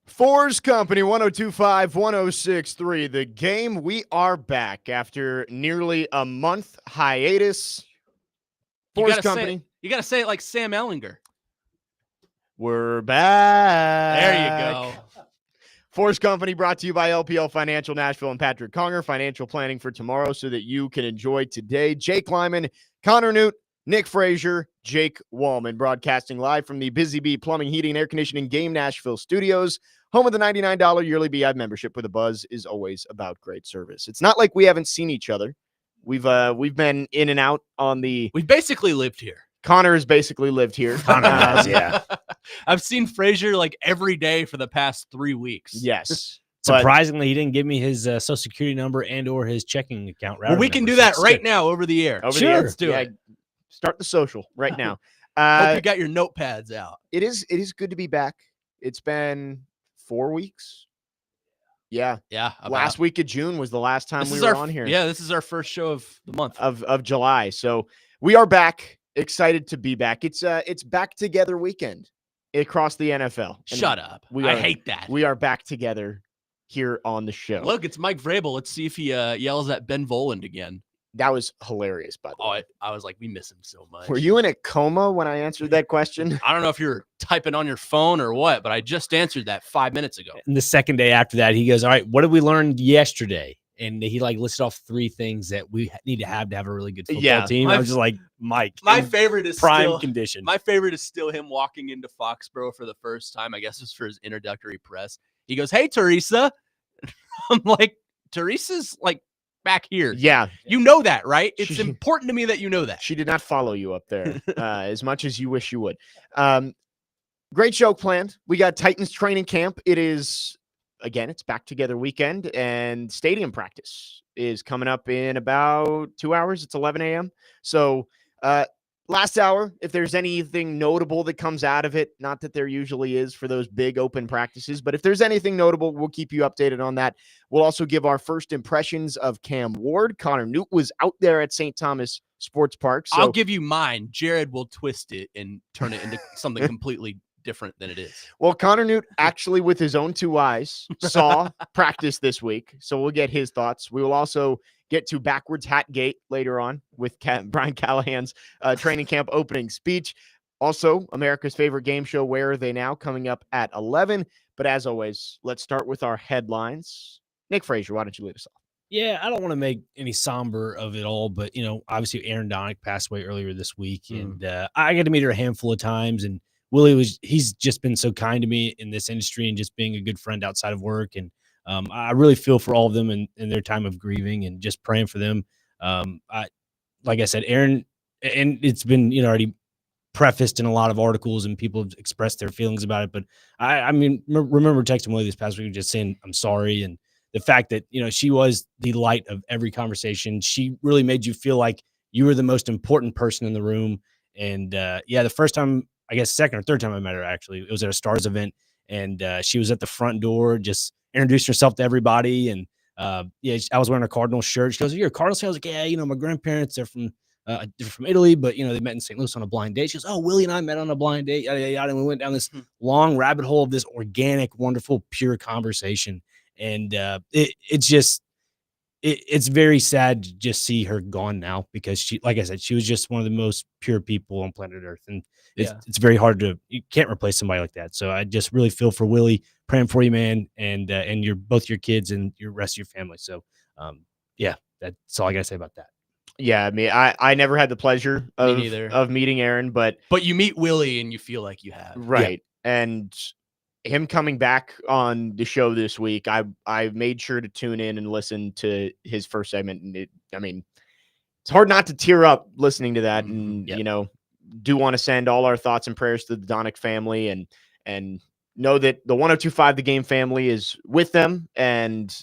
4's Company, 102.5, 106.3. The Game. We are back after nearly a month hiatus. 4's Company. You got to say it like Sam Ellinger. We're back. There you go. 4's Company brought to you by LPL Financial Nashville and Patrick Conger. Financial planning for tomorrow so that you can enjoy today. Jake Lyman, Connor Newt, Nick Frazier, Jake Wallman, broadcasting live from the Busy Bee Plumbing, Heating, and Air Conditioning Game Nashville studios. Home of the $99 yearly Beehive membership, where the buzz is always about great service. It's not like we haven't seen each other. We've been in and out on the. We basically lived here. Connor has basically lived here. Connor has, yeah. I've seen Frazier like every day for the past 3 weeks. Yes. Surprisingly, he didn't give me his social security number and or his checking account. Well, we can do that right now over the air. Let's do it. Start the social right now. Hope you got your notepads out. It is good to be back. It's been 4 weeks. Yeah. Last week of June was the last time we were on here. Yeah, this is our first show of the month. Of July. So we are back. Excited to be back. It's back together weekend across the NFL. And Shut up. I hate that. We are back together here on the show. Look, it's Mike Vrabel. Let's see if he yells at Ben Voland again. That was hilarious, by the way. I was like, we miss him so much. Were you in a coma when I answered that question? I don't know if you're typing on your phone or what, but I just answered that 5 minutes ago. And the second day after that, he goes, all right, what did we learn yesterday? And he listed off 3 things that we need to have a really good football team. I was just like, Mike. My favorite is prime condition. My favorite is still him walking into Foxborough for the first time. I guess it's for his introductory press. He goes, "Hey, Teresa." I'm like, Teresa's like back here. Yeah. You know that, right? It's important to me that you know that. She did not follow you up there as much as you wish you would. Great show planned. We got Titans training camp. It is, again, it's back together weekend, and stadium practice is coming up in about 2 hours. It's 11 a.m. So last hour, if there's anything notable that comes out of it, not that there usually is for those big open practices, but if there's anything notable, we'll keep you updated on that. We'll also give our first impressions of Cam Ward. Connor Newt was out there at St. Thomas Sports Park. So I'll give you mine. Jared will twist it and turn it into something completely different than it is. Well, Connor Newt actually, with his own 2 eyes, saw practice this week. So we'll get his thoughts. We will also get to Backwards Hat Gate later on with Brian Callahan's training camp opening speech. Also, America's favorite game show, Where Are They Now?, coming up at 11. But as always, let's start with our headlines. Nick Frazier, why don't you lead us off? Yeah, I don't want to make any somber of it all, but, obviously Aaron Donnick passed away earlier this week, and I got to meet her a handful of times, and he's just been so kind to me in this industry and just being a good friend outside of work. And I really feel for all of them in their time of grieving and just praying for them. Like I said, Aaron, and it's been, already prefaced in a lot of articles and people have expressed their feelings about it. But I remember texting Willie this past week just saying, I'm sorry. And the fact that, she was the light of every conversation. She really made you feel like you were the most important person in the room. And the first time, I guess second or third time I met her, actually, it was at a Stars event, and she was at the front door, just introduced herself to everybody. And I was wearing a Cardinals shirt. She goes, "You're a Cardinals fan?" I was like, "Yeah, my grandparents, they're from Italy, but they met in St. Louis on a blind date." She goes, "Oh, Willie and I met on a blind date." Yada, yada, yada. And we went down this long rabbit hole of this organic, wonderful, pure conversation. And it's very sad to just see her gone now, because she, like I said, she was just one of the most pure people on planet Earth. And it's very hard you can't replace somebody like that. So I just really feel for Willie, praying for you, man. And both your kids and your rest of your family. So, that's all I got to say about that. Yeah. I mean, I never had the pleasure of meeting Aaron, but you meet Willie and you feel like you have. Right. Yeah. And him coming back on the show this week, I made sure to tune in and listen to his first segment. And it's hard not to tear up listening to that. And, do want to send all our thoughts and prayers to the Donnick family, and know that the 102.5 The Game family is with them. And,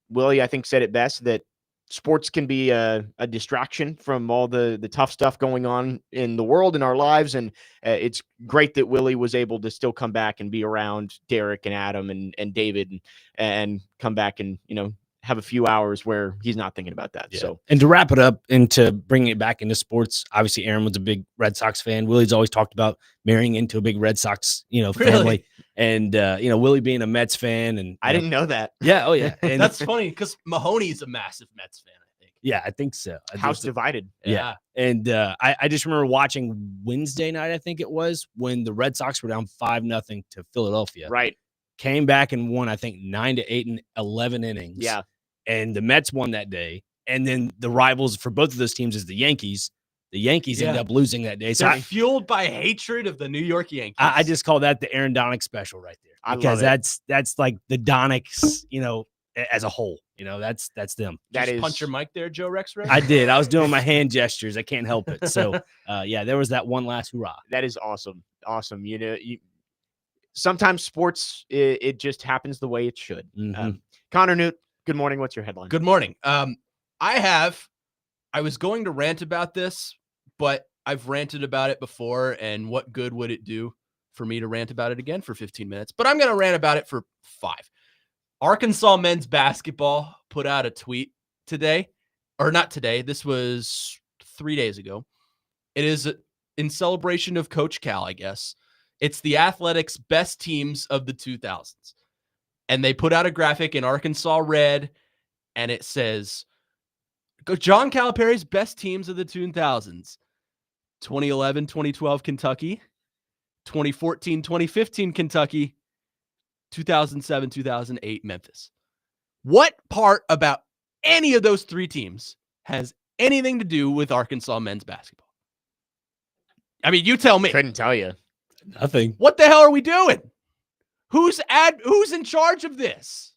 Willie, I think, said it best, that sports can be a distraction from all the tough stuff going on in the world, in our lives. And it's great that Willie was able to still come back and be around Derek and Adam and David and come back and, have a few hours where he's not thinking about that. Yeah. So, and to wrap it up and to bring it back into sports, obviously Aaron was a big Red Sox fan. Willie's always talked about marrying into a big Red Sox, family. And Willie being a Mets fan, and I didn't know that. Yeah, oh yeah, and That's funny because Mahoney's a massive Mets fan, I think. yeah, I think so. House divided. Yeah. And I just remember watching Wednesday night, I think it was, when the Red Sox were down 5-0 to Philadelphia. Right. Came back and won, I think, 9-8 in 11 innings. Yeah. And the Mets won that day. And then the rivals for both of those teams is the Yankees. The Yankees ended up losing that day. So They're fueled by hatred of the New York Yankees. I just call that the Aaron Donick special right there. I Because love it. that's like the Donicks, as a whole. That's them. Just punch your mic there, Joe Rexrode? I did. I was doing my hand gestures. I can't help it. So, there was that one last hurrah. That is awesome. Awesome. Sometimes sports, it just happens the way it should. Mm-hmm. Connor Newt, good morning. What's your headline? Good morning. I was going to rant about this, but I've ranted about it before, and what good would it do for me to rant about it again for 15 minutes? But I'm going to rant about it for 5. Arkansas men's basketball put out a tweet today, or not today. This was 3 days ago. It is in celebration of Coach Cal, I guess. It's the Athletics' best teams of the 2000s. And they put out a graphic in Arkansas red, and it says, John Calipari's best teams of the 2000s. 2011, 2012 Kentucky, 2014, 2015 Kentucky, 2007, 2008 Memphis. What part about any of those 3 teams has anything to do with Arkansas men's basketball? I mean, you tell me. Couldn't tell you. Nothing. What the hell are we doing? Who's in charge of this?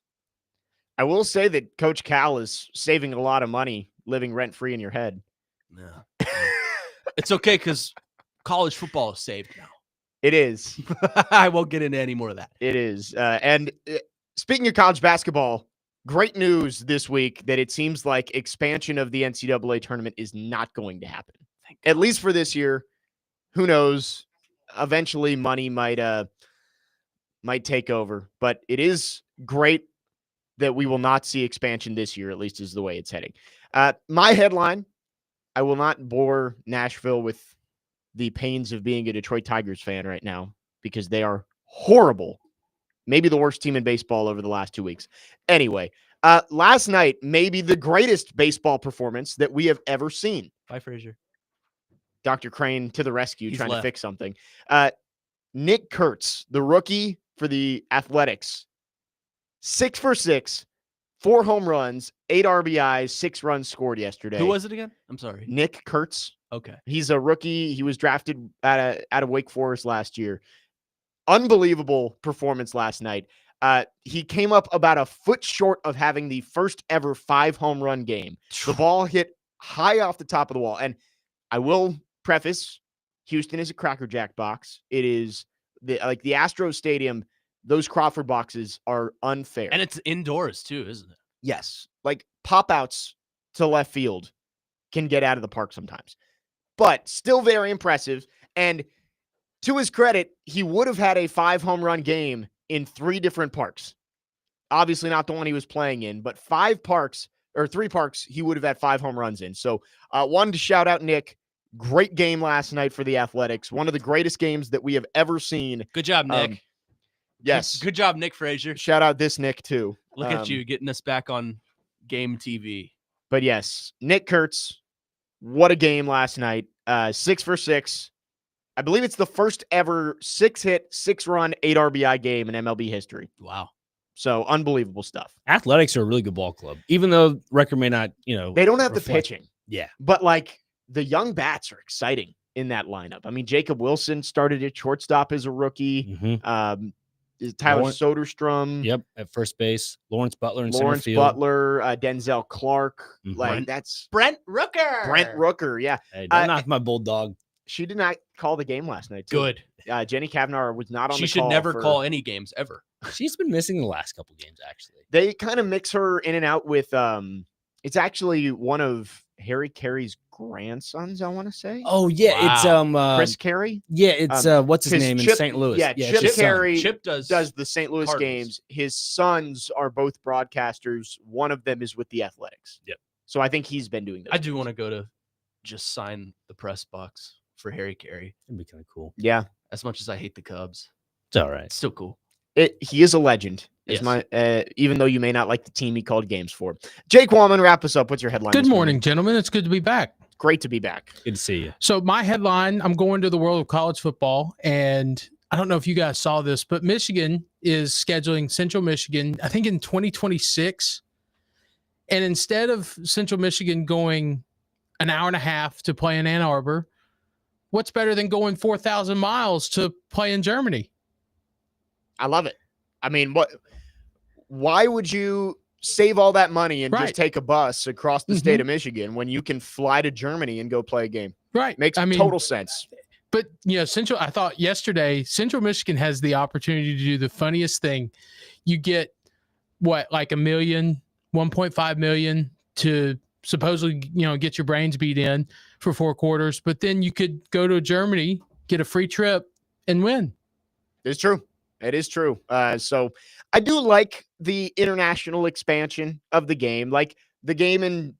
I will say that Coach Cal is saving a lot of money living rent-free in your head. Yeah. It's okay because college football is saved now. It is. I won't get into any more of that. It is. And speaking of college basketball, great news this week that it seems like expansion of the NCAA tournament is not going to happen. At least for this year. Who knows? Eventually money might take over, but it is great that we will not see expansion this year, at least is the way it's heading. My headline, I will not bore Nashville with the pains of being a Detroit Tigers fan right now because they are horrible. Maybe the worst team in baseball over the last 2 weeks. Anyway, last night, maybe the greatest baseball performance that we have ever seen. Bye, Frazier. Dr. Crane to the rescue, He's trying left. to fix something. Nick Kurtz, the rookie for the Athletics, 6 for 6, 4 home runs, 8 RBIs, 6 runs scored yesterday. Who was it again? I'm sorry. Nick Kurtz. Okay. He's a rookie. He was drafted out of Wake Forest last year. Unbelievable performance last night. He came up about a foot short of having the first ever 5 home run game. The ball hit high off the top of the wall. And I will preface, Houston is a Cracker Jack box. It is the Astros Stadium. Those Crawford boxes are unfair. And it's indoors too, isn't it? Yes. Like pop outs to left field can get out of the park sometimes, but still very impressive. And to his credit, he would have had a 5 home run game in 3 different parks. Obviously not the one he was playing in, but 3 parks, he would have had 5 home runs in. So wanted to shout out Nick. Great game last night for the Athletics. One of the greatest games that we have ever seen. Good job, Nick. Yes. Good job, Nick Frazier. Shout out this Nick too. Look at you getting us back on game TV. But yes, Nick Kurtz, what a game last night. 6 for 6. I believe it's the first ever 6-hit, 6-run, 8 RBI game in MLB history. Wow. So unbelievable stuff. Athletics are a really good ball club, even though record may not, they don't have the pitching. Yeah. But the young bats are exciting in that lineup. I mean, Jacob Wilson started at shortstop as a rookie. Mm-hmm. Tyler Soderstrom. Yep, at first base. Lawrence Butler in center field. Denzel Clark. Mm-hmm. That's Brent Rooker. Yeah. Hey, don't knock my bulldog. She did not call the game last night, too. Good. Jenny Kavanaugh was not on the call. She should never call any games ever. She's been missing the last couple games, actually. They kind of mix her in and out with it's actually one of Harry Carey's grandsons, I want to say. Oh yeah, Wow. it's Chris Carey. Yeah, it's what's his name Chip, in St. Louis? Yeah, Chip his son. Carey Chip does the St. Louis Cardinals. games. His sons are both broadcasters. One of them is with the Athletics. Yep. So I think he's been doing that. I do want to go to just sign the press box for Harry Carey. It'd be kind of cool. Yeah. As much as I hate the Cubs, It's all right. it's still cool. He is a legend. Yes. Even though you may not like the team he called games for. Jake Wallman, wrap us up. What's your headline? Good morning, gentlemen. It's good to be back. Great to be back. Good to see you. So my headline, I'm going to the world of college football, and I don't know if you guys saw this, but Michigan is scheduling Central Michigan, I think in 2026. And instead of Central Michigan going an hour and a half to play in Ann Arbor, what's better than going 4,000 miles to play in Germany? I love it. I mean, why would you save all that money and just take a bus across the state of Michigan when you can fly to Germany and go play a game? Right. Makes total sense. But, I thought yesterday, Central Michigan has the opportunity to do the funniest thing. You get, like $1 million, 1.5 million to supposedly, get your brains beat in for 4 quarters. But then you could go to Germany, get a free trip, and win. It's true. It is true. So I do like the international expansion of the game. Like the game in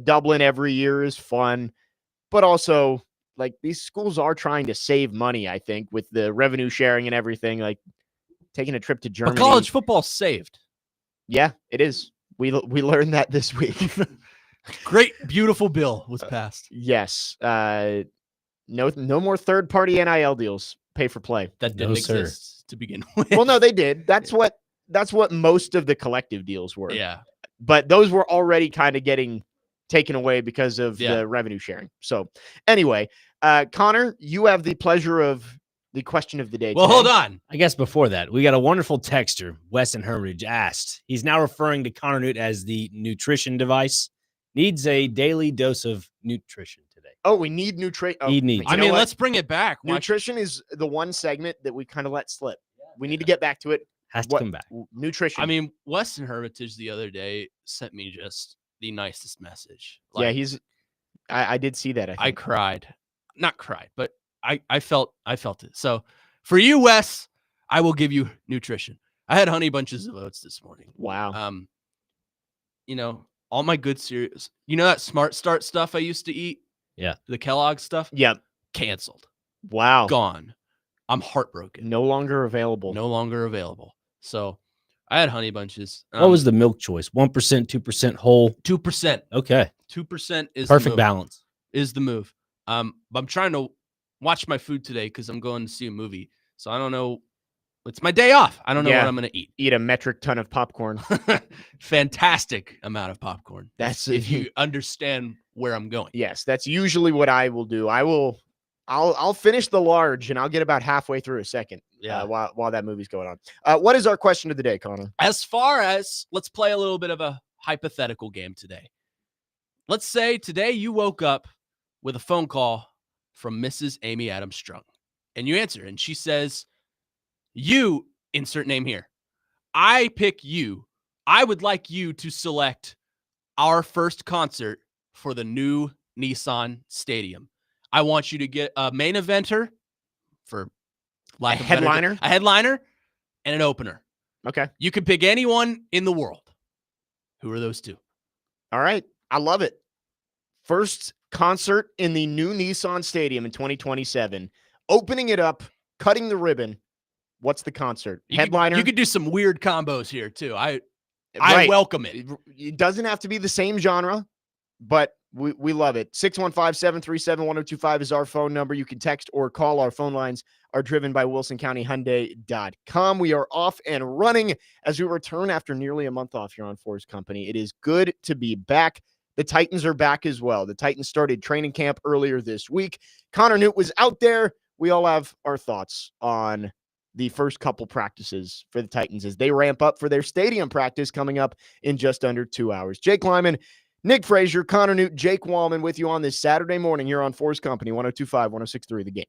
Dublin every year is fun, but also like these schools are trying to save money, I think, with the revenue sharing and everything, like taking a trip to Germany. But college football's saved. Yeah, it is. We learned that this week. Great, beautiful bill was passed. Yes. No more third-party NIL deals. Pay for play. That didn't exist to begin with. Well, no, they did. That's what most of the collective deals were. Yeah. But those were already kind of getting taken away because of the revenue sharing. So anyway, Connor, you have the pleasure of the question of the day. Well, today. hold on. I guess before that, we got a wonderful texter. Weston Hermitage asked. He's now referring to Connor Newt as the nutrition device. Needs a daily dose of nutrition today. Oh, we need nutrition. Oh, He needs. I mean, let's bring it back. Nutrition is the one segment that we kind of let slip. We need to get back to it. Has to come back. Nutrition. I mean, Weston Hermitage the other day sent me just the nicest message. I did see that. I cried. Not cried, but I felt it. So for you, Wes, I will give you nutrition. I had honey bunches of oats this morning. Wow. All my good cereals. That Smart Start stuff I used to eat? Yeah. The Kellogg stuff? Yep. Canceled. Wow. Gone. I'm heartbroken. No longer available. No longer available. So I had honey bunches. What was the milk choice? 1%, 2% whole? 2%. Okay. 2% is perfect balance. Is the move. But I'm trying to watch my food today because I'm going to see a movie. So I don't know. It's my day off. I don't know what I'm going to eat. Eat a metric ton of popcorn. Fantastic amount of popcorn. That's if you understand where I'm going. Yes, that's usually what I will do. I'll finish the large and I'll get about halfway through a second. Yeah. While that movie's going on. What is our question of the day, Connor? As far as let's play a little bit of a hypothetical game today. Let's say today you woke up with a phone call from Mrs. Amy Adams Strung, and you answer, and she says, "You insert name here. I pick you. I would like you to select our first concert for the new Nissan Stadium. I want you to get a main eventer for lack of headliner, a headliner, and an opener. Okay. You can pick anyone in the world. Who are those two? All right. I love it. First concert in the new Nissan Stadium in 2027. Opening it up, cutting the ribbon. What's the concert? Headliner. You could do some weird combos here too. I welcome it. It doesn't have to be the same genre, but we love it. 615-737-1025 is our phone number. You can text or call. Our phone lines are driven by WilsonCountyHyundai.com. We are off and running as we return after nearly a month off here on 4's Company. It is good to be back. The Titans are back as well. The Titans started training camp earlier this week. Connor Newt was out there. We all have our thoughts on the first couple practices for the Titans as they ramp up for their stadium practice coming up in just under 2 hours. Jake Lyman, Nick Frazier, Connor Newt, Jake Wallman with you on this Saturday morning here on 4's Company, 102.5, 106.3 The Game.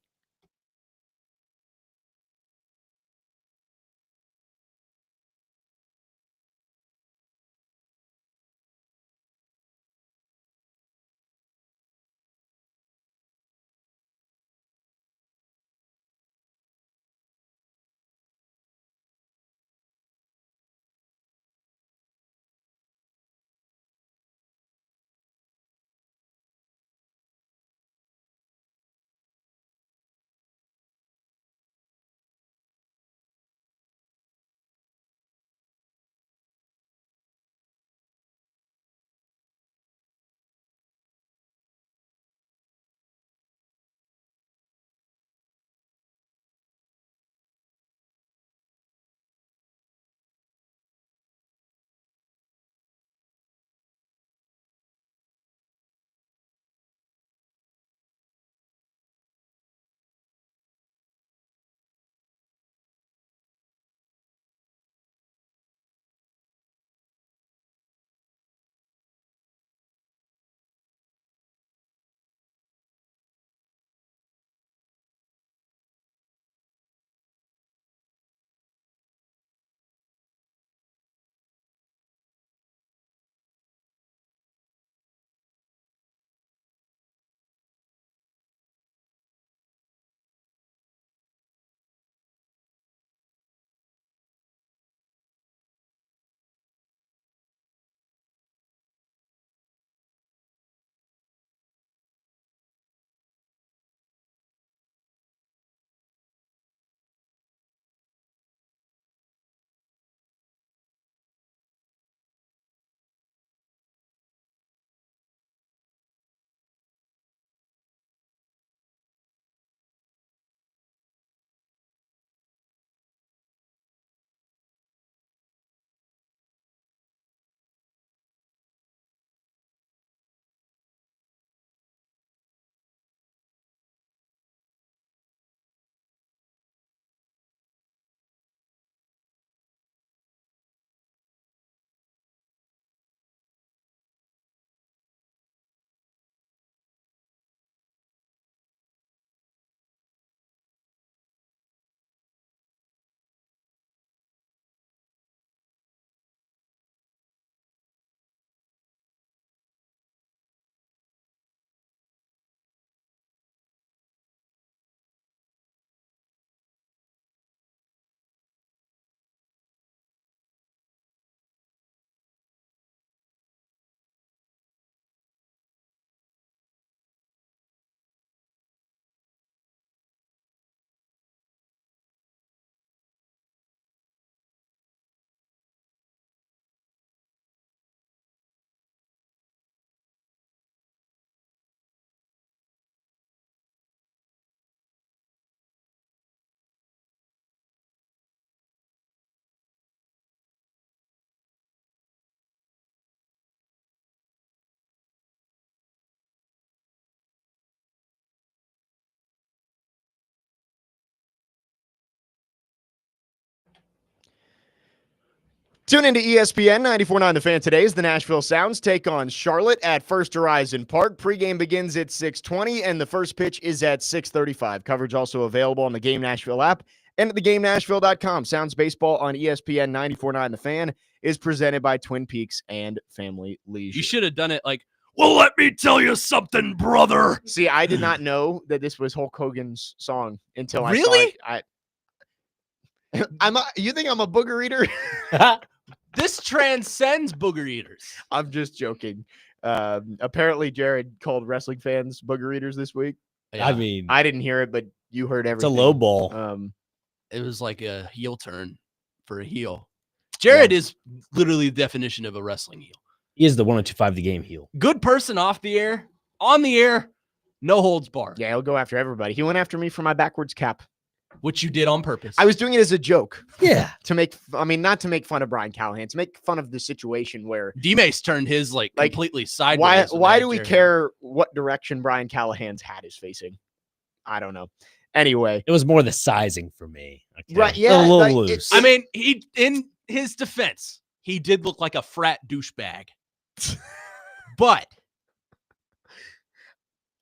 Tune into ESPN 94.9 The Fan today as the Nashville Sounds take on Charlotte at First Horizon Park. Pregame begins at 6:20 and the first pitch is at 6:35. Coverage also available on the Game Nashville app and at thegamenashville.com. Sounds baseball on ESPN 94.9 The Fan is presented by Twin Peaks and Family Leisure. You should have done it like, well, let me tell you something, brother. See, I did not know that this was Hulk Hogan's song until I saw Really? it. You think I'm a booger eater? This transcends booger eaters. I'm just joking. Apparently, Jared called wrestling fans booger eaters this week. Yeah, I mean, I didn't hear it, but you heard it's everything. a low ball. it was like a heel turn for a heel. Jared is literally the definition of a wrestling heel. He is the 102.5 the game heel. Good person off the air, on the air, no holds barred. Yeah, he'll go after everybody. He went after me for my backwards cap. Which you did on purpose. I was doing it as a joke. Yeah. Not to make fun of Brian Callahan, to make fun of the situation where D-Mace turned his like completely sideways. why do we care what direction Brian Callahan's hat is facing? I don't know. Anyway, It was more the sizing for me. Okay? Right, yeah, A little like, loose. I mean, in his defense, he did look like a frat douchebag. But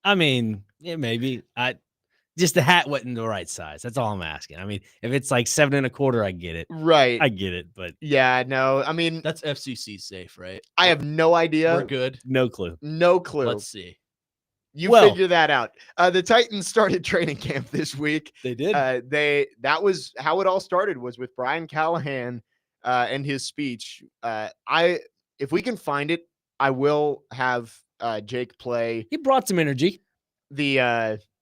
I mean, yeah, maybe. Just the hat wasn't the right size. That's all I'm asking. I mean, if it's like 7 1/4, I get it. right. I get it, but Yeah, no. I mean, that's FCC safe, right? I have no idea. We're good. no clue. No clue. Let's see. You Well- figure that out. The Titans started training camp this week. They did. That was how it all started, was with Brian Callahan and his speech. If we can find it, I will have Jake play He brought some energy.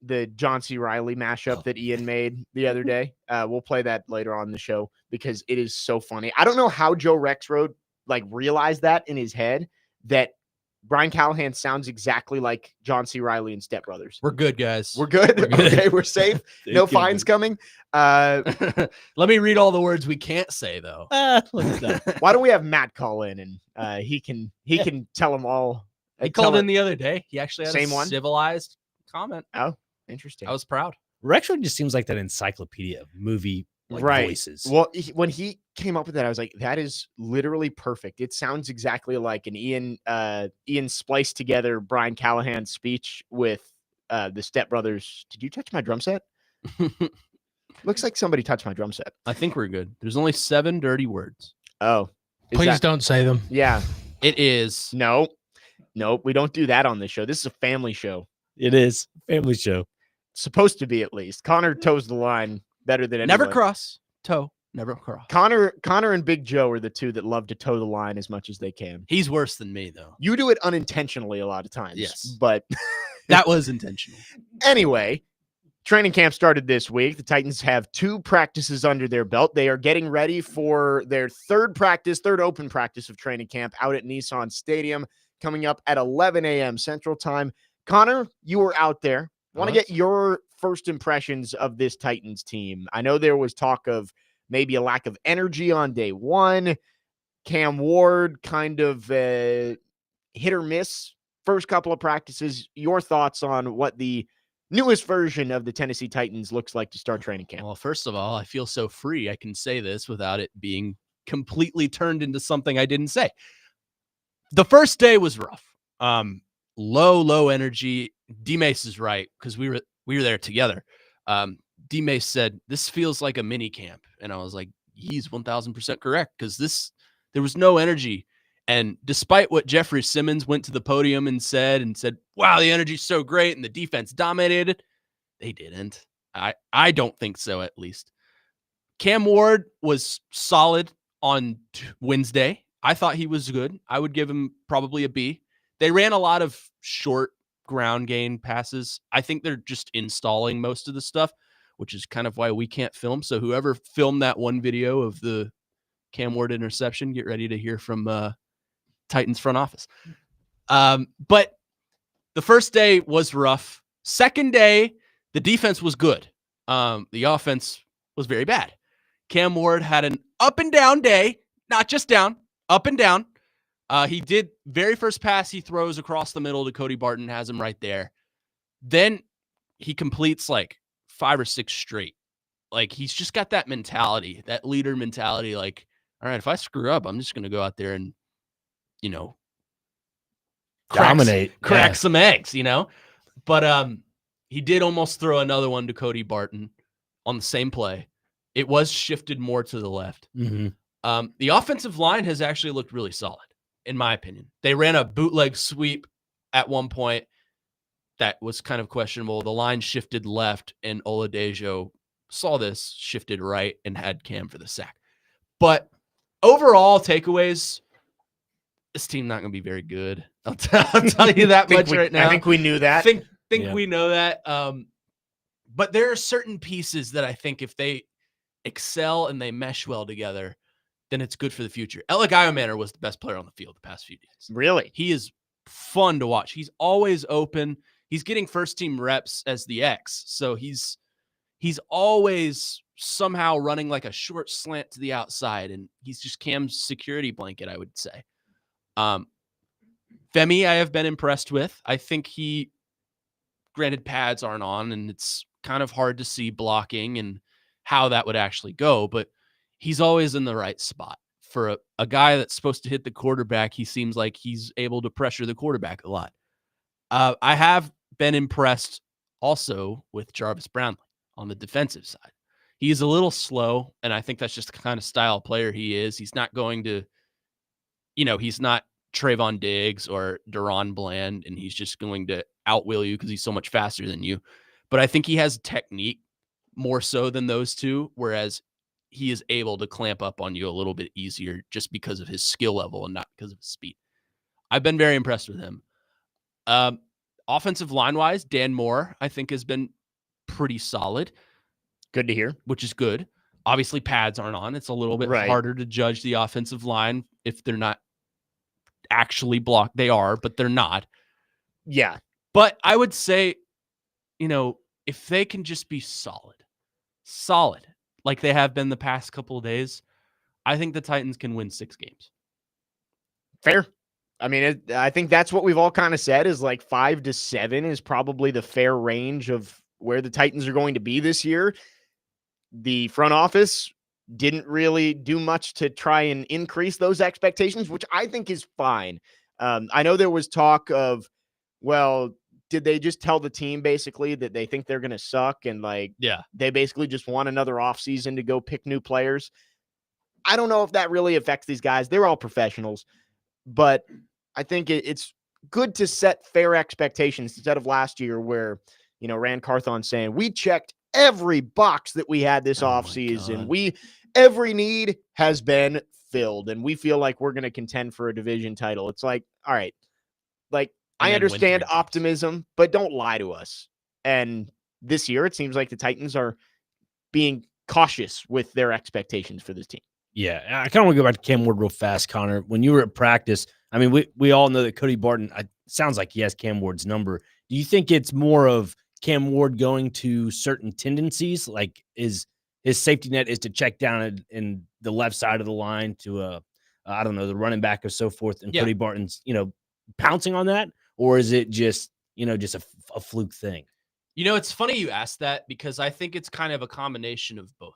the John C. Reilly mashup that Ian made the other day. We'll play that later on in the show because it is so funny. I don't know how Joe Rexrode realized that in his head, that Brian Callahan sounds exactly like John C. Reilly and Step Brothers. We're good, guys. We're good. We're good. Okay, we're safe. No fines coming. Let me read all the words we can't say though. Look at that. Why don't we have Matt call in and he can tell them all. He called in the other day. He actually had Same a one? civilized comment. Interesting. I was proud. Rexford just seems like that encyclopedia of movie voices. Well, when he came up with that, I was like, that is literally perfect. It sounds exactly like an Ian spliced together Brian Callahan speech with the Step Brothers. Did you touch my drum set? Looks like somebody touched my drum set. I think we're good. There's only 7 dirty words. Oh, Please don't say them. Yeah. It is. Nope, we don't do that on this show. This is a family show. It is family show. Supposed to be, at least. Connor toes the line better than anyone. Never cross. Toe. Never cross. Connor and Big Joe are the two that love to toe the line as much as they can. He's worse than me, though. You do it unintentionally a lot of times. Yes. But That was intentional. anyway, training camp started this week. The Titans have 2 practices under their belt. They are getting ready for their third open practice of training camp out at Nissan Stadium, coming up at 11 a.m. Central Time. Connor, you were out there. Want to get your first impressions of this Titans team. I know there was talk of maybe a lack of energy on day one. Cam Ward kind of hit or miss first couple of practices. Your thoughts on what the newest version of the Tennessee Titans looks like to start training camp? Well, first of all, I feel so free. I can say this without it being completely turned into something I didn't say. The first day was rough. Low energy. D-Mace is right, because we were there together. D-Mace said, this feels like a mini camp. And I was like, he's 1000% correct, because there was no energy. And despite what Jeffrey Simmons went to the podium and said, wow, the energy's so great and the defense dominated, they didn't. I don't think so, at least. Cam Ward was solid on Wednesday. I thought he was good. I would give him probably a B. They ran a lot of short ground gain passes. I think they're just installing most of the stuff, which is kind of why we can't film. So whoever filmed that one video of the Cam Ward interception, get ready to hear from Titans front office. But the first day was rough. Second day, the defense was good. The offense was very bad. Cam Ward had an up and down day, not just down, up and down. He did very first pass he throws across the middle to Cody Barton, has him right there. Then he completes like 5 or 6 straight. Like, he's just got that mentality, that leader mentality. Like, all right, if I screw up, I'm just going to go out there and, crack Dominate. some eggs, But he did almost throw another one to Cody Barton on the same play. It was shifted more to the left. Mm-hmm. The offensive line has actually looked really solid, in my opinion. They ran a bootleg sweep at one point that was kind of questionable. The line shifted left, and Oladejo saw this, shifted right, and had Cam for the sack. But overall takeaways, this team not going to be very good. I'll tell you that much right now. I think we knew that. Think we know that. But there are certain pieces that I think if they excel and they mesh well together, then it's good for the future. Eligiomanor was the best player on the field the past few days. Really? He is fun to watch. He's always open. He's getting first team reps as the X. So he's always somehow running like a short slant to the outside, and he's just Cam's security blanket, I would say. Femi, I have been impressed with. I think granted pads aren't on, and it's kind of hard to see blocking and how that would actually go, but he's always in the right spot. For a guy that's supposed to hit the quarterback, he seems like he's able to pressure the quarterback a lot. I have been impressed also with Jarvis Brownlee on the defensive side. He's a little slow, and I think that's just the kind of style player he is. He's not going to, he's not Trayvon Diggs or Deron Bland, and he's just going to outwill you because he's so much faster than you. But I think he has technique more so than those two, whereas he is able to clamp up on you a little bit easier just because of his skill level and not because of his speed. I've been very impressed with him. Offensive line-wise, Dan Moore, I think, has been pretty solid. Good to hear. Which is good. Obviously, pads aren't on. It's a little bit harder to judge the offensive line if they're not actually blocked. They are, but they're not. Yeah. But I would say, if they can just be solid, like they have been the past couple of days, I think the Titans can win 6 games. Fair. I mean, I think that's what we've all kind of said is like 5 to 7 is probably the fair range of where the Titans are going to be this year. The front office didn't really do much to try and increase those expectations, which I think is fine. I know there was talk of, well, did they just tell the team basically that they think they're going to suck and they basically just want another offseason to go pick new players? I don't know if that really affects these guys. They're all professionals, but I think it's good to set fair expectations instead of last year where, Rand Carthon saying we checked every box that we had this offseason. Every need has been filled and we feel like we're going to contend for a division title. It's like, all right, I understand optimism, but don't lie to us. And this year, it seems like the Titans are being cautious with their expectations for this team. Yeah, I kind of want to go back to Cam Ward real fast, Connor. When you were at practice, I mean, we all know that Cody Barton, sounds like he has Cam Ward's number. Do you think it's more of Cam Ward going to certain tendencies? Like his safety net is to check down in the left side of the line to, I don't know, the running back or so forth. And Cody Barton's, pouncing on that? Or is it just, just a fluke thing? It's funny you asked that because I think it's kind of a combination of both.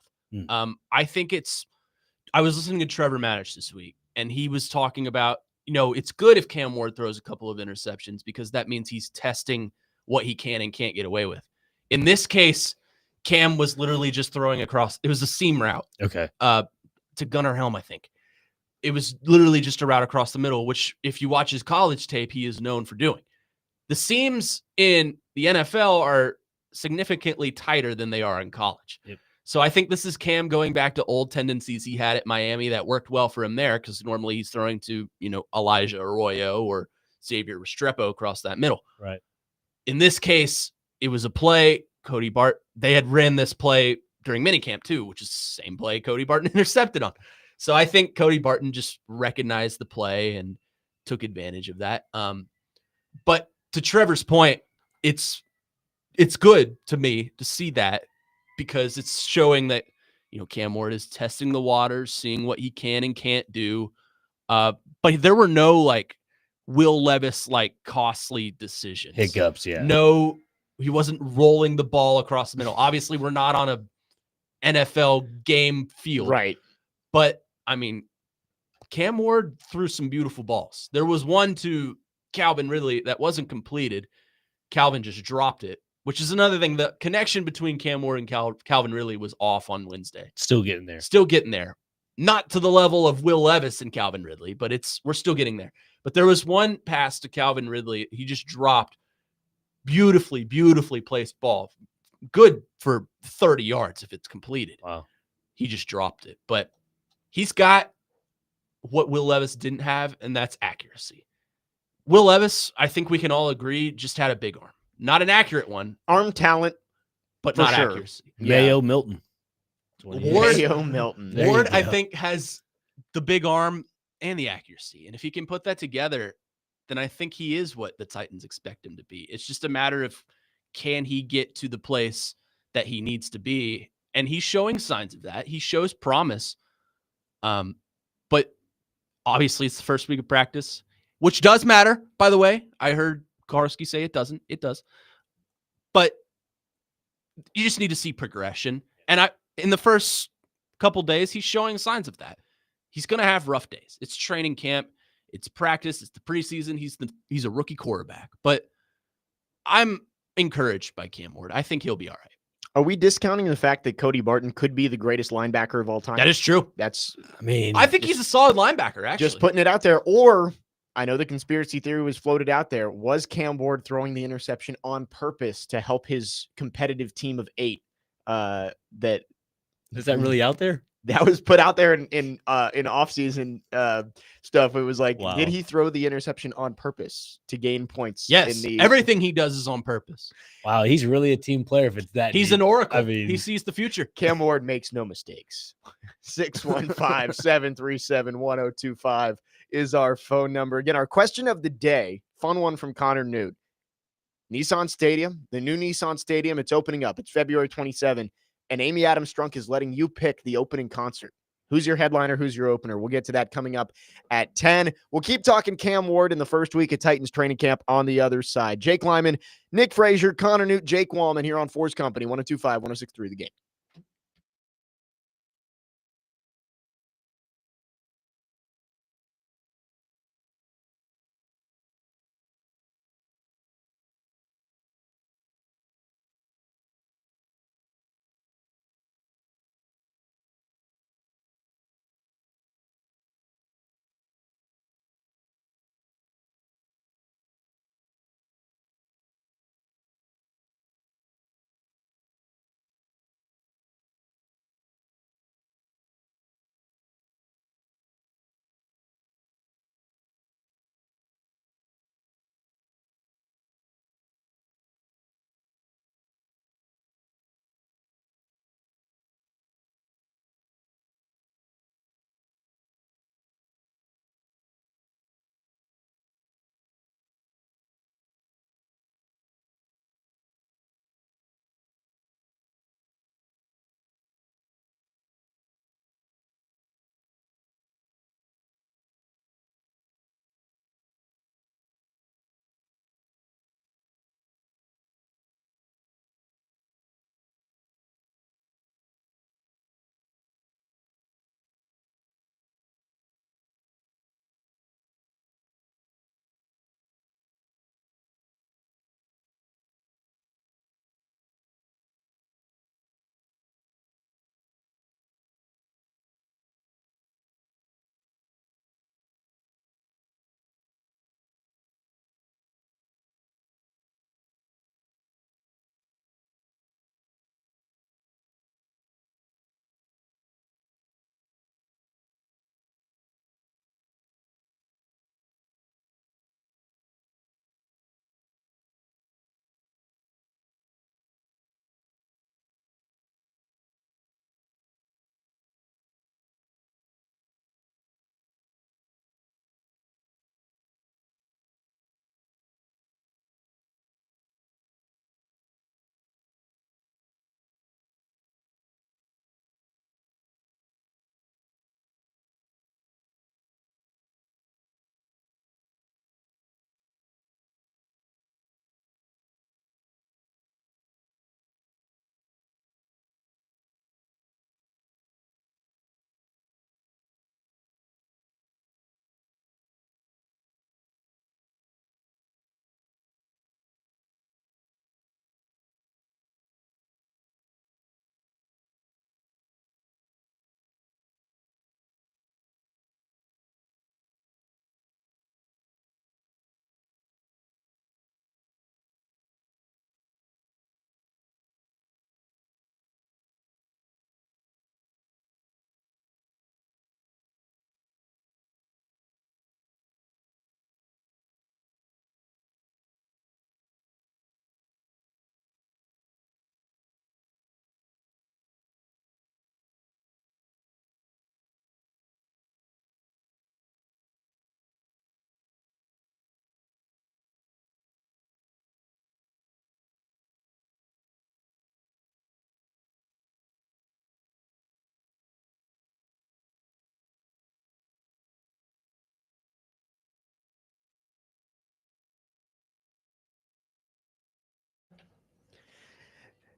I was listening to Trevor Maddich this week, and he was talking about, it's good if Cam Ward throws a couple of interceptions because that means he's testing what he can and can't get away with. In this case, Cam was literally just throwing across. It was a seam route. Okay. To Gunnar Helm, I think. It was literally just a route across the middle, which if you watch his college tape, he is known for doing. The seams in the NFL are significantly tighter than they are in college. Yep. So I think this is Cam going back to old tendencies he had at Miami that worked well for him there because normally he's throwing to, Elijah Arroyo or Xavier Restrepo across that middle. Right. In this case, it was a play. Cody Barton, they had ran this play during minicamp too, which is the same play Cody Barton intercepted on. So I think Cody Barton just recognized the play and took advantage of that. But to Trevor's point, it's good to me to see that because it's showing that, Cam Ward is testing the waters, seeing what he can and can't do. But there were no Will Levis costly decisions. Hiccups, yeah. No, he wasn't rolling the ball across the middle. Obviously, we're not on a NFL game field. Right. But I mean, Cam Ward threw some beautiful balls. There was one to Calvin Ridley that wasn't completed. Calvin just dropped it, which is another thing. The connection between Cam Ward and Calvin Ridley was off on Wednesday. Still getting there. Still getting there. Not to the level of Will Levis and Calvin Ridley, but we're still getting there. But there was one pass to Calvin Ridley. He just dropped beautifully placed ball. Good for 30 yards if it's completed. Wow. He just dropped it. But he's got what Will Levis didn't have, and that's accuracy. Will Levis, I think we can all agree, just had a big arm. Not an accurate one. Arm talent, but for not sure. accuracy. Mayo Milton. Mayo Milton. Ward, I think, has the big arm and the accuracy. And if he can put that together, then I think he is what the Titans expect him to be. It's just a matter of, can he get to the place that he needs to be? And he's showing signs of that. He shows promise. But obviously it's the first week of practice, which does matter, by the way. I heard Karski say it doesn't. It does. But you just need to see progression. And in the first couple days, he's showing signs of that. He's going to have rough days. It's training camp. It's practice. It's the preseason. He's a rookie quarterback. But I'm encouraged by Cam Ward. I think he'll be all right. Are we discounting the fact that Cody Barton could be the greatest linebacker of all time? That is true. I think he's a solid linebacker, actually. Just putting it out there. Or, I know the conspiracy theory was floated out there. Was Cam Ward throwing the interception on purpose to help his competitive team of 8? Is that really out there? That was put out there in offseason stuff. It was like, Wow. Did he throw the interception on purpose to gain points? Yes, everything he does is on purpose. Wow, he's really a team player if it's that. He's deep. an oracle. I mean, he sees the future. Cam Ward makes no mistakes. 615-737-1025 is our phone number. Again, our question of the day, fun one from Connor Newt. Nissan Stadium, the new Nissan Stadium, it's opening up. It's February 27. And Amy Adams Strunk is letting you pick the opening concert. Who's your headliner? Who's your opener? We'll get to that coming up at 10. We'll keep talking Cam Ward in the first week of Titans training camp on the other side. Jake Lyman, Nick Frazier, Connor Newt, Jake Wallman here on 4's Company, 102.5, 106.3 The Game.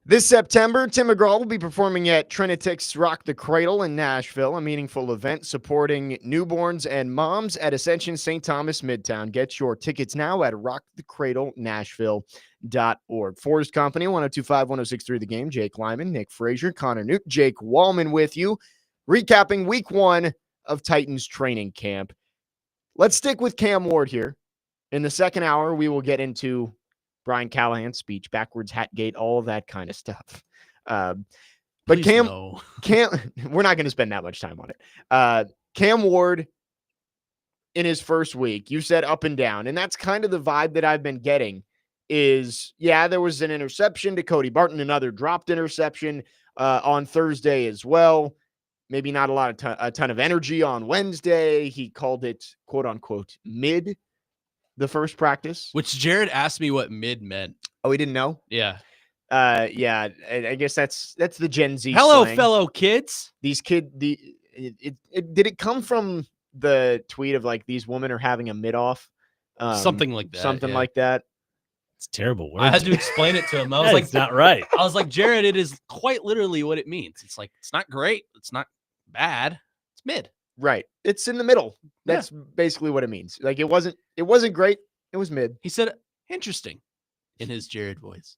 This September, Tim McGraw will be performing at Trinitix Rock the Cradle in Nashville, a meaningful event supporting newborns and moms at Ascension St. Thomas Midtown. Get your tickets now at rockthecradlenashville.org. 4's Company, 102.5, 106.3 The Game. Jake Lyman, Nick Frazier, Connor Newt, Jake Wallman with you, recapping week 1 of Titans training camp. Let's stick with Cam Ward here. In the second hour, we will get into Brian Callahan's speech, backwards hat gate, all of that kind of stuff. But Please Cam, no. we're not going to spend that much time on it. Cam Ward in his first week, you said up and down, and that's kind of the vibe that I've been getting is, yeah, there was an interception to Cody Barton, another dropped interception on Thursday as well. Maybe not a ton of energy on Wednesday. He called it, quote unquote, mid. The first practice, Which Jared asked me what mid meant. Oh, he didn't know? Yeah. Yeah. I guess that's the Gen Z. Hello, slang. fellow kids. These did it come from the tweet of like these women are having a mid off? Something like that. Something yeah. like that. It's a terrible word. I had to explain it to him. I was like, it's not right. I was like, Jared, it is quite literally what it means. It's like, it's not great. It's not bad. It's mid. Right. It's in the middle. That's basically what it means. Like it wasn't great. It was mid. He said, interesting in his Jared voice.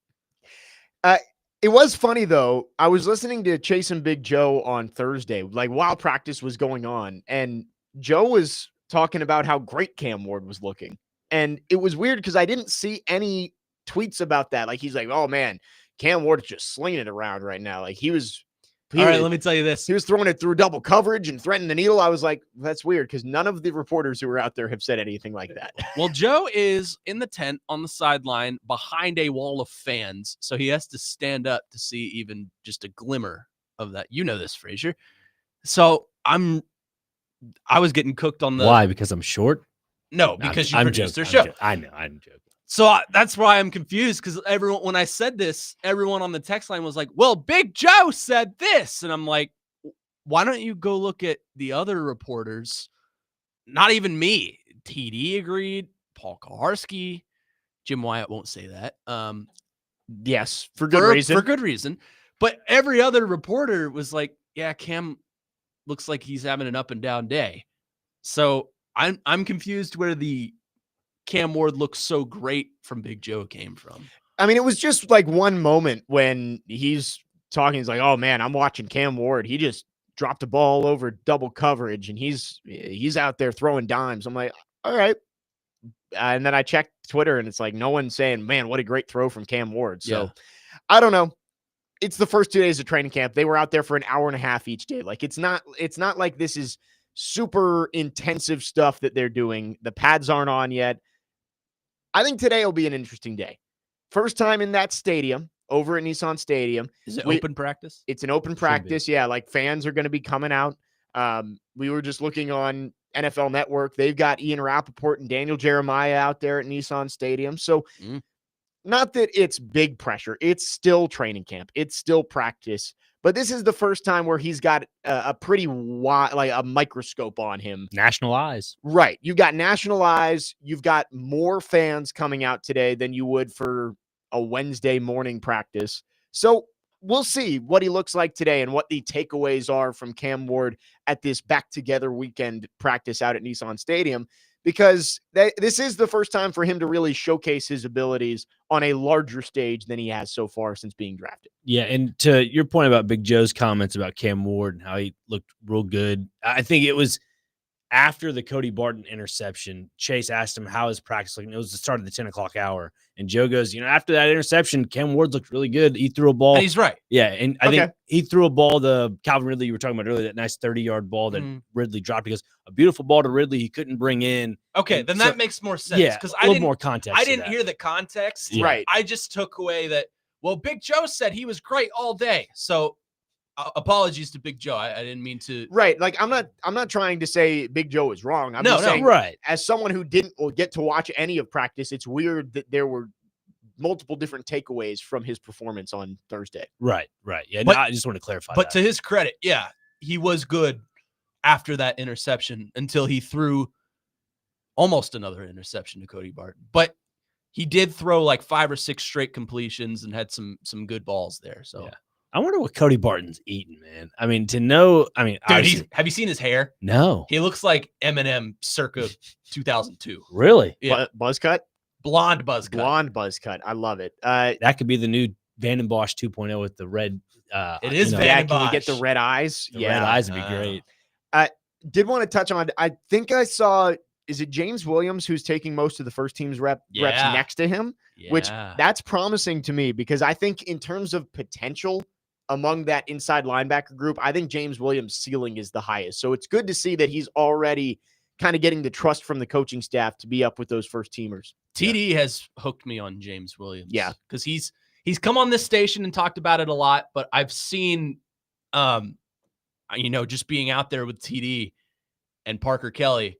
It was funny though. I was listening to Chase and Big Joe on Thursday, like while practice was going on, and Joe was talking about how great Cam Ward was looking. And it was weird because I didn't see any tweets about that. Like he's like, oh man, Cam Ward's just slinging it around right now. Like All right, let me tell you this. He was throwing it through double coverage and threatening the needle. I was like, that's weird because none of the reporters who were out there have said anything like that. Well, Joe is in the tent on the sideline behind a wall of fans, so he has to stand up to see even just a glimmer of that. You know this, Frazier. So I was getting cooked on the Why? Because I'm short? No, because you I'm produced joking, their show. I know. I'm joking. So that's why I'm confused because when I said this, everyone on the text line was like, well, Big Joe said this. And I'm like, why don't you go look at the other reporters? Not even me. TD agreed. Paul Kaharski. Jim Wyatt won't say that. Yes, for good reason. For good reason. But every other reporter was like, yeah, Cam looks like he's having an up and down day. So I'm confused where the Cam Ward looks so great from Big Joe came from. I mean, it was just like one moment when he's talking. He's like, oh man, I'm watching Cam Ward. He just dropped a ball over double coverage and he's out there throwing dimes. I'm like, all right. And then I checked Twitter and it's like, no one's saying, man, what a great throw from Cam Ward. So Yeah. I don't know. It's the first 2 days of training camp. They were out there for an hour and a half each day. Like it's not like this is super intensive stuff that they're doing. The pads aren't on yet. I think today will be an interesting day. First time in that stadium, over at Nissan Stadium. Is it open practice? It's an open practice. Yeah, like fans are going to be coming out. We were just looking on NFL Network. They've got Ian Rappaport and Daniel Jeremiah out there at Nissan Stadium. So not that it's big pressure. It's still training camp. It's still practice. But this is the first time where he's got a pretty wide, like a microscope on him. National eyes. Right. You've got national eyes. You've got more fans coming out today than you would for a Wednesday morning practice. So we'll see what he looks like today and what the takeaways are from Cam Ward at this back together weekend practice out at Nissan Stadium, because this is the first time for him to really showcase his abilities on a larger stage than he has so far since being drafted. Yeah, and to your point about Big Joe's comments about Cam Ward and how he looked real good, I think it was after the Cody Barton interception, Chase asked him how his practice looking. It was the start of the 10 o'clock hour. And Joe goes, after that interception, Cam Ward looked really good. He threw a ball. And he's right. Yeah, and I think he threw a ball to Calvin Ridley you were talking about earlier, that nice 30-yard ball that Ridley dropped. He goes, a beautiful ball to Ridley he couldn't bring in. Okay, then that makes more sense. Yeah, because a little more context. I didn't hear the context. Yeah. Right. I just took away that, well, Big Joe said he was great all day. So apologies to Big Joe. I didn't mean to. Right. Like I'm not trying to say Big Joe is wrong. I'm No, just saying, right. as someone who didn't get to watch any of practice, it's weird that there were multiple different takeaways from his performance on Thursday. Right. Yeah, But- no, I just want to clarify But that. to his credit, yeah, he was good after that interception until he threw almost another interception to Cody Barton. But he did throw like 5 or 6 straight completions and had some good balls there. So, Yeah. I wonder what Cody Barton's eating, man. I mean, to know, I mean, dude, have you seen his hair? No. He looks like Eminem circa 2002. Really? Yeah. Buzz cut? Blonde buzz cut. Blonde buzz cut. I love it. That could be the new Van and Bosch 2.0 with the red. It is Van yeah, and can we get the Bosch. red eyes? The red eyes would be great. Did want to touch on, I think I saw, is it James Williams who's taking most of the first team's reps next to him? Yeah. Which that's promising to me because I think in terms of potential among that inside linebacker group, I think James Williams' ceiling is the highest. So it's good to see that he's already kind of getting the trust from the coaching staff to be up with those first teamers. TD has hooked me on James Williams. Yeah. Because he's come on this station and talked about it a lot, but I've seen just being out there with TD and Parker Kelly,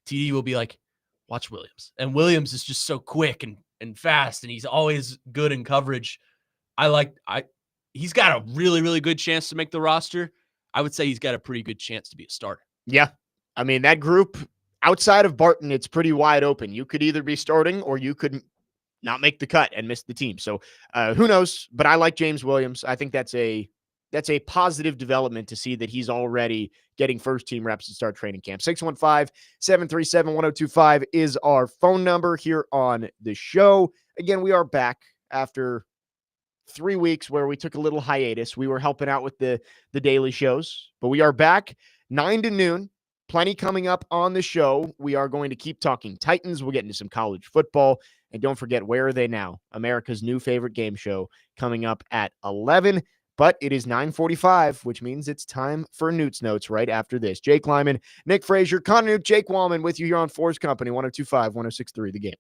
TD will be like, watch Williams. And Williams is just so quick and fast, and he's always good in coverage. He's got a really, really good chance to make the roster. I would say he's got a pretty good chance to be a starter. Yeah. I mean, that group outside of Barton, it's pretty wide open. You could either be starting or you could not make the cut and miss the team. So who knows? But I like James Williams. I think that's a positive development to see that he's already getting first team reps to start training camp. 615-737-1025 is our phone number here on the show. Again, we are back after 3 weeks where we took a little hiatus. We were helping out with the daily shows, but we are back 9 to noon. Plenty coming up on the show. We are going to keep talking Titans. We'll get into some college football. And don't forget, Where Are They Now? America's new favorite game show coming up at 11. But it is 9:45, which means it's time for Newt's Notes right after this. Jake Lyman, Nick Frazier, Connor Newt, Jake Wallman with you here on 4's Company, 102.5, 106.3 The Game.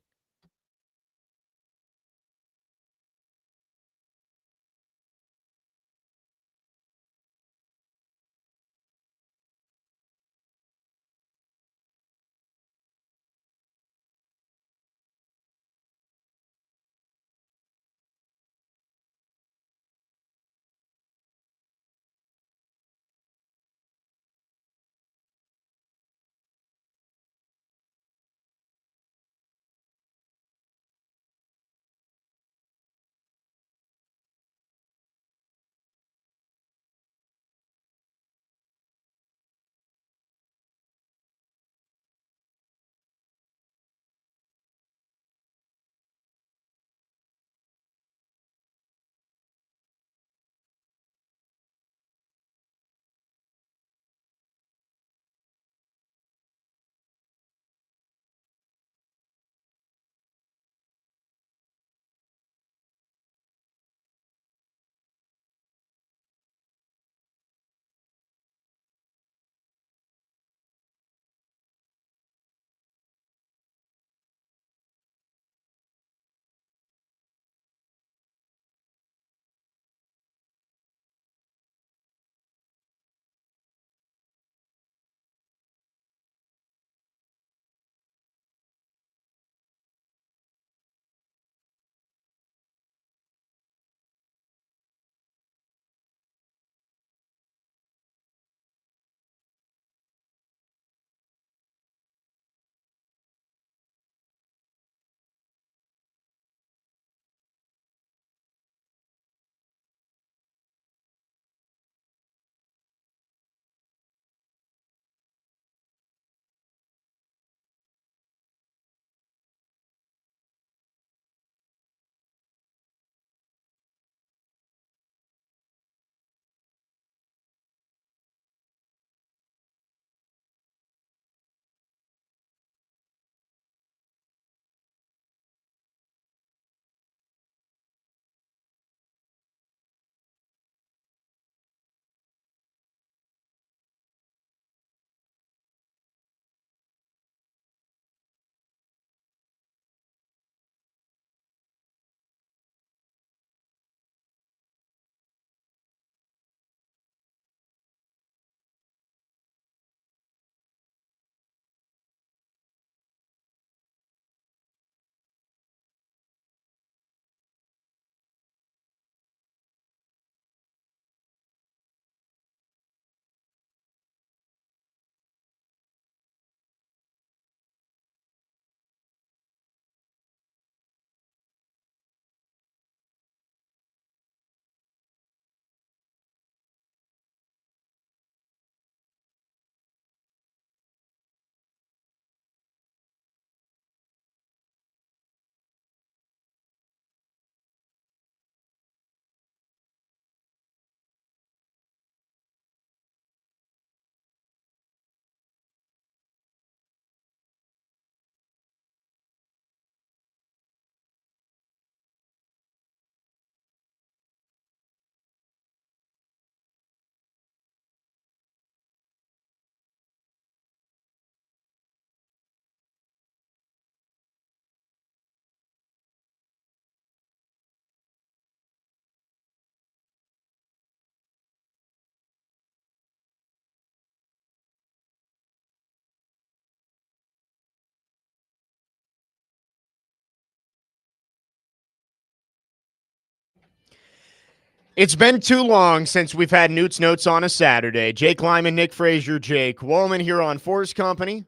It's been too long since we've had Newt's Notes on a Saturday. Jake Lyman, Nick Frazier, Jake Woolman here on 4's Company.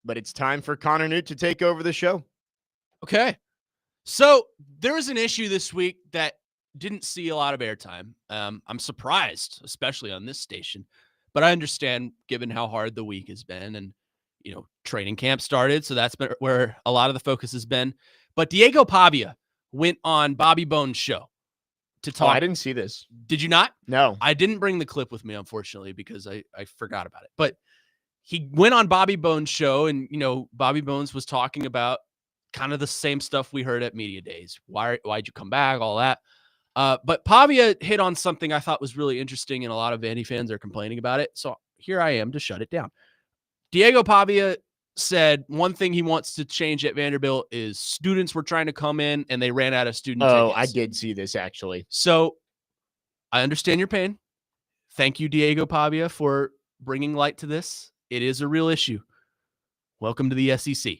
But it's time for Connor Newt to take over the show. Okay. So there was an issue this week that didn't see a lot of airtime. I'm surprised, especially on this station. But I understand given how hard the week has been and, training camp started. So that's been where a lot of the focus has been. But Diego Pavia went on Bobby Bones' show to talk. Oh, I didn't see this. Did you not? No. I didn't bring the clip with me, unfortunately, because I forgot about it. But he went on Bobby Bones' show, and, Bobby Bones was talking about kind of the same stuff we heard at media days. Why'd you come back? All that. But Pavia hit on something I thought was really interesting, and a lot of Vandy fans are complaining about it. So here I am to shut it down. Diego Pavia said one thing he wants to change at Vanderbilt is students were trying to come in and they ran out of student tickets. Oh, I did see this actually. So I understand your pain. Thank you, Diego Pavia, for bringing light to this. It is a real issue. Welcome to the SEC.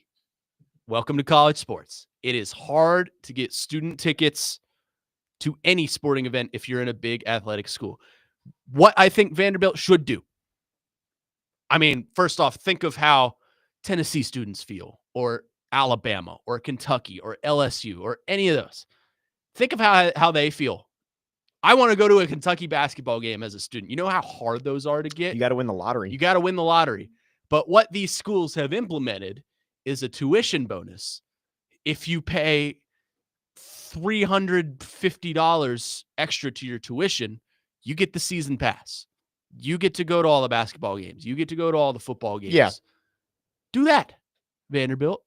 Welcome to college sports. It is hard to get student tickets to any sporting event if you're in a big athletic school. What I think Vanderbilt should do. I mean, first off, think of how Tennessee students feel, or Alabama, or Kentucky, or LSU, or any of those. Think of how they feel. I want to go to a Kentucky basketball game as a student. You know how hard those are to get? You got to win the lottery. You got to win the lottery. But what these schools have implemented is a tuition bonus. If you pay $350 extra to your tuition, you get the season pass. You get to go to all the basketball games. You get to go to all the football games. Yeah. Do that, Vanderbilt.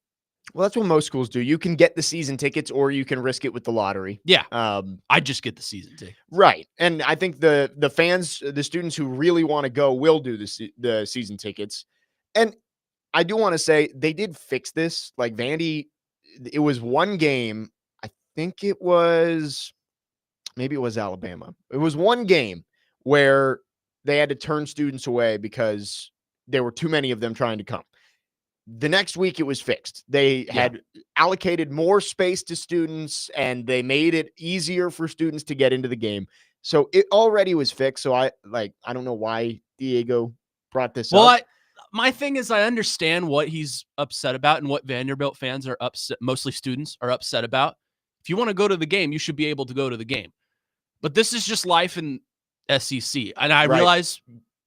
Well, that's what most schools do. You can get the season tickets or you can risk it with the lottery. Yeah. I just get the season ticket. Right. And I think the fans, the students who really want to go will do the season tickets. And I do want to say they did fix this. Like Vandy, it was one game. I think maybe it was Alabama. It was one game where they had to turn students away because there were too many of them trying to come. The next week it was fixed. They had allocated more space to students and they made it easier for students to get into the game. So it already was fixed. So I don't know why Diego brought this up. My thing is I understand what he's upset about and what Vanderbilt fans are upset, mostly students are upset about. If you want to go to the game, you should be able to go to the game. But this is just life in SEC. And I realize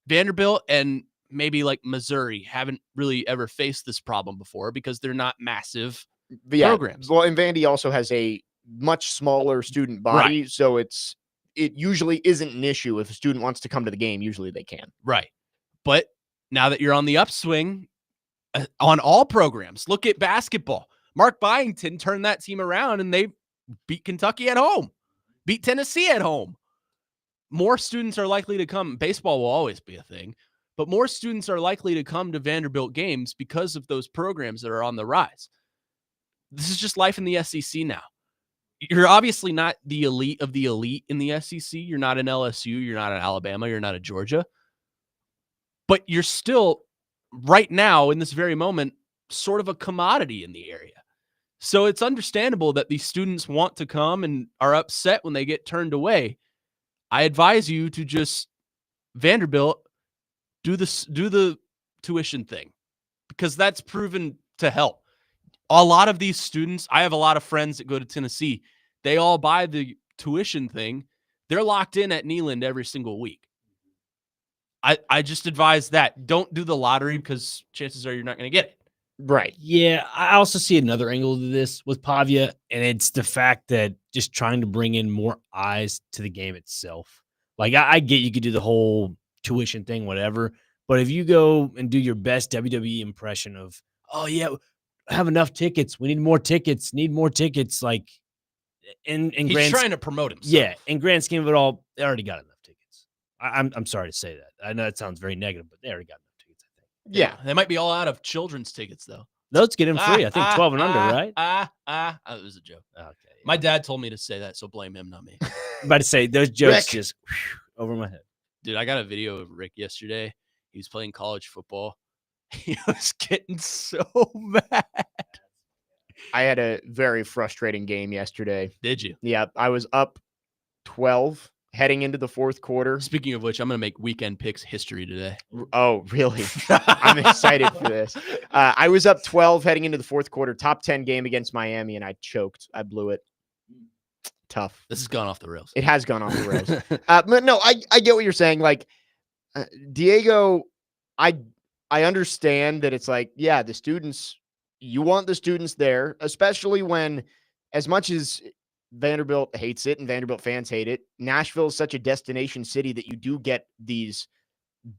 Vanderbilt and maybe like Missouri haven't really ever faced this problem before because they're not massive programs. Well, and Vandy also has a much smaller student body. Right. So it usually isn't an issue. If a student wants to come to the game, usually they can. Right. But now that you're on the upswing on all programs, look at basketball. Mark Byington turned that team around and they beat Kentucky at home, beat Tennessee at home. More students are likely to come. Baseball will always be a thing, but more students are likely to come to Vanderbilt games because of those programs that are on the rise. This is just life in the SEC now. You're obviously not the elite of the elite in the SEC. You're not an LSU. You're not an Alabama. You're not a Georgia. But you're still, right now, in this very moment, sort of a commodity in the area. So it's understandable that these students want to come and are upset when they get turned away. I advise you to just, Vanderbilt, do the tuition thing, because that's proven to help. A lot of these students, I have a lot of friends that go to Tennessee. They all buy the tuition thing. They're locked in at Neyland every single week. I just advise that. Don't do the lottery because chances are you're not going to get it. Right. Yeah, I also see another angle to this with Pavia, and it's the fact that just trying to bring in more eyes to the game itself. Like, I get you could do the whole tuition thing, whatever, but if you go and do your best WWE impression of, oh, yeah, I have enough tickets, we need more tickets, like, He's trying to promote himself. Yeah, in grand scheme of it all, they already got enough tickets. I'm sorry to say that. I know it sounds very negative, but they already got enough tickets, I think. Yeah, they might be all out of children's tickets, though. Those get in free. I think 12 and under, right? It was a joke. Okay. My dad told me to say that, so blame him, not me. I'm about to say, those jokes Rick. just over my head. Dude, I got a video of Rick yesterday. He was playing college football. He was getting so mad. I had a very frustrating game yesterday. Did you? Yeah, I was up 12 heading into the fourth quarter. Speaking of which, I'm going to make weekend picks history today. Oh, really? I'm excited for this. I was up 12 heading into the fourth quarter, top 10 game against Miami, and I choked. I blew it. Tough. This has gone off the rails. It has gone off the rails. But no, I get what you're saying. Like, Diego, I understand that it's like, yeah, the students, you want the students there, especially when, as much as Vanderbilt hates it and Vanderbilt fans hate it, Nashville is such a destination city that you do get these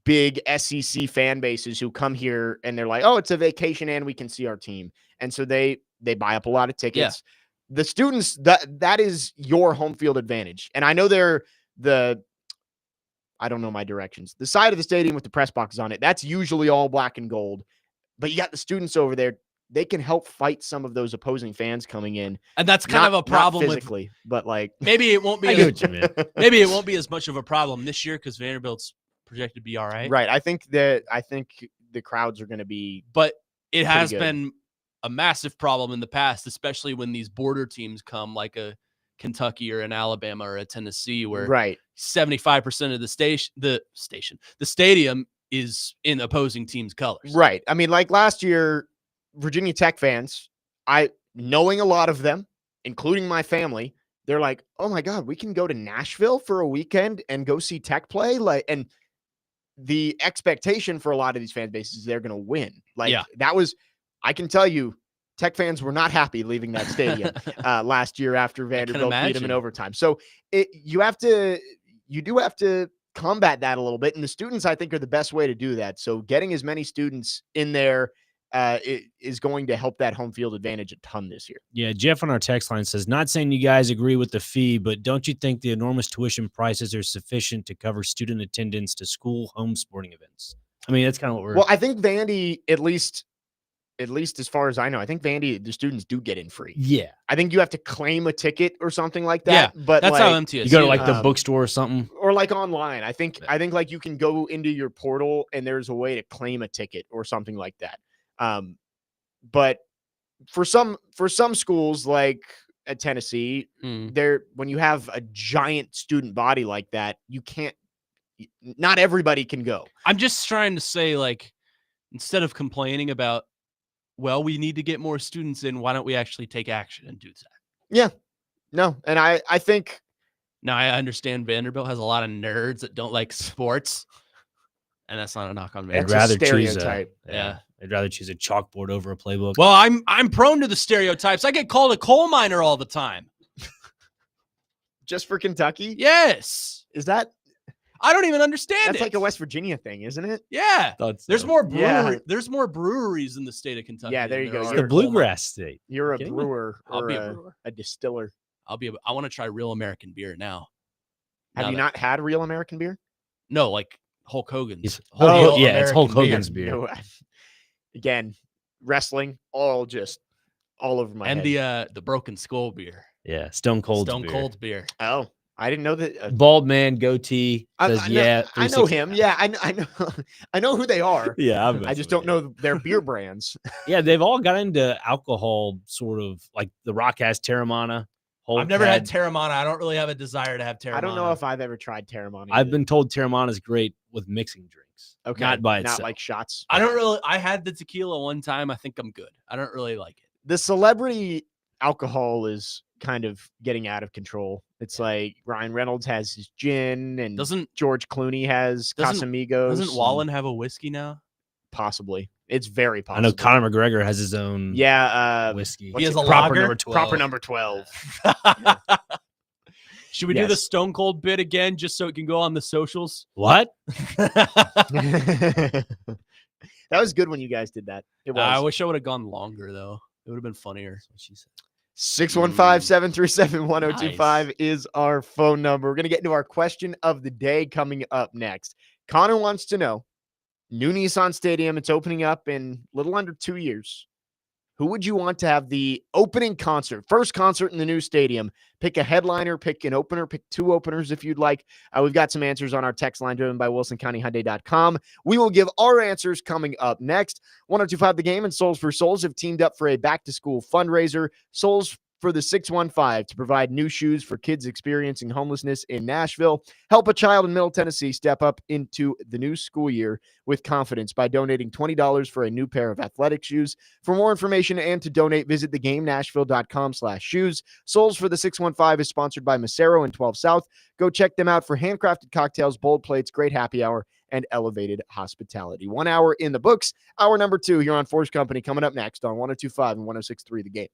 big SEC fan bases who come here and they're like, oh, it's a vacation and we can see our team. And so they buy up a lot of tickets. Yeah. The students, that is your home field advantage. And I know I don't know my directions. The side of the stadium with the press boxes on it, that's usually all black and gold. But you got the students over there. They can help fight some of those opposing fans coming in. And that's kind of a problem not physically, but like maybe it won't be maybe it won't be as much of a problem this year because Vanderbilt's projected to be all right. Right. I think the crowds are going to be, but it has been a massive problem in the past, especially when these border teams come, like a Kentucky or an Alabama or a Tennessee, where 75% of the stadium is in opposing teams' colors. Right. I mean, like last year, Virginia Tech fans, knowing a lot of them, including my family, they're like, oh my God, we can go to Nashville for a weekend and go see Tech play. And the expectation for a lot of these fan bases is they're going to win. That was, I can tell you, Tech fans were not happy leaving that stadium last year after Vanderbilt beat them in overtime. So you do have to combat that a little bit. And the students, I think, are the best way to do that. So getting as many students in there is going to help that home field advantage a ton this year. Yeah, Jeff on our text line says, not saying you guys agree with the fee, but don't you think the enormous tuition prices are sufficient to cover student attendance to school home sporting events? I mean, that's kind of what we're... Well, I think Vandy, at least as far as I know, I think Vandy, the students do get in free. Yeah. I think you have to claim a ticket or something like that. Yeah, but that's how MTSU. You go to like the bookstore or something. Or like online. I think like you can go into your portal and there's a way to claim a ticket or something like that. But for some schools like at Tennessee, when you have a giant student body like that, not everybody can go. I'm just trying to say, like, instead of complaining about, well, we need to get more students in, why don't we actually take action and do that? Yeah. No. And I think. Now I understand Vanderbilt has a lot of nerds that don't like sports. And that's not a knock on Vanderbilt. I'd rather stereotype. I'd rather choose a chalkboard over a playbook. Well, I'm prone to the stereotypes. I get called a coal miner all the time. Just for Kentucky? Yes. Is that? I don't even understand That's like a West Virginia thing, isn't it? Yeah. There's more There's more breweries in the state of Kentucky. Yeah, there you go. It's the bluegrass state. You're a brewer. I'll be a brewer. A distiller. I want to try real American beer now. Have you not had real American beer? No, like Hulk Hogan's. It's Hulk Hogan's beer. No, again, wrestling, all over my head. And the Broken Skull beer. Yeah, Stone Cold beer. Oh, I didn't know that. Bald man, goatee. Says, I know him. Yeah, I know who they are. Yeah, I just don't know their beer brands. Yeah, they've all got into alcohol, sort of like The Rock has Terramana. I've never had Terramana. I don't really have a desire to have Terramana. I don't know if I've ever tried Terramana. I've been told Terramana is great with mixing drinks. Okay, not by itself. Not like shots. I had the tequila one time. I think I'm good. I don't really like it. The celebrity alcohol is kind of getting out of control. It's like Ryan Reynolds has his gin, and George Clooney has Casamigos. Doesn't Wallen have a whiskey now? Possibly. It's very possible. I know Conor McGregor has his own whiskey. He has a proper lager? number 12. Proper number 12. Should we do the Stone Cold bit again just so it can go on the socials? What? That was good when you guys did that. It was. I wish I would have gone longer, though. It would have been funnier. 615-737-1025 is our phone number. We're going to get into our question of the day coming up next. Connor wants to know, new Nissan Stadium, it's opening up in a little under 2 years. Who would you want to have the opening concert, first concert in the new stadium? Pick a headliner, pick an opener, pick two openers if you'd like. We've got some answers on our text line driven by WilsonCountyHyundai.com. We will give our answers coming up next. 1025 The Game and Souls for Souls have teamed up for a back-to-school fundraiser. Souls for the 615 to provide new shoes for kids experiencing homelessness in Nashville. Help a child in Middle Tennessee step up into the new school year with confidence by donating $20 for a new pair of athletic shoes. For more information and to donate, visit thegamenashville.com/shoes. Souls for the 615 is sponsored by Macero and 12 South. Go check them out for handcrafted cocktails, bold plates, great happy hour, and elevated hospitality. 1 hour in the books. Hour number 2 here on 4's Company coming up next on 102.5 and 106.3 The Game.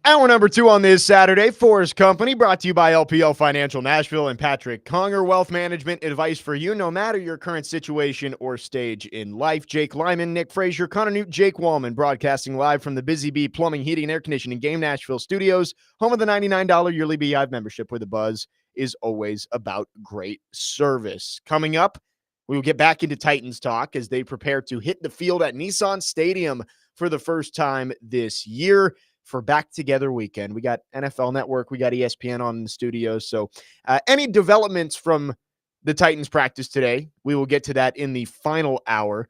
Hour number 2 on this Saturday, 4's Company, brought to you by LPL Financial Nashville and Patrick Conger Wealth Management. Advice for you, no matter your current situation or stage in life. Jake Lyman, Nick Frazier, Connor Newt, Jake Wallman, broadcasting live from the Busy Bee Plumbing, Heating, and Air Conditioning Game Nashville Studios, home of the $99 yearly Beehive membership, where the buzz is always about great service. Coming up, we will get back into Titans talk as they prepare to hit the field at Nissan Stadium for the first time this year for Back Together weekend. We got NFL Network, we got ESPN on in the studio. So any developments from the Titans practice today, we will get to that in the final hour.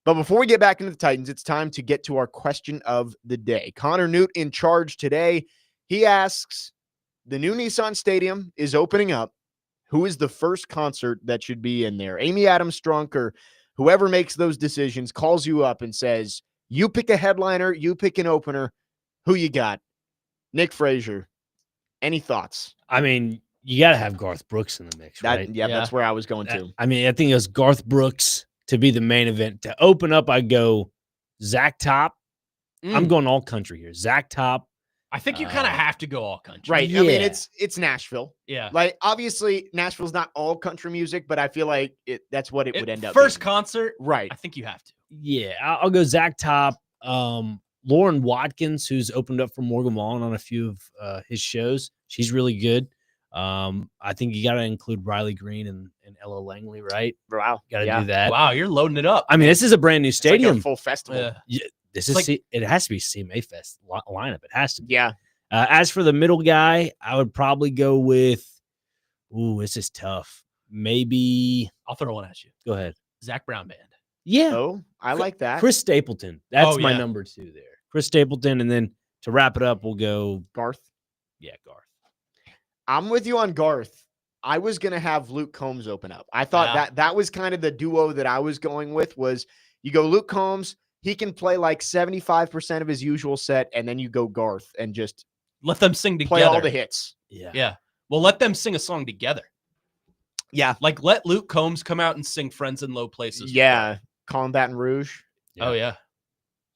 But before we get back into the Titans, it's time to get to our question of the day. Connor Newt in charge today. He asks, the new Nissan Stadium is opening up. Who is the first concert that should be in there? Amy Adams Strunk or whoever makes those decisions calls you up and says, you pick a headliner, you pick an opener. Who you got? Nick Frazier. Any thoughts? I mean, you got to have Garth Brooks in the mix, right? Yeah, that's where I was going to. I mean, I think it was Garth Brooks to be the main event. To open up, I go Zach Top. I'm going all country here. Zach Top. I think you kind of have to go all country. Right. Yeah. I mean, it's Nashville. Yeah. Like, obviously, Nashville's not all country music, but I feel like that's what it would end up First being. concert, Right. I think you have to. Yeah, I'll go Zach Top. Lauren Watkins, who's opened up for Morgan Wallen on a few of his shows. She's really good. I think you got to include Riley Green and Ella Langley, right? Wow. Got to do that. Wow, you're loading it up. I mean, this is a brand new It's like stadium. a full festival. Yeah, this It's is it has to be CMA Fest lineup. It has to be. Yeah. As for the middle guy, I would probably go with. Ooh, this is tough. Maybe I'll throw one at you. go ahead. Zach Brown Band. Yeah, Oh, I like that. Chris Stapleton. That's Oh, my yeah. number 2 there. Chris Stapleton, and then to wrap it up, we'll go. Garth. Yeah, Garth. I'm with you on Garth. I was going to have Luke Combs open up. I thought Yeah. that was kind of the duo that I was going with was you go Luke Combs, he can play like 75% of his usual set, and then you go Garth and just Let them sing together. play all the hits. Yeah. Yeah. Well, let them sing a song together. Yeah. Like, let Luke Combs come out and sing Friends in Low Places. Yeah. Calling Baton Rouge. Oh, yeah.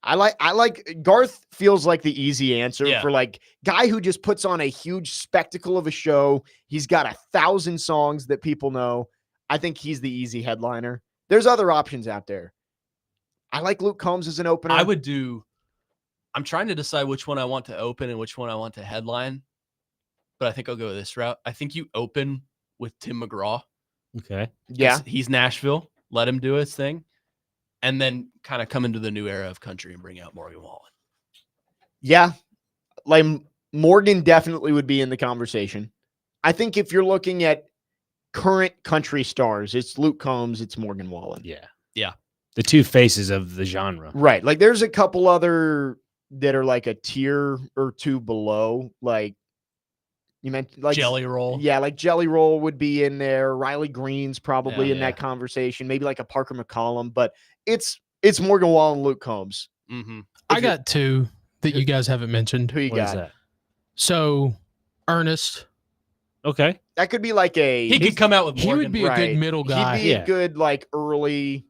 I like Garth feels like the easy answer Yeah. for like guy who just puts on a huge spectacle of a show. He's got 1,000 songs that people know. I think he's the easy headliner. There's other options out there. I like Luke Combs as an opener. I'm trying to decide which one I want to open and which one I want to headline, but I think I'll go this route. I think you open with Tim McGraw. Okay. Yeah. He's Nashville. Let him do his thing. And then kind of come into the new era of country and bring out Morgan Wallen. Yeah. Like Morgan definitely would be in the conversation. I think if you're looking at current country stars, it's Luke Combs, it's Morgan Wallen. Yeah. Yeah. The two faces of the genre. Right. Like there's a couple other that are like a tier or two below. Like you mentioned like Jelly Roll. Yeah, like Jelly Roll would be in there. Riley Green's probably Yeah, in yeah. that conversation. Maybe like a Parker McCollum, but it's Morgan Wallen, Luke Combs. Mm-hmm. I got 2 that you guys haven't mentioned. Who you What is got? that? So, Ernest, Okay. That could be like a He could come out with he Morgan. would be a Right. good middle guy. He'd be Yeah. a good like early.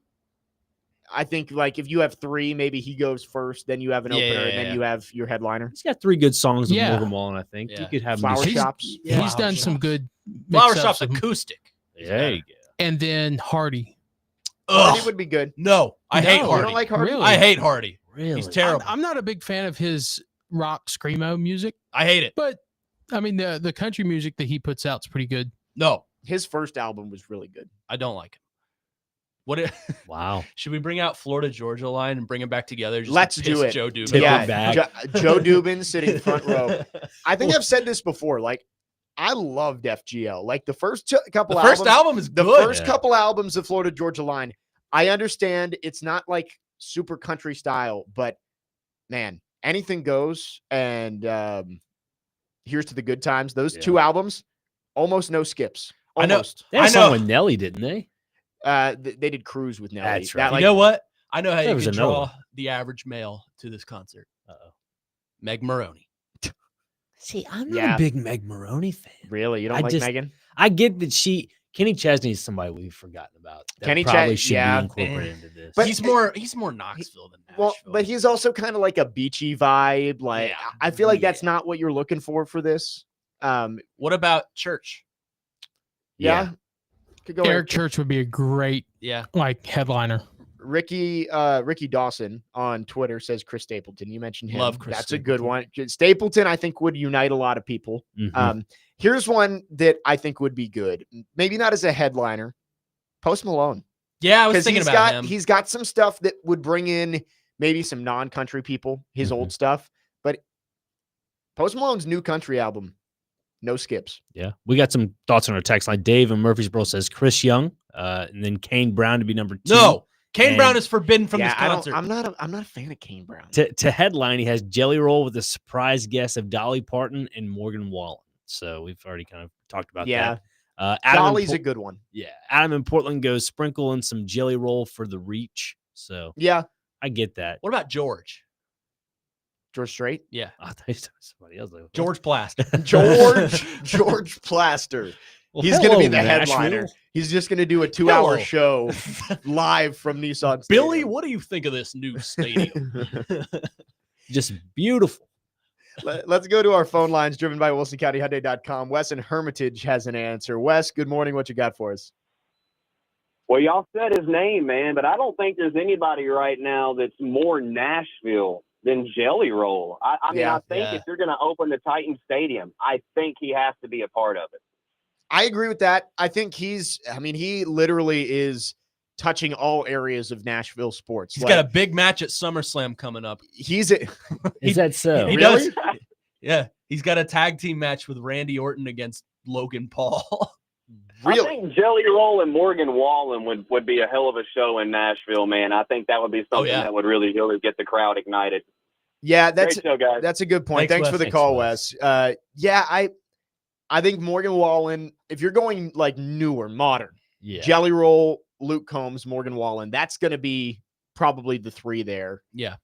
I think like if you have 3, maybe he goes first, then you have an Yeah, opener, yeah, and then yeah. you have your headliner. He's got 3 good songs of Yeah. Morgan Wallen, I think. Yeah. You could have him Flower do- He's- Shops. He's Flower done some Shops. good Flower mix-ups Shop's of- acoustic. There you go. and then Hardy. Hardy Ugh. would be good. No, I hate No, You Hardy. don't like Hardy? Really? I hate Hardy. Really? He's terrible. I'm not a big fan of his rock screamo music, I hate it. but I mean the country music that he puts out is pretty good. No, His first album was really good. I don't like him. What it, Wow. should we bring out Florida Georgia line and bring them back together? Just to Let's do piss it. Joe Dubin. Tip it off? back. Joe Dubin sitting front row. I think I've said this before. Like, I loved FGL. Like the first couple The first albums, album is the good. first couple albums of Florida Georgia Line. I understand it's not like super country style, but man, anything goes. And here's to the good times. Those Yeah. 2 albums, almost no skips. I know. Almost. They had a I know. song with Nelly, didn't they? They did Cruise with Nelly. That's right. That, You know what? I know how There you was can another draw one. the average male to this concert. Uh-oh. Meg Maroney. See, I'm not Yeah. a big Meg Maroney fan. Really? You don't I like just- Megan? I get that she Kenny Chesney is somebody we've forgotten about. That Kenny probably Ches- should yeah. be incorporated into this. But- he's more Knoxville than Nashville. Well, but he's also kind of like a beachy vibe. Like Yeah. I feel like that's Yeah. not what you're looking for this. What about Church? Yeah. Could go Eric Church would be a great Yeah. headliner. Ricky Dawson on Twitter says Chris Stapleton. You mentioned him. Love Chris That's a good Stapleton. one. Stapleton, I think, would unite a lot of people. Mhm. Here's one that I think would be good. Maybe not as a headliner. Post Malone. Yeah, I was Because thinking he's about got him. he's got some stuff that would bring in maybe some non-country people, his Mm-hmm. old stuff. But Post Malone's new country album, no skips. Yeah, we got some thoughts on our text line. Dave in Murfreesboro says Chris Young, and then Kane Brown to be number 2. No, Kane And- Brown is forbidden from this Yeah, concert. I'm not a fan of Kane Brown. To headline, he has Jelly Roll with a surprise guest of Dolly Parton and Morgan Wallen. So we've already kind of talked about Yeah. that. Adam in Dolly's Por- a good one. Yeah, Adam in Portland goes sprinkle in some Jelly Roll for the reach. So Yeah. I get that. What about George? George Strait. Yeah, I thought you said somebody else. Like, George Plaster. George Plaster. Well, He's going to be hello, the headliner. Nashville. He's just going to do a 2-hour Hello. show live from Nissan Billy, Stadium. what do you think of this new stadium? Just beautiful. Let's go to our phone lines driven by WilsonCountyHyundai.com. Wes in Hermitage has an answer. Wes, good morning. What you got for us? Well, y'all said his name, man, but I don't think there's anybody right now that's more Nashville than Jelly Roll. I mean, Yeah, I think yeah. if you're going to open the Titan Stadium, I think he has to be a part of it. I agree with that. I think he literally is touching all areas of Nashville sports. He's got a big match at SummerSlam coming up. He's a, Is that so? He Really? does. Yeah, he's got a tag team match with Randy Orton against Logan Paul. I think Jelly Roll and Morgan Wallen would be a hell of a show in Nashville, man. I think that would be something yeah. that would really get the crowd ignited. Yeah, that's Great show, guys. that's a good point. Thanks, Thanks for Wes. the call, Wes. Wes. Yeah, I think Morgan Wallen, if you're going like newer, modern, Yeah. Jelly Roll, Luke Combs, Morgan Wallen, that's going to be probably the 3 there. Yeah,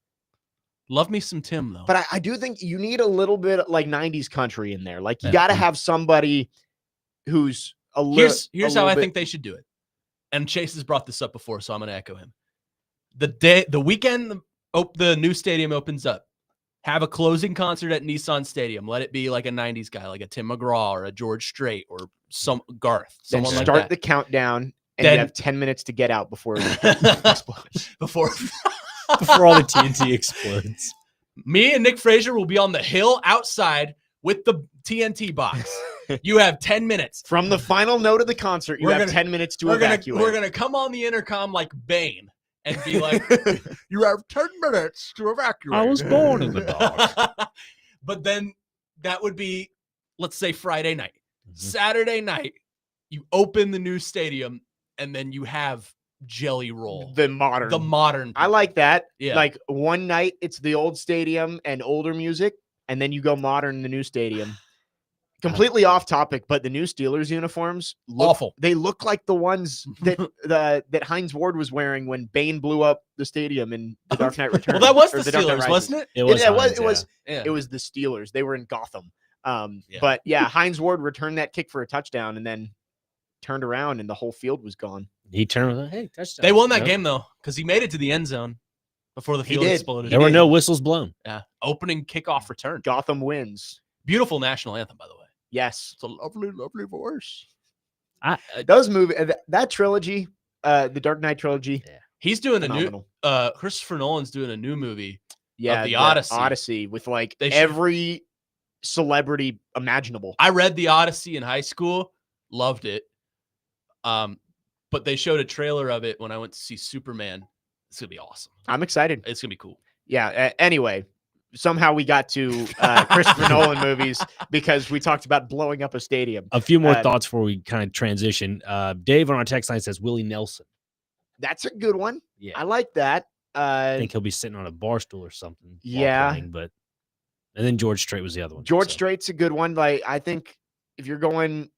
love me some Tim though. But I do think you need a little bit like 90s country in there. Like you Yeah. got to have somebody who's a little. Here's how I think they should do it. And Chase has brought this up before, so I'm going to echo him. The weekend the new stadium opens up, have a closing concert at Nissan Stadium. Let it be like a 90s guy, like a Tim McGraw or a George Strait or some Garth, Then someone like start that. the countdown, and Then- you have 10 minutes to get out before it explodes. Before Before all the TNT explodes. me and Nick Frazier will be on the hill outside with the TNT box. You have 10 minutes. From the final note of the concert, you We're have gonna- 10 minutes to We're evacuate. gonna come on the intercom like Bane and be like, "You have 10 minutes to evacuate." I was born in the dark. But then that would be, let's say, Friday night. Saturday night, you open the new stadium, and then you have Jelly Roll, the modern. the modern. I like that. Yeah. Like one night it's the old stadium and older music, and then you go modern in the new stadium. Completely off topic, but the new Steelers uniforms look Awful. They look like the ones that that Hines Ward was wearing when Bane blew up the stadium in The Dark Knight Returns. Well, that was or the Dark Knight Steelers, Rises. wasn't it? It was. It was. Hines, It was. Yeah. It was the Steelers. They were in Gotham. Yeah. But yeah, Hines Ward returned that kick for a touchdown and then turned around and the whole field was gone. He turned around, hey, touchdown. They won that You know? game though, because he made it to the end zone before the He field did. exploded. There were no whistles blown. Yeah. Opening kickoff return. Gotham wins. Beautiful national anthem, by the way. Yes. It's a lovely, lovely voice. Those movies, that trilogy, the Dark Knight trilogy, He's doing a new phenomenal. Christopher Nolan's doing a new movie. Yeah, the Odyssey. Odyssey with like They should- every celebrity imaginable. I read the Odyssey in high school, loved it. But they showed a trailer of it when I went to see Superman. It's gonna be awesome. I'm excited. It's gonna be cool. Yeah. Anyway, somehow we got to Christopher Nolan movies because we talked about blowing up a stadium. A few more Uh, thoughts before we kind of transition. Dave on our text line says Willie Nelson. That's a good one. Yeah. I like that. I think he'll be sitting on a bar stool or something. while Yeah. playing, but and then George Strait was the other one. George so. Strait's a good one. Like I think if you're going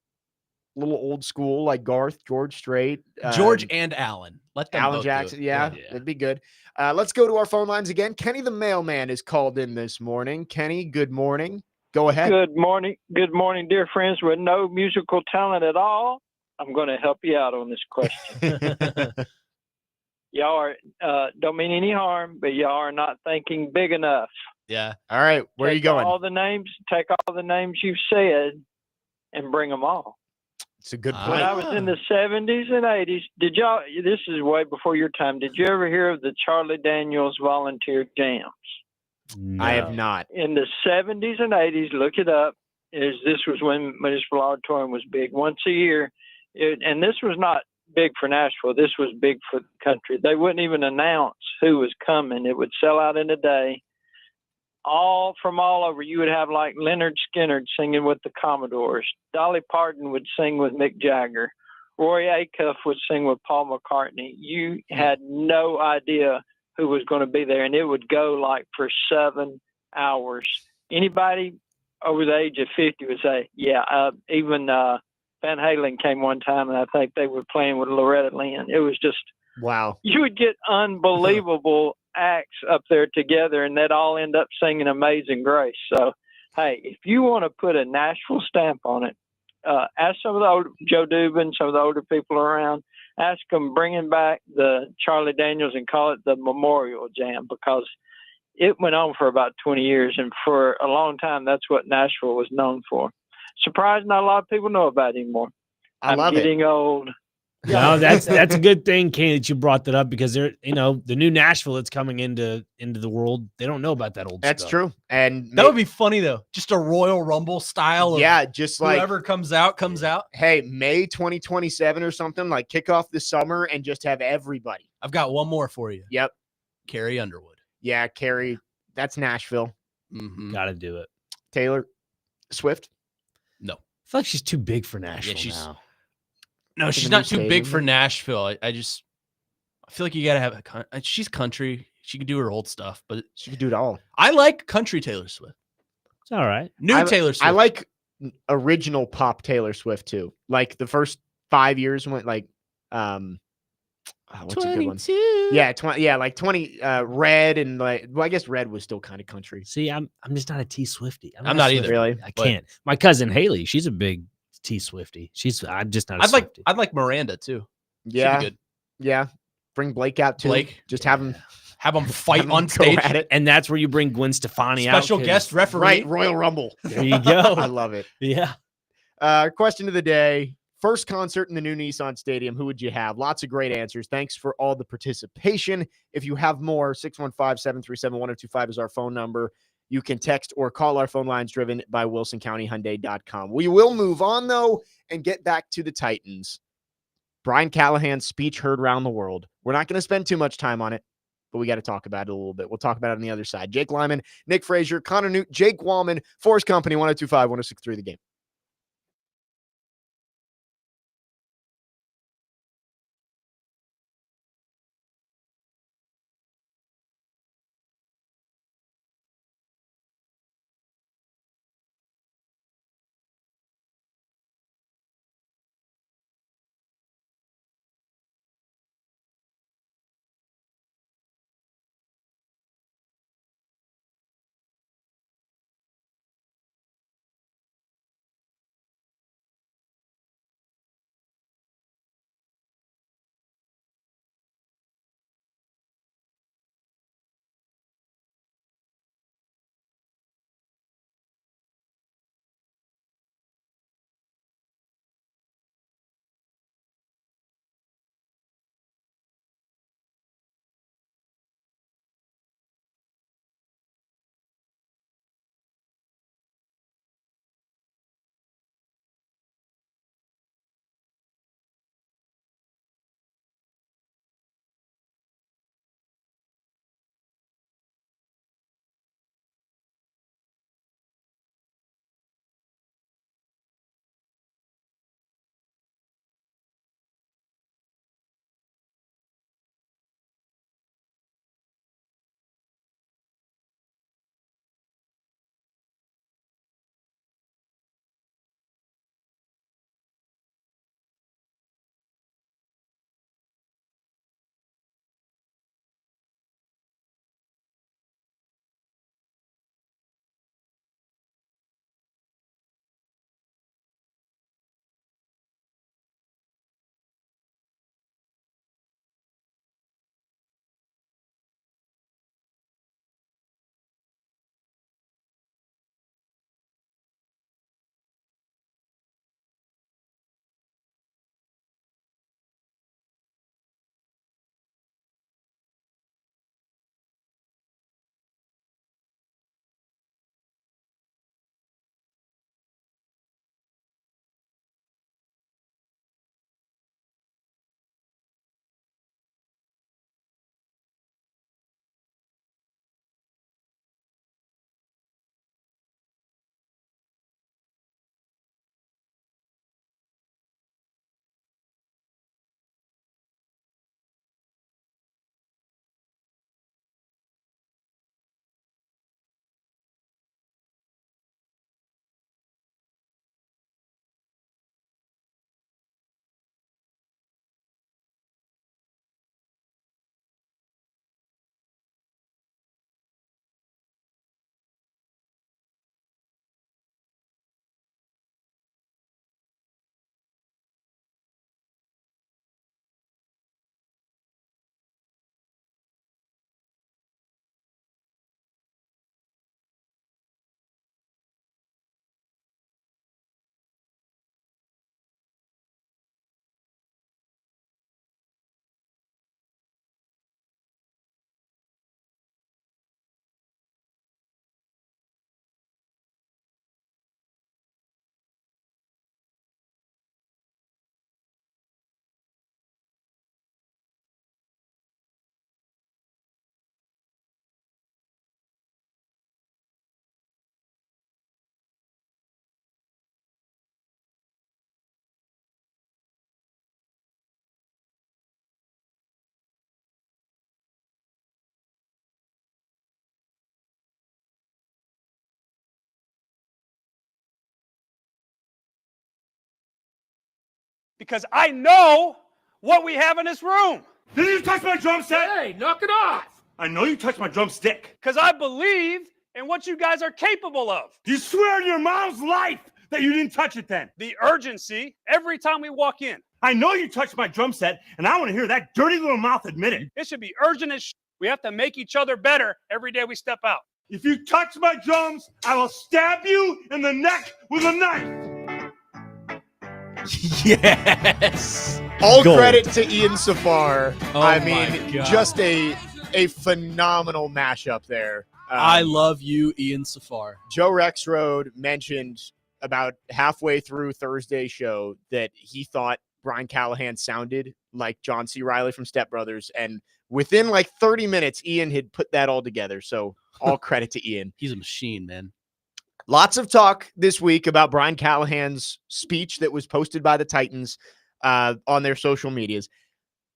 a little old school like Garth, George Strait, George and Alan. Let them Alan both do Jackson. it. Yeah, Yeah. that'd be good. Let's go to our phone lines again. Kenny the mailman is called in this morning. Kenny, good morning. Go ahead. Good morning, dear friends with no musical talent at all. I'm going to help you out on this question. Y'all are don't mean any harm, but y'all are not thinking big enough. Yeah. All right, where are you going? Take all the names you've said, and bring them all. It's a good Ah. When point. I was in the 70s and 80s, did y'all? This is way before your time. Did you ever hear of the Charlie Daniels volunteer jams? I have No. not. In the 70s and 80s, look it up. This was when Municipal Auditorium was big once a year, and this was not big for Nashville. This was big for the country. They wouldn't even announce who was coming. It would sell out in a day. All from all over. You would have like Leonard Skinner singing with the Commodores. Dolly Parton would sing with Mick Jagger. Roy Acuff would sing with Paul McCartney. You had no idea who was going to be there, and it would go like for 7 hours. Anybody over the age of 50 would say, yeah, even Van Halen came one time, and I think they were playing with Loretta Lynn. It was just, Wow. you would get unbelievable acts up there together, and they'd all end up singing Amazing Grace. So, hey, if you want to put a Nashville stamp on it, ask some of the older, Joe Dubin, some of the older people around, ask them bringing back the Charlie Daniels and call it the Memorial Jam, because it went on for about 20 years, and for a long time, that's what Nashville was known for. Surprised not a lot of people know about it anymore. I love I'm getting old. No, that's a good thing, Kane, that you brought that up, because they're, the new Nashville that's coming into the world, they don't know about that old That's stuff. true. And That would be funny though. Just a Royal Rumble style. yeah, Of just like whoever comes out comes out. hey, May 2027 or something, like kick off the summer and just have everybody. I've got one more for you. Yep. Carrie Underwood. Yeah, Carrie. That's Nashville. Mm-hmm. Got to do it. Taylor Swift. No. I feel like she's too big for Nashville she's- now. No, Like she's in the not new too big stadium? for Nashville. I feel like you got to have she's country. She can do her old stuff, but She could do it all. I like country Taylor Swift. It's all right. New Taylor Swift. I like original pop Taylor Swift too. Like the first 5 years went like what's a good one? 22. Yeah, 20 like 20 Red, and like, well, I guess Red was still kind of country. See, I'm just not a T Swifty. I'm not either. Really? I but- can't. My cousin Haley, she's a big T Swifty. I'm just not a Swifty. I'd like Miranda too. She'd be Yeah. good. Yeah. Bring Blake out too. Blake? Just have him Have them fight have him on go stage. at it. And that's where you bring Gwen Stefani out. Special 'cause- guest referee. Right, Royal Rumble. There you go. I love it. Yeah. Question of the day. First concert in the new Nissan Stadium, who would you have? Lots of great answers. Thanks for all the participation. If you have more, 615-737-1025 is our phone number. You can text or call our phone lines, driven by WilsonCountyHyundai.com. We will move on, though, and get back to the Titans. Brian Callahan's speech heard around the world. We're not going to spend too much time on it, but we got to talk about it a little bit. We'll talk about it on the other side. Jake Lyman, Nick Frazier, Connor Newt, Jake Wallman, 4's Company, 1025, 1063 The Game. because I know what we have in this room. Did you touch my drum set? Hey, knock it off. I know you touched my drumstick. Because I believe in what you guys are capable of. You swear on your mom's life that you didn't touch it then. The urgency every time we walk in. I know you touched my drum set, and I want to hear that dirty little mouth admit it. It should be urgent as We have to make each other better every day we step out. If you touch my drums, I will stab you in the neck with a knife. Yes. All Gold. credit to Ian Safar. Oh I my mean, God. just a phenomenal mashup there. I love you, Ian Safar. Joe Rexroad mentioned about halfway through Thursday's show that he thought Brian Callahan sounded like John C. Reilly from Step Brothers, and within like 30 minutes, Ian had put that all together. So all credit to Ian. He's a machine, man. Lots of talk this week about Brian Callahan's speech that was posted by the Titans on their social medias.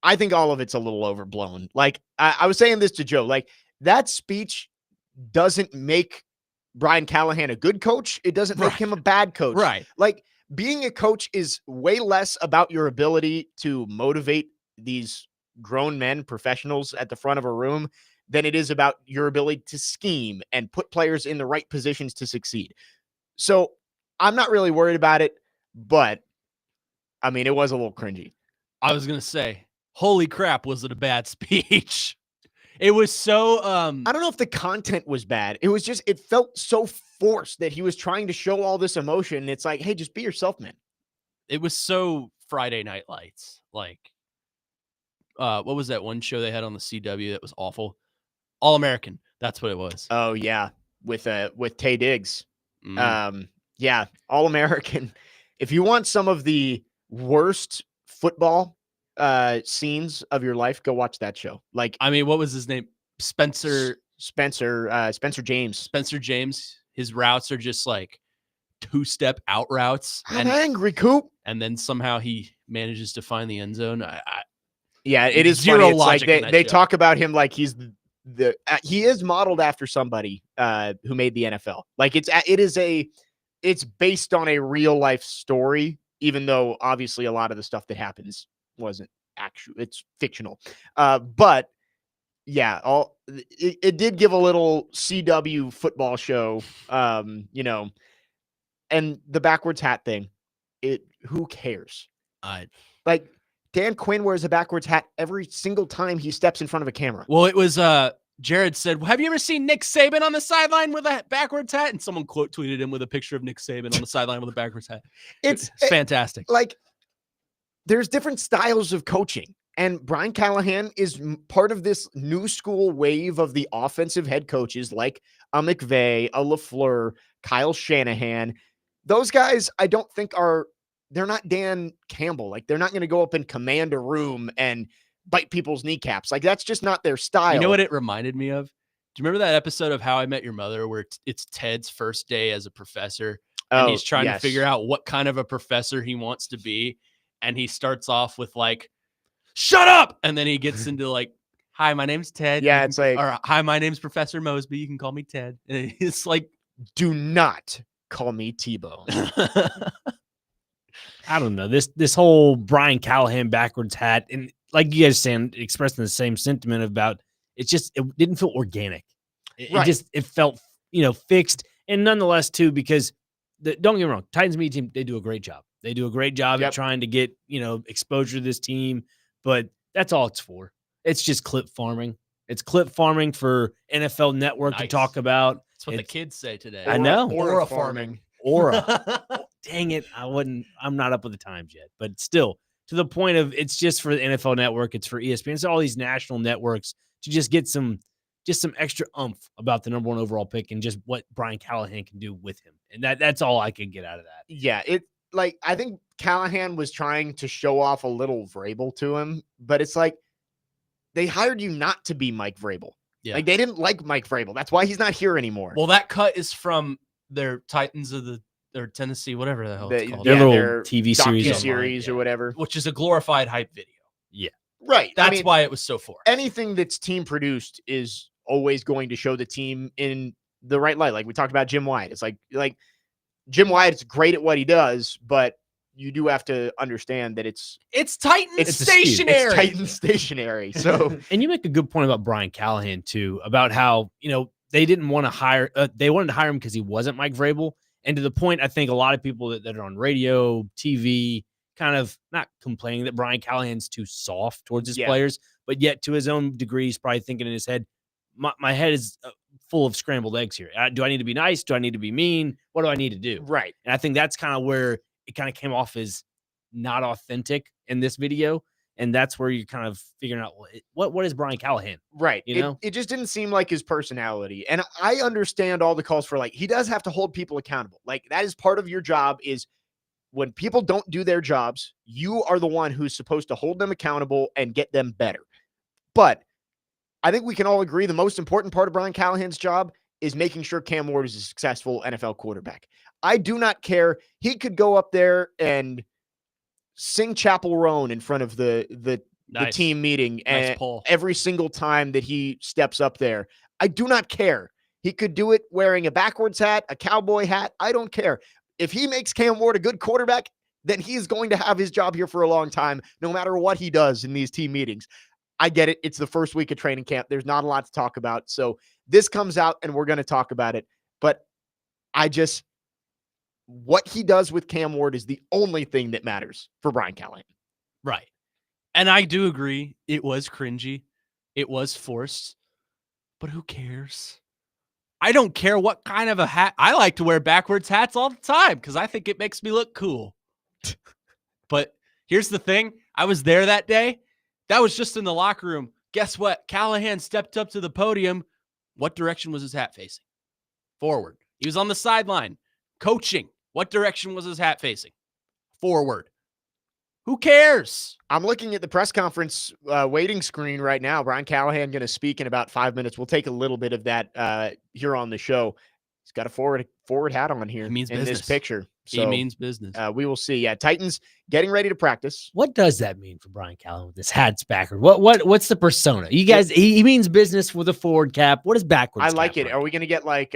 I think all of it's a little overblown. Like I was saying this to Joe, like that speech doesn't make Brian Callahan a good coach. It doesn't make him a bad coach. Right. Like being a coach is way less about your ability to motivate these grown men, professionals at the front of a room, than it is about your ability to scheme and put players in the right positions to succeed. So I'm not really worried about it, but I mean, it was a little cringy. I was going to say, holy crap, was it a bad speech? It was so I don't know if the content was bad. It was just, it felt so forced that he was trying to show all this emotion. And it's like, hey, just be yourself, man. it was so Friday Night Lights. Like, what was that one show they had on the CW that was awful? All American. That's what it was. Oh yeah. With Tay Diggs. Mm. Yeah. All American. If you want some of the worst football scenes of your life, go watch that show. Like, I mean, what was his name? Spencer James. Spencer James. His routes are just like two-step out routes. I'm angry, Coop. And then somehow he manages to find the end zone. Yeah, it is Zero funny. It's like logic in that they show. talk about him like he's he is modeled after somebody who made the NFL. Like it's based on a real life story, even though obviously a lot of the stuff that happens wasn't actual. It's fictional. But yeah, it did give a little CW football show, you know, and the backwards hat thing. Who cares? Like Dan Quinn wears a backwards hat every single time he steps in front of a camera. Well, it was Jared said, have you ever seen Nick Saban on the sideline with a backwards hat? And someone quote tweeted him with a picture of Nick Saban on the sideline with a backwards hat. It's fantastic. Like there's different styles of coaching, and Brian Callahan is part of this new school wave of the offensive head coaches like a McVay, a LaFleur, Kyle Shanahan. Those guys, I don't think they're not Dan Campbell. Like they're not going to go up and command a room and bite people's kneecaps. Like that's just not their style. You know what it reminded me of? Do you remember that episode of How I Met Your Mother where it's Ted's first day as a professor and he's trying to figure out what kind of a professor he wants to be? And he starts off with like, shut up. And then he gets into like, hi, my name's Ted. Yeah, it's like, or hi, my name's Professor Mosby. You can call me Ted. And it's like, do not call me T-Bone. I don't know. This whole Brian Callahan backwards hat, and like you guys saying, expressing the same sentiment about it didn't feel organic. It felt, fixed. And nonetheless, too, because don't get me wrong, Titans media team, they do a great job. They do a great job at trying to get, exposure to this team, but that's all it's for. It's just clip farming. It's clip farming for NFL Network to talk about. That's what the kids say today. I know. Aura farming. Aura. Dang it. I'm not up with the times yet, but still to the point of it's just for the NFL Network. It's for ESPN. It's all these national networks to just get some extra oomph about the number one overall pick and just what Brian Callahan can do with him. And that's all I could get out of that. Yeah. I think Callahan was trying to show off a little Vrabel to him, but it's like they hired you not to be Mike Vrabel. Yeah. Like they didn't like Mike Vrabel. That's why he's not here anymore. Well, that cut is from their Titans of their Tennessee, whatever the hell it's called. Their little TV series or whatever. Which is a glorified hype video. Yeah. Right. That's why it was so forced. Anything that's team produced is always going to show the team in the right light. Like we talked about Jim White. It's like Jim White is great at what he does, but you do have to understand that it's Titan it's stationary. It's Titan stationary. So And you make a good point about Brian Callahan too, about how, they didn't want to hire, they wanted to hire him because he wasn't Mike Vrabel. And to the point, I think a lot of people that are on radio, TV, kind of not complaining that Brian Callahan's too soft towards his players, but yet to his own degree, he's probably thinking in his head, my head is full of scrambled eggs here. Do I need to be nice? Do I need to be mean? What do I need to do? right. And I think that's kind of where it kind of came off as not authentic in this video. And that's where you're kind of figuring out what is Brian Callahan? Right. You It just didn't seem like his personality. And I understand all the calls for, like, he does have to hold people accountable. Like, that is part of your job, is when people don't do their jobs, you are the one who's supposed to hold them accountable and get them better. But I think we can all agree the most important part of Brian Callahan's job is making sure Cam Ward is a successful NFL quarterback. I do not care. He could go up there and sing Chapel Roan in front of the team meeting and every single time that he steps up there. I do not care. He could do it wearing a backwards hat, a cowboy hat. I don't care. If he makes Cam Ward a good quarterback, then he's going to have his job here for a long time, no matter what he does in these team meetings. I get it. It's the first week of training camp. There's not a lot to talk about. So this comes out and we're going to talk about it. But what he does with Cam Ward is the only thing that matters for Brian Callahan. Right. And I do agree. It was cringy. It was forced. But who cares? I don't care what kind of a hat. I like to wear backwards hats all the time because I think it makes me look cool. But here's the thing. I was there that day. That was just in the locker room. Guess what? Callahan stepped up to the podium. What direction was his hat facing? Forward. He was on the sideline coaching. What direction was his hat facing? Forward. Who cares? I'm looking at the press conference waiting screen right now. Brian Callahan going to speak in about 5 minutes. We'll take a little bit of that here on the show. He's got a forward hat on here in this picture. So, he means business. We will see. Yeah, Titans getting ready to practice. What does that mean for Brian Callahan with this hat's backward? What's the persona? You guys, he means business with a forward cap. What is backwards? I like cap it. Are we going to get like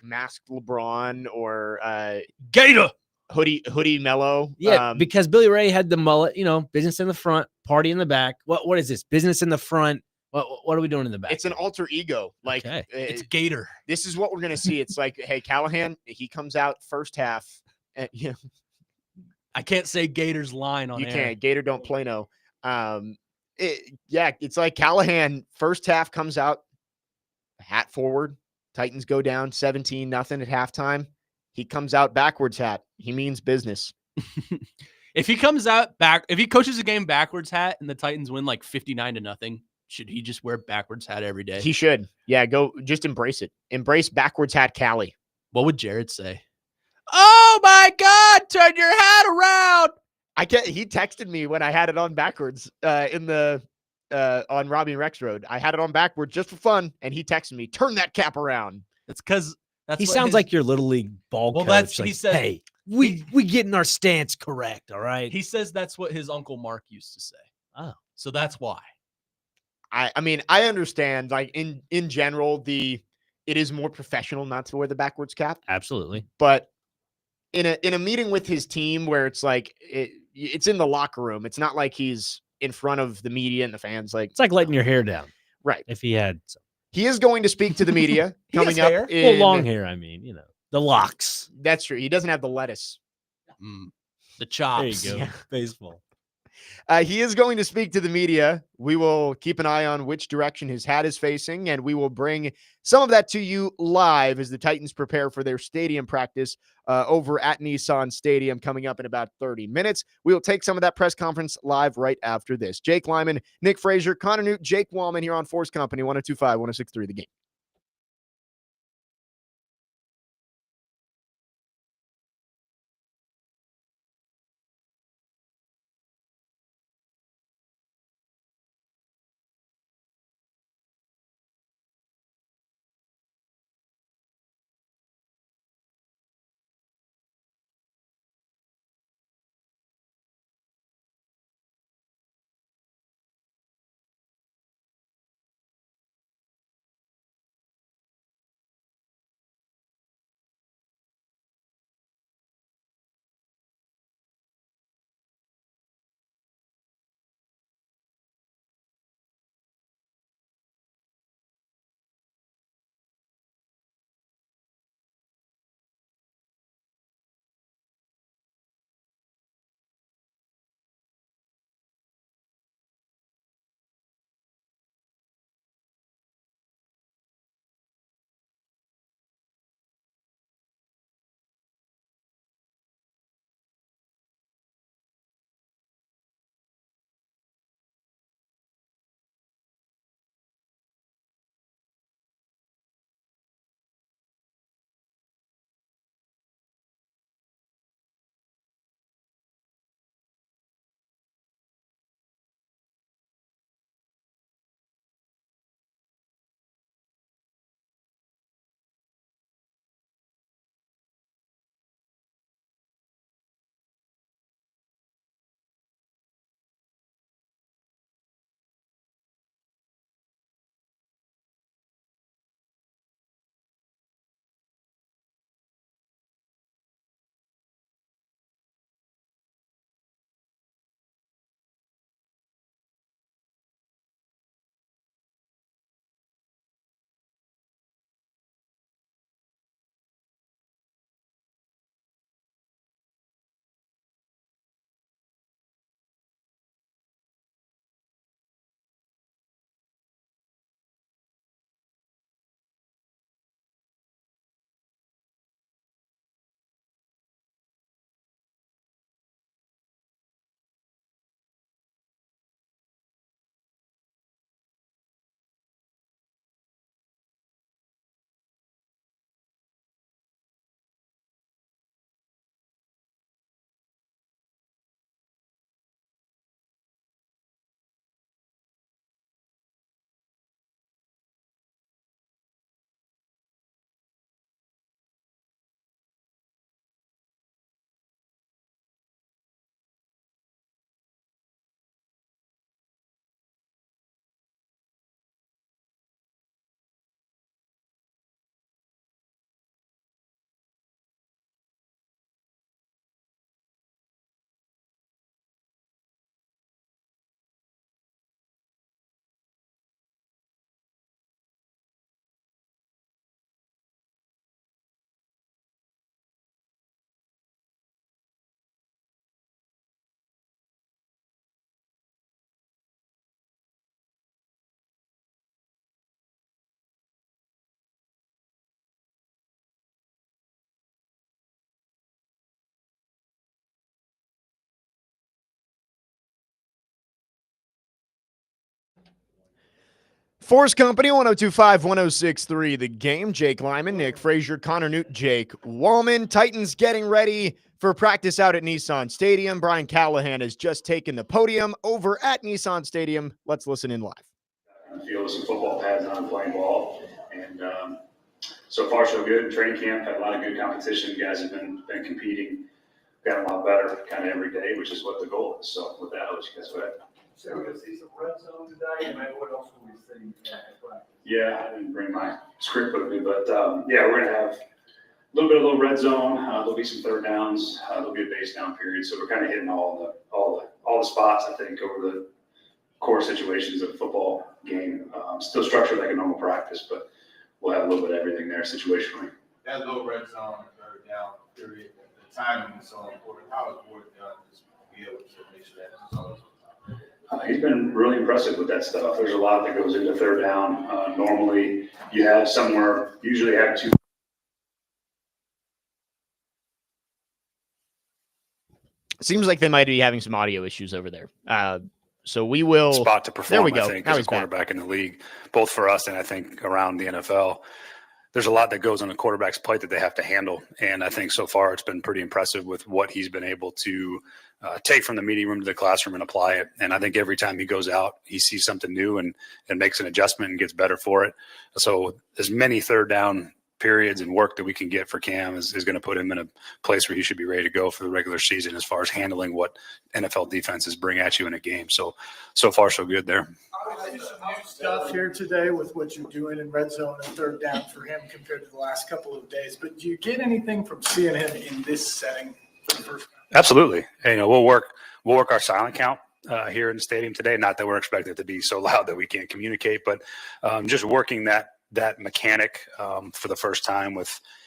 masked LeBron or Gator hoodie Mello? Yeah, because Billy Ray had the mullet. Business in the front, party in the back. What is this? Business in the front. What are we doing in the back? It's an alter ego. Like it's Gator. This is what we're gonna see. It's like, hey, Callahan, he comes out first half. I can't say Gator's line on you air. Can't. Gator don't play no. It's like Callahan first half comes out, hat forward. Titans go down 17-0 at halftime. He comes out backwards hat. He means business. If he comes out back, if he coaches a game backwards hat and the Titans win like 59-0, should he just wear backwards hat every day? He should. Yeah, just embrace it. Embrace backwards hat Callie. What would Jared say? Oh my God, turn your hat around. He texted me when I had it on backwards on Robbie Rex Road. I had it on backwards just for fun, and he texted me, turn that cap around. That's because he sounds like your little league ball coach. He said, hey, we getting our stance correct, all right? He says that's what his Uncle Mark used to say. Oh. So that's why. I mean, I understand, like, in general, it is more professional not to wear the backwards cap. Absolutely. But in a meeting with his team where it's like it's in the locker room, it's not like he's in front of the media and the fans. Like, it's like letting your hair down. Right. If he had some. He is going to speak to the media coming up. Well, long hair, I mean, the locks. That's true. He doesn't have the lettuce. The chops. There you go. Yeah. Baseball. He is going to speak to the media. We will keep an eye on which direction his hat is facing, and we will bring some of that to you live as the Titans prepare for their stadium practice over at Nissan Stadium coming up in about 30 minutes. We will take some of that press conference live right after this. Jake Lyman, Nick Frazier, Connor Newt, Jake Wallman here on 4's Company, 102.5, 106.3 The Game. 4's Company, 1025, 1063. The Game. Jake Lyman, Nick Frazier, Connor Newt, Jake Wallman. Titans getting ready for practice out at Nissan Stadium. Brian Callahan has just taken the podium over at Nissan Stadium. Let's listen in live. Field with some football pads on, playing ball, and so far so good. Training camp had a lot of good competition. Guys have been competing, gotten a lot better kind of every day, which is what the goal is. So with that, I'll let you guys go ahead. So we're going to see some red zone today, and maybe what else will we see at practice? Yeah, I didn't bring my script with me, but yeah, we're going to have a little red zone. There'll be some third downs. There'll be a base down period. So we're kind of hitting all the spots, I think, over the core situations of a football game. Still structured like a normal practice, but we'll have a little bit of everything there situationally. That little red zone and third down period, the timing is so important. How is Ward done just be able to make sure that it's always on time? He's been really impressive with that stuff. There's a lot that goes into third down. Normally, you have usually have two. Seems like they might be having some audio issues over there. So we will spot to perform. There we go. I think as a quarterback in the league, both for us and I think around the NFL. There's a lot that goes on a quarterback's plate that they have to handle, and I think so far it's been pretty impressive with what he's been able to take from the meeting room to the classroom and apply it. And I think every time he goes out, he sees something new and makes an adjustment and gets better for it. So as many third down periods and work that we can get for Cam is going to put him in a place where he should be ready to go for the regular season as far as handling what NFL defenses bring at you in a game. So far, so good there. I see some new stuff here today with what you're doing in red zone and third down for him compared to the last couple of days. But do you get anything from seeing him in this setting for the first time? Absolutely. And, we'll work our silent count here in the stadium today. Not that we're expected to be so loud that we can't communicate, but just working that mechanic for the first time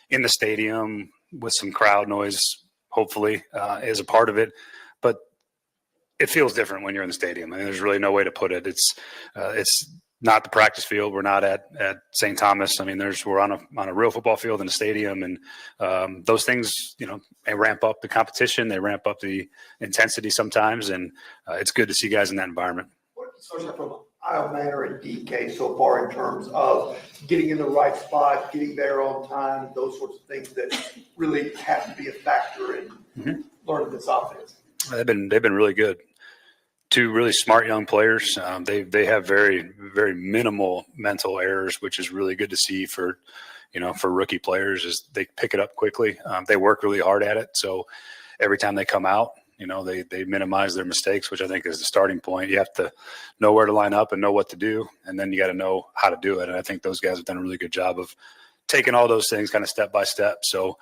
in the stadium with some crowd noise, hopefully, is a part of it. But it feels different when you're in the stadium. I mean, there's really no way to put it. It's not the practice field. We're not at St. Thomas. I mean, we're on a real football field in a stadium, and those things, they ramp up the competition. They ramp up the intensity sometimes, and it's good to see guys in that environment. What have you seen from Iowa Manor and DK so far in terms of getting in the right spot, getting there on time, those sorts of things that really have to be a factor in learning this offense? They've been really good. Two really smart young players. They have very, very minimal mental errors, which is really good to see for rookie players. Is they pick it up quickly. They work really hard at it. So every time they come out, they minimize their mistakes, which I think is the starting point. You have to know where to line up and know what to do, and then you got to know how to do it. And I think those guys have done a really good job of taking all those things kind of step by step. So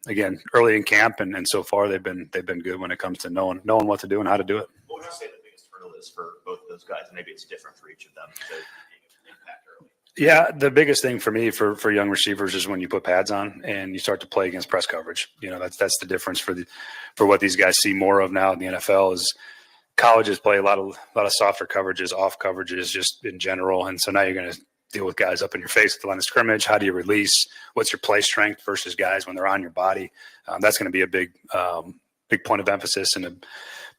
again, early in camp and so far they've been good when it comes to knowing what to do and how to do it. What would you say the biggest hurdle is for both of those guys? And maybe it's different for each of them. So impact early. Yeah, the biggest thing for me for young receivers is when you put pads on and you start to play against press coverage. That's the difference for what these guys see more of now in the NFL is colleges play a lot of softer coverages, off coverages just in general. And so now you're going to deal with guys up in your face at the line of scrimmage. How do you release? What's your play strength versus guys when they're on your body? That's going to be a big point of emphasis and a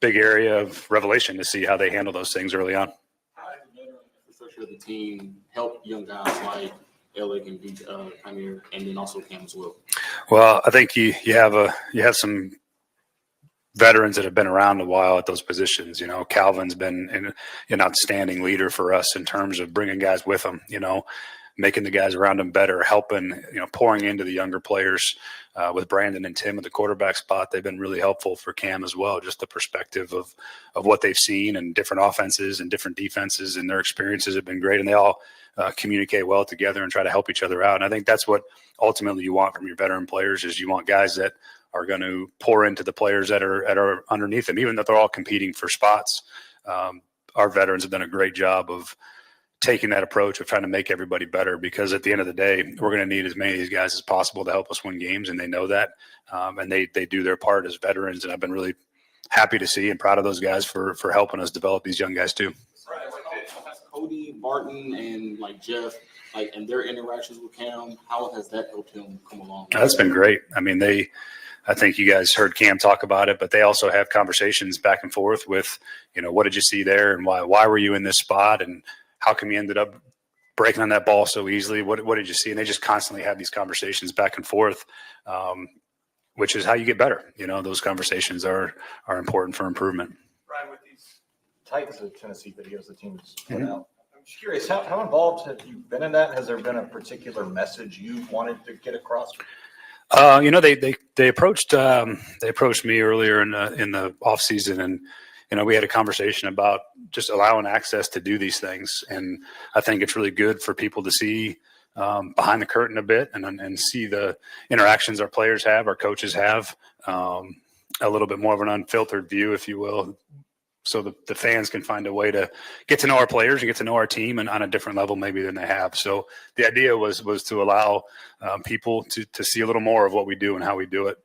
big area of revelation to see how they handle those things early on. How does the infrastructure of the team help young guys like Alec and Premier, and then also Cam as well? Well, I think you have some veterans that have been around a while at those positions. Calvin's been an outstanding leader for us in terms of bringing guys with him, making the guys around him better, helping, pouring into the younger players with Brandon and Tim at the quarterback spot. They've been really helpful for Cam as well, just the perspective of what they've seen and different offenses and different defenses, and their experiences have been great. And they all communicate well together and try to help each other out. And I think that's what ultimately you want from your veteran players is you want guys that are going to pour into the players that are underneath them, even though they're all competing for spots. Our veterans have done a great job of taking that approach of trying to make everybody better, because at the end of the day, we're going to need as many of these guys as possible to help us win games, and they know that. And they do their part as veterans, and I've been really happy to see and proud of those guys for helping us develop these young guys too. Cody, Martin, and Jeff, and their interactions with Cam, how has that helped him come along? That's been great. I mean, I think you guys heard Cam talk about it, but they also have conversations back and forth with, what did you see there and why were you in this spot and how come you ended up breaking on that ball so easily. What did you see? And they just constantly have these conversations back and forth, which is how you get better. You know, those conversations are important for improvement. Brian, with these Titans of Tennessee videos the team's put out, I'm just curious, how involved have you been in that? Has there been a particular message you wanted to get across? You know, they approached me earlier in the off season, and you know, we had a conversation about just allowing access to do these things, and I think it's really good for people to see behind the curtain a bit and see the interactions our players have, our coaches have, a little bit more of an unfiltered view, if you will. So the fans can find a way to get to know our players and get to know our team and on a different level maybe than they have. So the idea was to allow people to see a little more of what we do and how we do it.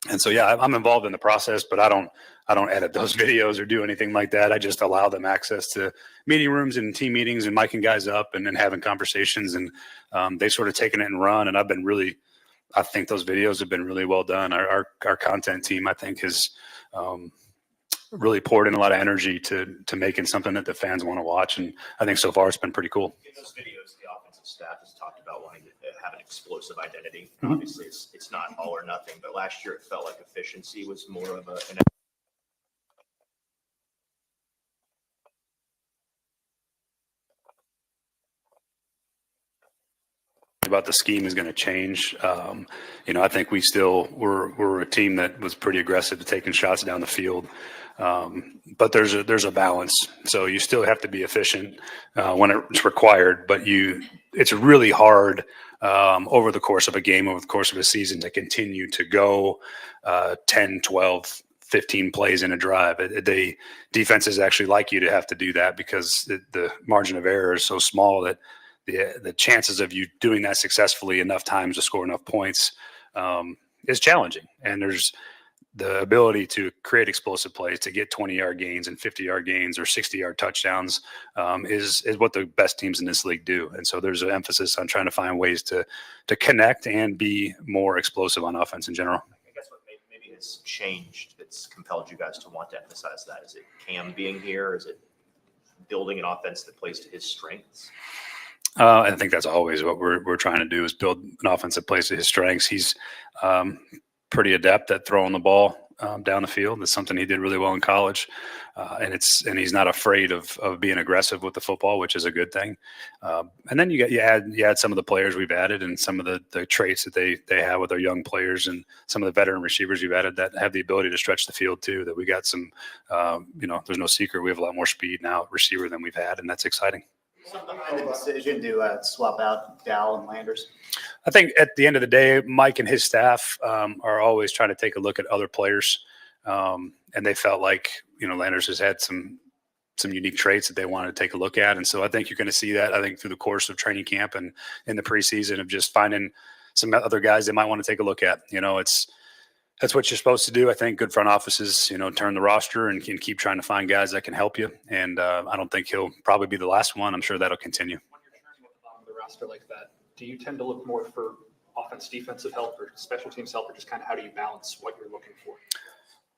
And so, yeah, I'm involved in the process, but I don't edit those videos or do anything like that. I just allow them access to meeting rooms and team meetings and miking guys up and then having conversations. And they've sort of taken it and run. And I think those videos have been really well done. Our content team, I think, has really poured in a lot of energy to making something that the fans want to watch. And I think so far it's been pretty cool. In those videos, the offensive staff has talked about wanting to have an explosive identity. Mm-hmm. Obviously, it's not all or nothing, but last year it felt like efficiency was more of an about the scheme is going to change. You know, I think we're a team that was pretty aggressive to taking shots down the field. But there's a balance. So you still have to be efficient when it's required, but it's really hard over the course of a game, over the course of a season to continue to go 10, 12, 15 plays in a drive. The defenses actually like you to have to do that because the margin of error is so small that the chances of you doing that successfully enough times to score enough points is challenging. And there's the ability to create explosive plays, to get 20-yard gains and 50-yard gains or 60-yard touchdowns is what the best teams in this league do. And so there's an emphasis on trying to find ways to connect and be more explosive on offense in general. I guess what maybe has changed that's compelled you guys to want to emphasize that? Is it Cam being here? Is it building an offense that plays to his strengths? I think that's always what we're trying to do is build an offense that plays to his strengths. He's pretty adept at throwing the ball down the field. That's something he did really well in college, and he's not afraid of being aggressive with the football, which is a good thing. And then you add some of the players we've added and some of the traits that they have with our young players and some of the veteran receivers we've added that have the ability to stretch the field too. That we got some, there's no secret. We have a lot more speed now at receiver than we've had, and that's exciting. Behind the decision to swap out Dow and Landers? I think at the end of the day, Mike and his staff are always trying to take a look at other players, and they felt like Landers has had some unique traits that they wanted to take a look at, and so I think you're going to see that. I think through the course of training camp and in the preseason of just finding some other guys they might want to take a look at. That's what you're supposed to do. I think good front offices, turn the roster and can keep trying to find guys that can help you. And I don't think he'll probably be the last one. I'm sure that'll continue. When you're turning at the bottom of the roster like that, do you tend to look more for offense, defensive help, or special teams help, or just kind of how do you balance what you're looking for?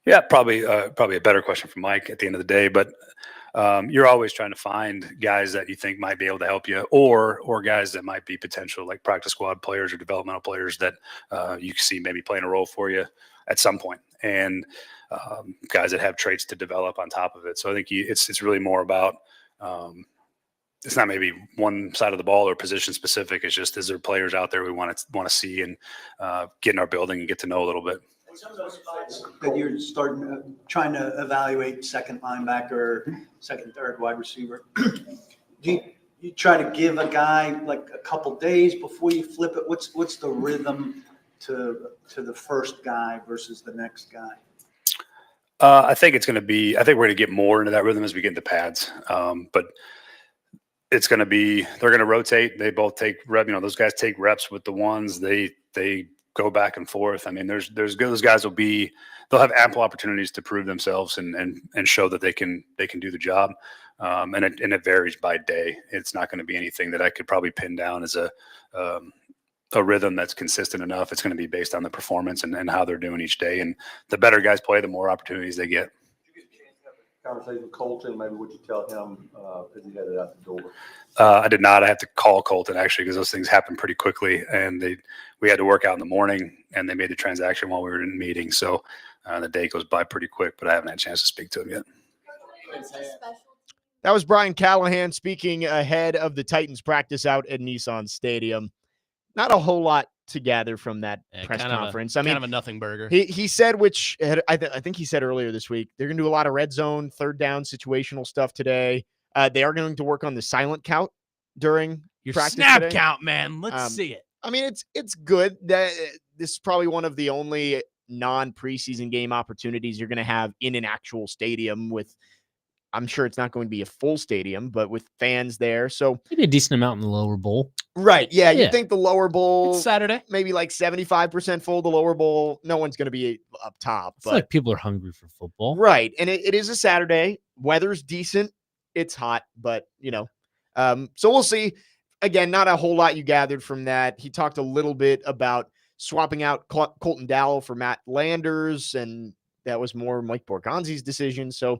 Yeah, probably a better question for Mike at the end of the day. But you're always trying to find guys that you think might be able to help you, or guys that might be potential like practice squad players or developmental players that you can see maybe playing a role for you at some point, and guys that have traits to develop on top of it. So I think it's really more about it's not maybe one side of the ball or position specific. It's just, is there players out there we want to see and get in our building and get to know a little bit. Some of those spots that you're trying to evaluate second linebacker, second, third wide receiver. Do you try to give a guy like a couple days before you flip it? What's the rhythm to the first guy versus the next guy? I think we're going to get more into that rhythm as we get into pads. But it's going to be, they're going to rotate. They both take those guys take reps with the ones they go back and forth. I mean, those guys they'll have ample opportunities to prove themselves and show that they can do the job. And it varies by day. It's not going to be anything that I could probably pin down as a rhythm that's consistent enough. It's going to be based on the performance and how they're doing each day. And the better guys play, the more opportunities they get. conversation with Colton? Maybe would you tell him as he headed out the door? I did not. I had to call Colton actually because those things happen pretty quickly, and we had to work out in the morning, and they made the transaction while we were in meetings. So the day goes by pretty quick, but I haven't had a chance to speak to him yet. That was Brian Callahan speaking ahead of the Titans practice out at Nissan Stadium. Not a whole lot to gather from that press conference. Kind of a nothing burger. He said, which I think he said earlier this week, they're going to do a lot of red zone, third down situational stuff today. They are going to work on the silent count during your practice snap today. count, man. Let's see it. I mean, it's good that this is probably one of the only non-preseason game opportunities you're going to have in an actual stadium with. I'm sure it's not going to be a full stadium, but with fans there. So maybe a decent amount in the lower bowl. Right. Yeah. You think the lower bowl it's Saturday, maybe like 75% full. The lower bowl, no one's going to be up top. It's like people are hungry for football. Right. And it is a Saturday. Weather's decent. It's hot, but so we'll see. Again, not a whole lot you gathered from that. He talked a little bit about swapping out Colton Dowell for Matt Landers, and that was more Mike Borgonzi's decision. So,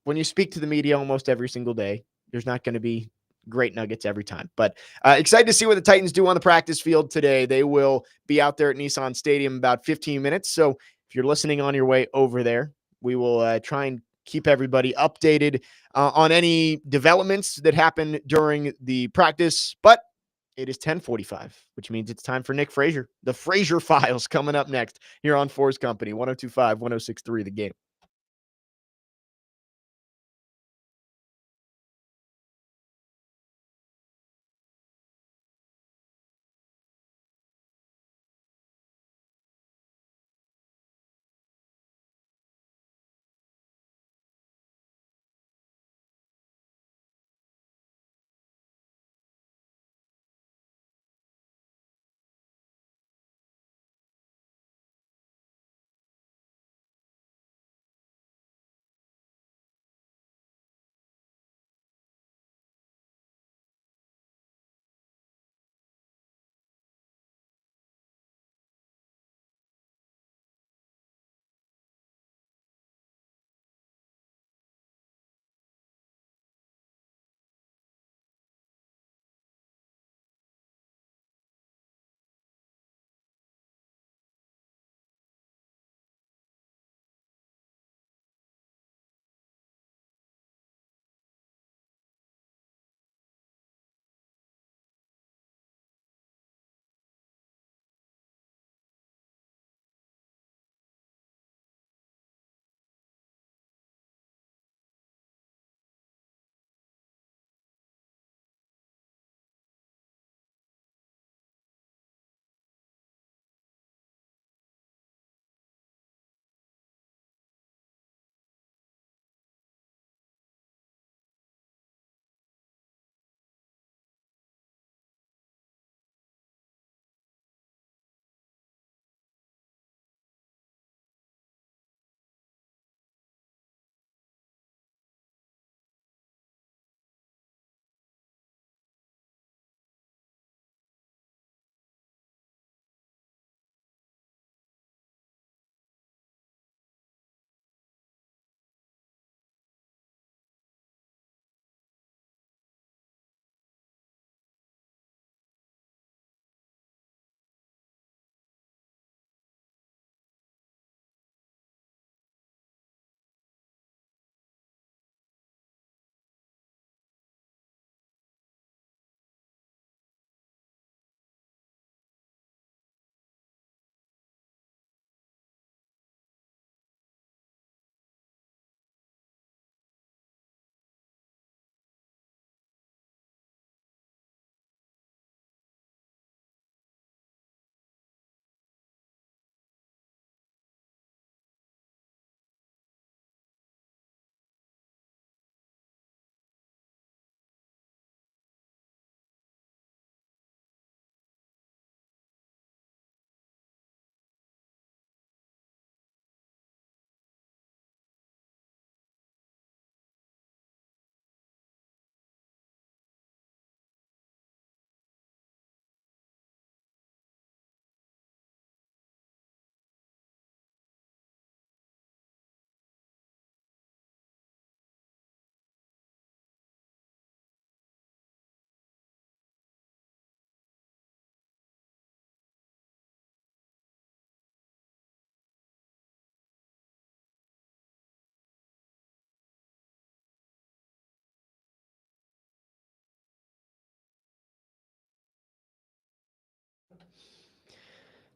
when you speak to the media almost every single day, there's not going to be great nuggets every time. But excited to see what the Titans do on the practice field today. They will be out there at Nissan Stadium about 15 minutes. So if you're listening on your way over there, we will try and keep everybody updated on any developments that happen during the practice. But it is 10:45, which means it's time for Nick Frazier. The Frazier Files coming up next here on 4's Company, 102.5, 106.3 The Game.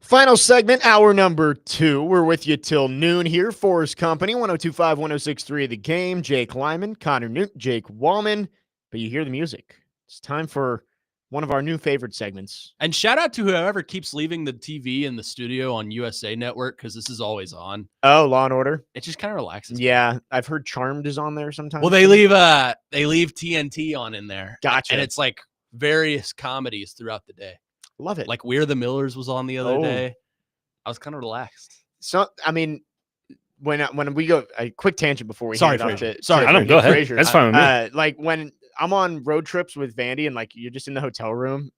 Final segment, hour number 2. We're with you till noon here. 4's Company, 102.5, 106.3 The Game. Jake Lyman, Connor Newt, Jake Wallman. But you hear the music. It's time for one of our new favorite segments. And shout out to whoever keeps leaving the TV in the studio on USA Network, because this is always on. Oh, Law and Order. It just kind of relaxes. Yeah, I've heard Charmed is on there sometimes. Well, they leave TNT on in there. Gotcha. And it's like various comedies throughout the day. Love it. Like We're the Millers was on the other day. I was kind of relaxed. So, I mean, when we go a quick tangent before we Sorry, hand it off Frazier. to Sorry, I don't go ahead. Frazier. That's fine with me. Like when I'm on road trips with Vandy and like you're just in the hotel room,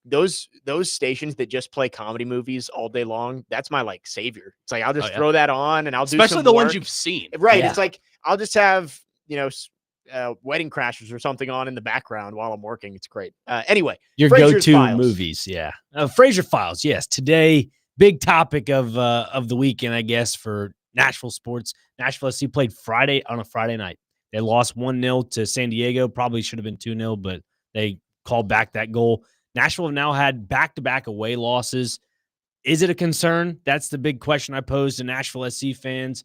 those stations that just play comedy movies all day long, that's my like savior. It's like I'll just throw that on and I'll do especially some the work. ones you've seen. Right. Yeah. It's like I'll just have, Wedding Crashers or something on in the background while I'm working. It's great. Anyway, Your Frazier's go-to Files. movies, yeah. Frazier Files, yes. Today, big topic of the weekend, I guess, for Nashville sports. Nashville SC played on a Friday night. They lost 1-0 to San Diego. Probably should have been 2-0, but they called back that goal. Nashville have now had back-to-back away losses. Is it a concern? That's the big question I posed to Nashville SC fans.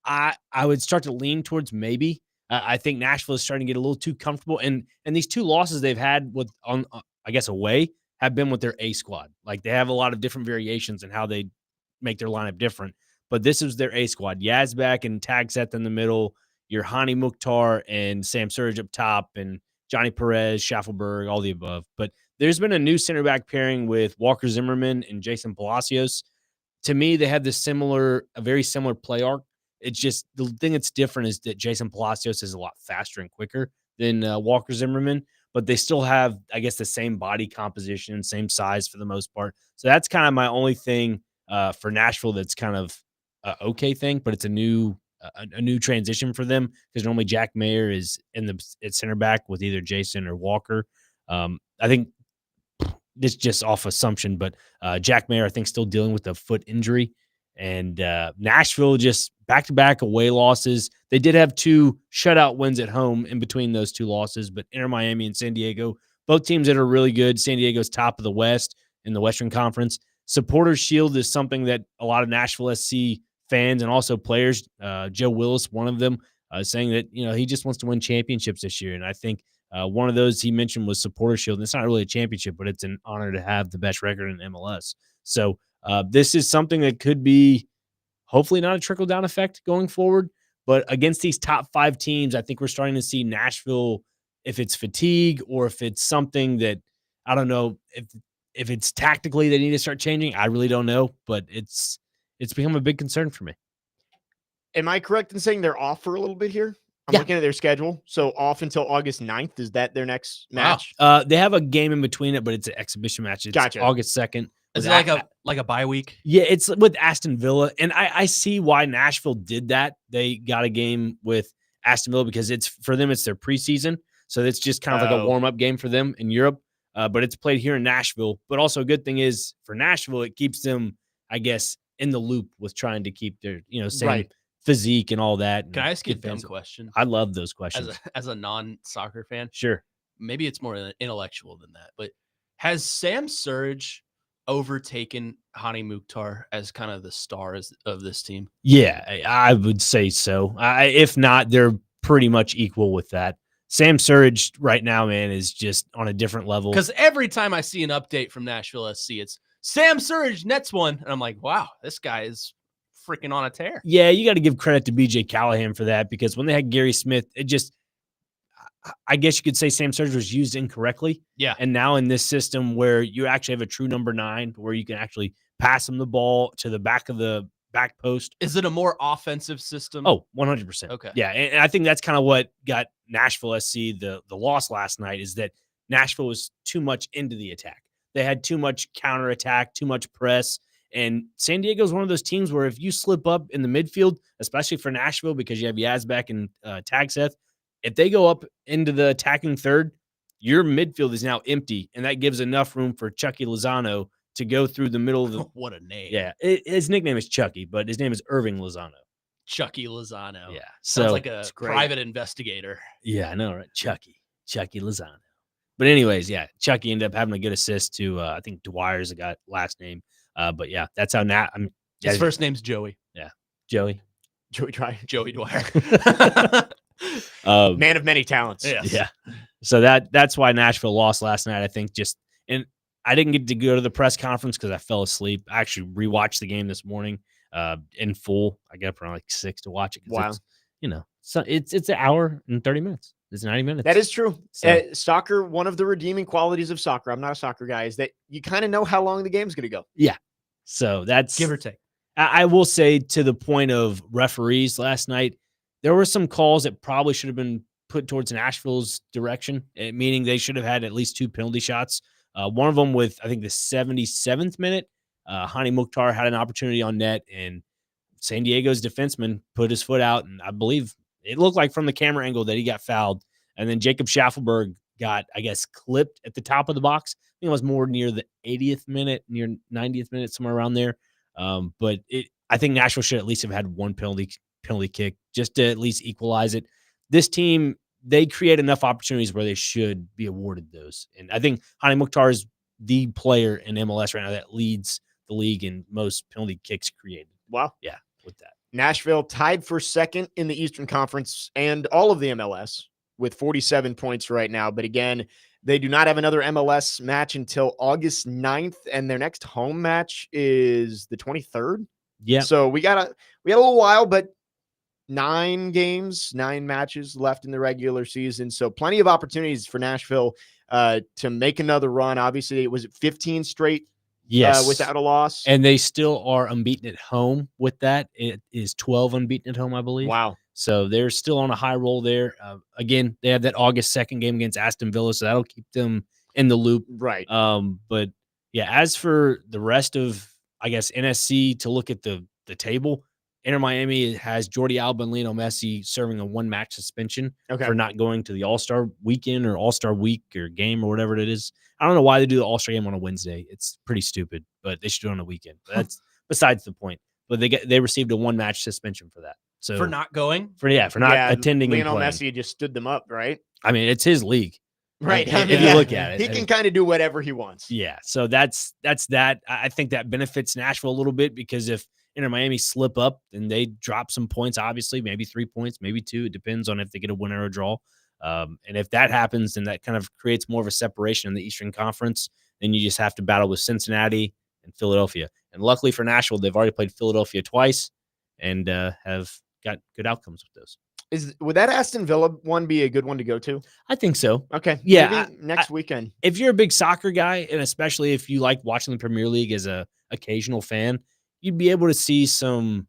I would start to lean towards maybe. I think Nashville is starting to get a little too comfortable, and these 2 losses they've had away have been with their A squad. Like they have a lot of different variations in how they make their lineup different, but this is their A squad. Yazbek and Tagseth in the middle, your Hani Mukhtar and Sam Surge up top, and Johnny Perez, Schaffelberg, all the above. But there's been a new center back pairing with Walker Zimmerman and Jason Palacios. To me, they have a very similar play arc. It's just the thing that's different is that Jason Palacios is a lot faster and quicker than Walker Zimmerman, but they still have, I guess, the same body composition, same size for the most part. So that's kind of my only thing for Nashville that's kind of okay thing, but it's a new transition for them because normally Jack Mayer is at center back with either Jason or Walker. I think this just off assumption, but Jack Mayer, I think, still dealing with a foot injury. And Nashville just back-to-back away losses. They did have 2 shutout wins at home in between those 2 losses, but Inter Miami and San Diego, both teams that are really good. San Diego's top of the West in the Western Conference. Supporters Shield is something that a lot of Nashville SC fans and also players, Joe Willis, one of them, saying that he just wants to win championships this year. And I think one of those he mentioned was Supporter Shield. And it's not really a championship, but it's an honor to have the best record in MLS. So this is something that could be hopefully not a trickle-down effect going forward. But against these top 5 teams, I think we're starting to see Nashville, if it's fatigue or if it's something that, I don't know, if it's tactically they need to start changing, I really don't know. But it's become a big concern for me. Am I correct in saying they're off for a little bit here? I'm looking at their schedule. So off until August 9th. Is that their next match? They have a game in between it, but it's an exhibition match. It's Gotcha. August 2nd. Is it like a bye week? Yeah, it's with Aston Villa. And I see why Nashville did that. They got a game with Aston Villa because for them, it's their preseason. So it's just kind of like a warm-up game for them in Europe. But it's played here in Nashville. But also a good thing is for Nashville, it keeps them, I guess, in the loop with trying to keep their, same physique and all that. Can I ask you a dumb question? I love those questions. As a non-soccer fan? Sure. Maybe it's more intellectual than that. But has Sam Surge overtaken Hani Mukhtar as kind of the stars of this team? Yeah, I would say so. If not, they're pretty much equal with that. Sam Surge right now, man, is just on a different level. Because every time I see an update from Nashville SC, it's Sam Surge nets one. And I'm like, wow, this guy is freaking on a tear. Yeah, you got to give credit to BJ Callahan for that because when they had Gary Smith, I guess you could say Sam Surge was used incorrectly. Yeah. And now in this system where you actually have a true number 9, where you can actually pass him the ball to the back of the back post. Is it a more offensive system? Oh, 100%. Okay. Yeah. And I think that's kind of what got Nashville SC the loss last night is that Nashville was too much into the attack. They had too much counterattack, too much press. And San Diego is one of those teams where if you slip up in the midfield, especially for Nashville, because you have Yazbek and Tagseth, if they go up into the attacking third, your midfield is now empty, and that gives enough room for Chucky Lozano to go through the middle of the. What a name! Yeah, his nickname is Chucky, but his name is Irving Lozano. Chucky Lozano. Yeah, sounds so like a private investigator. Yeah, I know, right? Chucky Lozano. But anyways, yeah, Chucky ended up having a good assist to I think Dwyer's got last name. But yeah, that's how His first name's Joey. Yeah, Joey. Joey Dwyer. Joey Dwyer. Man of many talents. Yes. Yeah. So that's why Nashville lost last night. I think and I didn't get to go to the press conference because I fell asleep. I actually rewatched the game this morning in full. I got up around like 6 to watch it. Wow. So it's an hour and 30 minutes. It's 90 minutes. That is true. So- Soccer, one of the redeeming qualities of soccer, I'm not a soccer guy, is that you kind of know how long the game's going to go. Yeah. So that's Give or take. I will say, to the point of referees last night, there were some calls that probably should have been put towards Nashville's direction, meaning they should have had at least 2 penalty shots. One of them with, I think, the 77th minute, Hani Mukhtar had an opportunity on net, and San Diego's defenseman put his foot out, and I believe it looked like from the camera angle that he got fouled. And then Jacob Schaffelberg got, I guess, clipped at the top of the box. I think it was more near the 80th minute, near 90th minute, somewhere around there. But I think Nashville should at least have had 1 penalty kick just to at least equalize it. This team, they create enough opportunities where they should be awarded those. And I think Hani Mukhtar is the player in MLS right now that leads the league in most penalty kicks created. Wow. Yeah, with that. Nashville tied for second in the Eastern Conference and all of the MLS with 47 points right now. But again, they do not have another MLS match until August 9th, and their next home match is the 23rd. Yeah. So we got a little while, but 9 matches left in the regular season. So plenty of opportunities for Nashville to make another run. Obviously, it was 15 straight without a loss. And they still are unbeaten at home with that. It is 12 unbeaten at home, I believe. Wow. So they're still on a high roll there. Again, they have that August 2nd game against Aston Villa, so that'll keep them in the loop. Right. But yeah, as for the rest of, I guess, NSC, to look at the table, Inter Miami has Jordi Alba and Lionel Messi serving a 1-match suspension for not going to the All-Star weekend or All-Star week or game or whatever it is. I don't know why they do the All-Star game on a Wednesday. It's pretty stupid, but they should do it on a weekend. But that's besides the point. But they received a 1-match suspension for that. So For not going? For not attending and Lionel playing. Messi just stood them up, right? I mean, it's his league. Right. If you look at it. He can kind of do whatever he wants. Yeah. So that's that. I think that benefits Nashville a little bit, because if Inter Miami slip up and they drop some points, obviously, maybe 3 points, maybe 2. It depends on if they get a win or a draw. And if that happens, then that kind of creates more of a separation in the Eastern Conference. Then you just have to battle with Cincinnati and Philadelphia. And luckily for Nashville, they've already played Philadelphia twice and have got good outcomes with those. Would that Aston Villa one be a good one to go to? I think so. Okay. Yeah. Maybe next weekend. If you're a big soccer guy, and especially if you like watching the Premier League as a occasional fan, you'd be able to see some,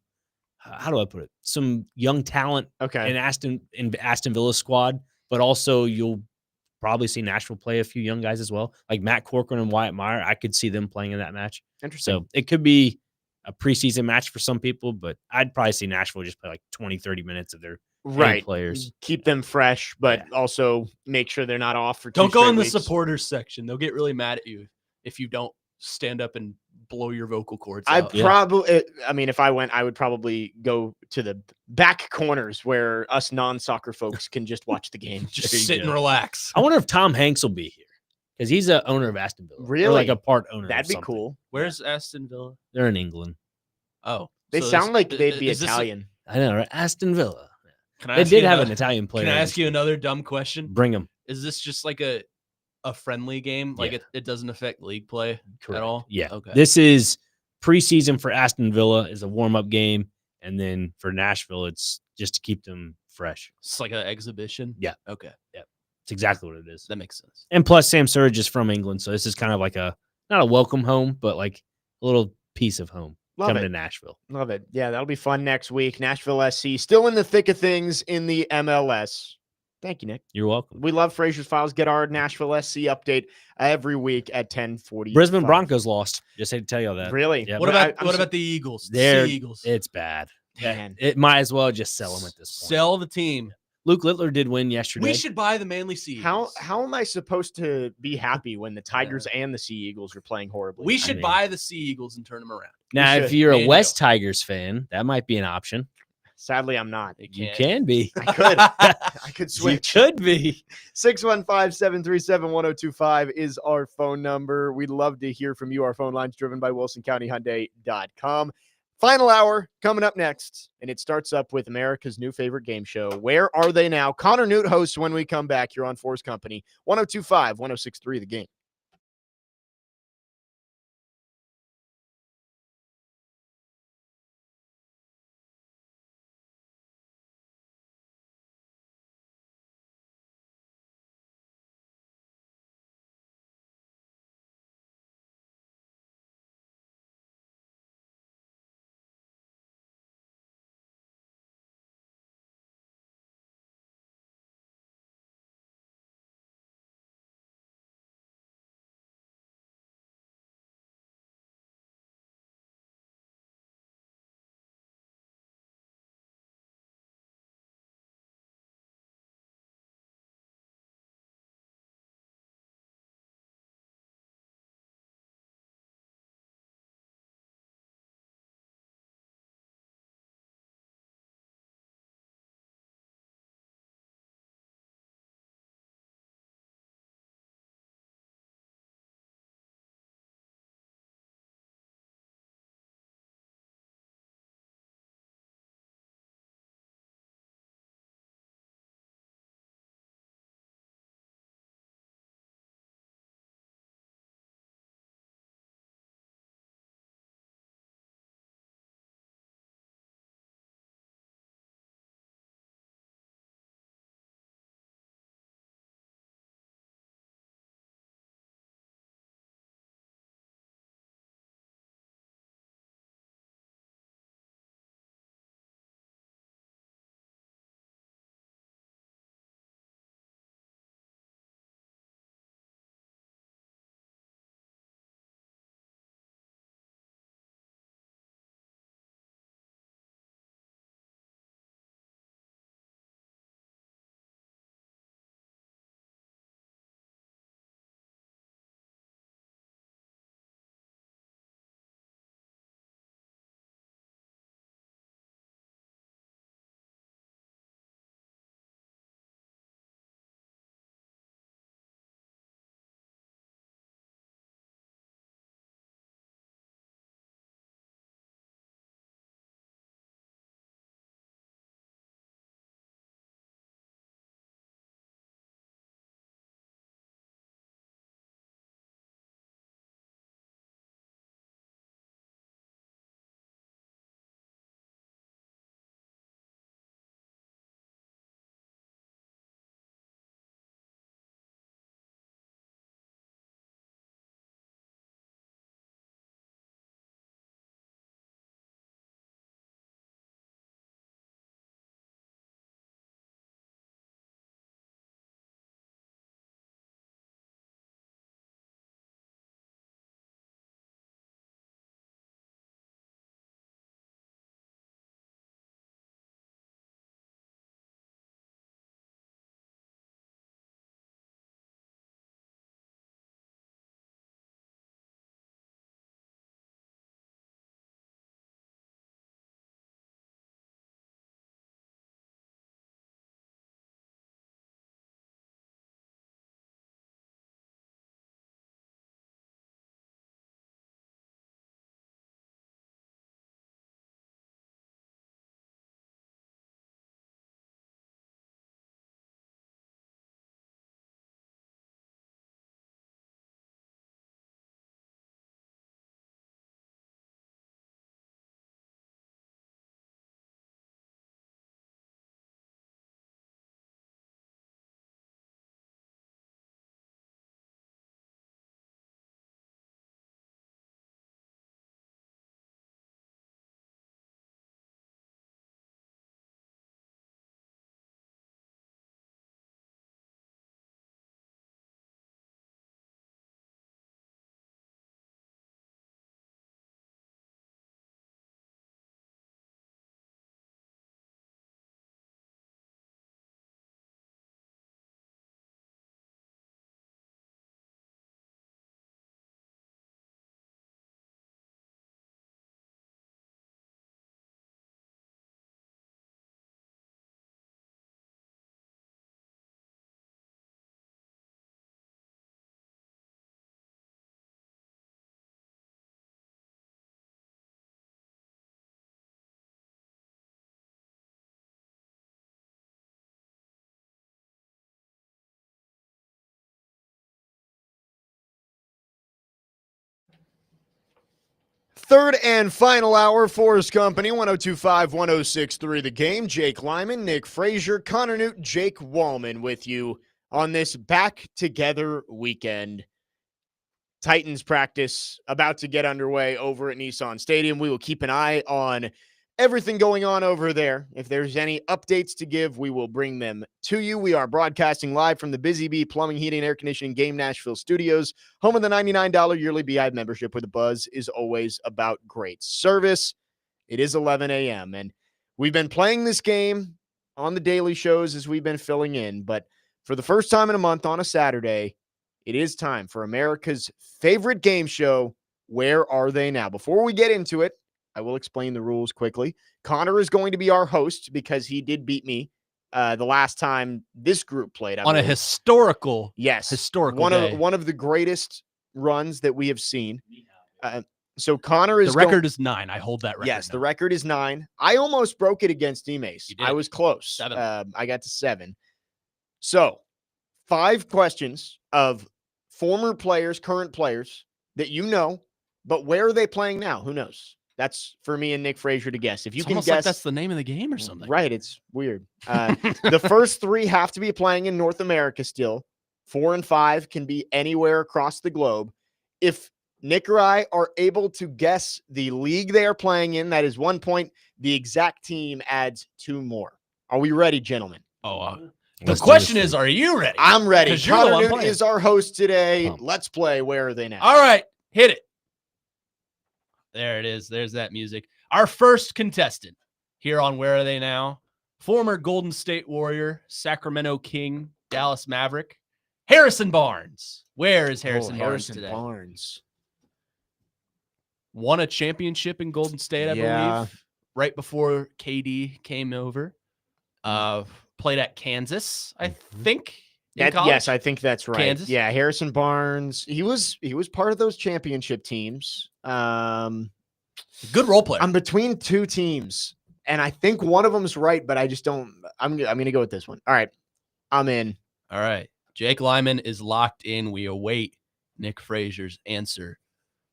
how do I put it? Some young talent in Aston Villa's squad, but also you'll probably see Nashville play a few young guys as well. Like Matt Corcoran and Wyatt Meyer, I could see them playing in that match. Interesting. So it could be a preseason match for some people, but I'd probably see Nashville just play like 20, 30 minutes of their players. Keep them fresh, but also make sure they're not off for 2 Don't go in the weeks. supporters section. They'll get really mad at you if you don't stand up and blow your vocal cords I out. probably, I mean, if I went, I would probably go to the back corners where us non-soccer folks can just watch the game. Just sit and relax. I wonder if Tom Hanks will be here, because he's a owner of Aston Villa. Really? Or like a part owner. That'd of be something. cool. Where's Aston Villa? They're in England. Oh. They so sound this- like they'd be is this a- Italian. I know, right? Aston Villa. Can I They ask did you have another- an Italian player. Can I on ask you another dumb question? Bring him. Is this just like a friendly game? Like it doesn't affect league play at all? Yeah. Okay. This is preseason for Aston Villa, is a warm-up game, and then for Nashville, it's just to keep them fresh. It's like an exhibition? Yeah. Okay. Yeah. It's exactly what it is. That makes sense. And plus, Sam Surridge is from England, so this is kind of like not a welcome home, but like a little piece of home coming to Nashville. Love it. Yeah, that'll be fun next week. Nashville SC still in the thick of things in the MLS. Thank you, Nick. You're welcome. We love Fraser's Files. Get our Nashville SC update every week at 10:40. Brisbane Broncos lost. Just had to tell you all that. Really? Yeah, What about the Eagles? The They're- Sea Eagles. It's bad. Man. It might as well just sell them at this point. Sell the team. Luke Littler did win yesterday. We should buy the Manly Sea Eagles. How am I supposed to be happy when the Tigers and the Sea Eagles are playing horribly? We should buy the Sea Eagles and turn them around. Now, We if should. you're a Man, West Tigers fan, that might be an option. Sadly, I'm not. You can be. I could. I could switch. You could be. 615-737-1025 is our phone number. We'd love to hear from you. Our phone line's driven by WilsonCountyHyundai.com. Final hour coming up next, and it starts up with America's new favorite game show. Where Are They Now? Connor Newt hosts when we come back. You're on 4's Company, 102.5, 106.3 The Game. Third and final hour, 4's Company, 102.5, 106.3 The Game. Jake Lyman, Nick Frazier, Connor Newt, Jake Wallman with you on this back-together weekend. Titans practice about to get underway over at Nissan Stadium. We will keep an eye on everything going on over there. If there's any updates to give, we will bring them to you. We are broadcasting live from the Busy Bee Plumbing, Heating, and Air Conditioning Game Nashville Studios, home of the $99 yearly BI membership, where the buzz is always about great service. It is 11 a.m., and we've been playing this game on the daily shows as we've been filling in, but for the first time in a month on a Saturday, it is time for America's favorite game show, Where Are They Now? Before we get into it, I will explain the rules quickly. Connor is going to be our host because he did beat me the last time this group played. On a historical day. One of the greatest runs that we have seen. So Connor is the record is 9. I hold that record. Yes, the record is 9. I almost broke it against Emace. I was close. 7. I got to 7. So 5 questions of former players, current players that you know, but where are they playing now? Who knows? That's for me and Nick Frazier to guess. If you It's can almost guess, like that's the name of the game or something. right? It's weird. The first 3 have to be playing in North America still. 4 and 5 can be anywhere across the globe. If Nick or I are able to guess the league they are playing in, that is 1 point. The exact team adds 2 more. Are we ready, gentlemen? The question is, are you ready? I'm ready. 'Cause you're the one Connor Newt playing. is our host today. Let's play. Where are they now? All right, hit it. There it is. There's that music. Our first contestant here on Where Are They Now? Former Golden State Warrior, Sacramento King, Dallas Maverick, Harrison Barnes. Where is Harrison Barnes today? Barnes. Won a championship in Golden State, I believe, right before KD came over. Played at Kansas, I think. Yes, I think that's right. Kansas? Yeah, Harrison Barnes. He was part of those championship teams. Good role player. I'm between 2 teams, and I think one of them is right, but I just don't. I'm gonna go with this one. All right, I'm in. All right, Jake Lyman is locked in. We await Nick Frazier's answer,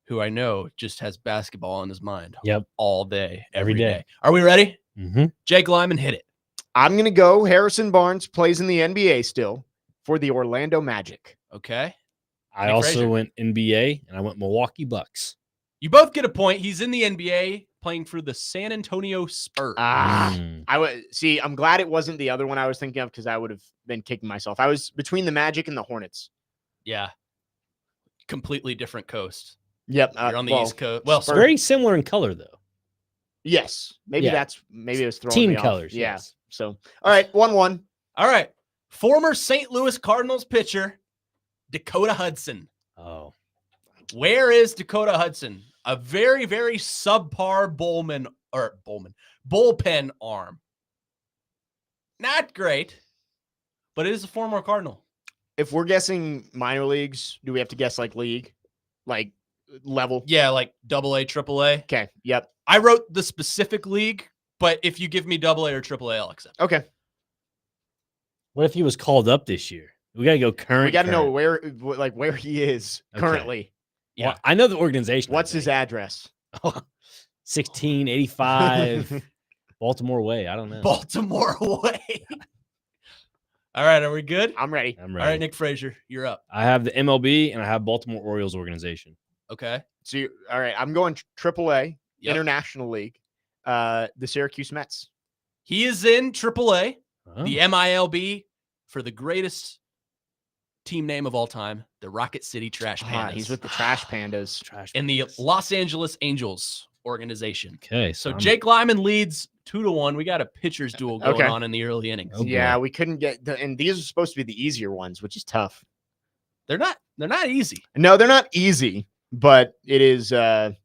who I know just has basketball on his mind. Yep, all day, every day. day. Are we ready? Mm-hmm. Jake Lyman, hit it. I'm gonna go. Harrison Barnes plays in the NBA still for the Orlando Magic. Okay. I Nick also Frazier. went NBA, and I went Milwaukee Bucks. You both get a point. He's in the NBA playing for the San Antonio Spurs. I would see. I'm glad it wasn't the other one I was thinking of because I would have been kicking myself. I was between the Magic and the Hornets. Yeah. Completely different coast. Yep. You're on the East Coast. Well, It's very similar in color, though. Yes. Maybe maybe it was throwing team me off. colors. Yeah. Yes. So, all right, 1-1. All right. Former St. Louis Cardinals pitcher, Dakota Hudson. Oh. Where is Dakota Hudson? A very, very subpar bullpen arm. Not great, but it is a former Cardinal. If we're guessing minor leagues, do we have to guess like league, like level? Yeah, like AA, AAA. Okay. Yep. I wrote the specific league, but if you give me AA or AAA, I'll accept. Okay. What if he was called up this year? We got to go current. We got to know where he is currently. Yeah. Well, I know the organization. What's his address? 1685 Baltimore Way. I don't know. Baltimore Way. All right. Are we good? I'm ready. I'm ready. All right, Nick Frazier, you're up. I have the MLB and I have Baltimore Orioles organization. Okay. So, all right. I'm going AAA, International League, the Syracuse Mets. He is in AAA, the MILB, for the greatest team name of all time, the Rocket City Trash Pandas. He's with the Trash Pandas. In the Los Angeles Angels organization. Okay. So Jake Lyman leads 2-1. We got a pitcher's duel going on in the early innings. Yeah, we couldn't get and these are supposed to be the easier ones, which is tough. They're not easy. No, they're not easy, but it is they're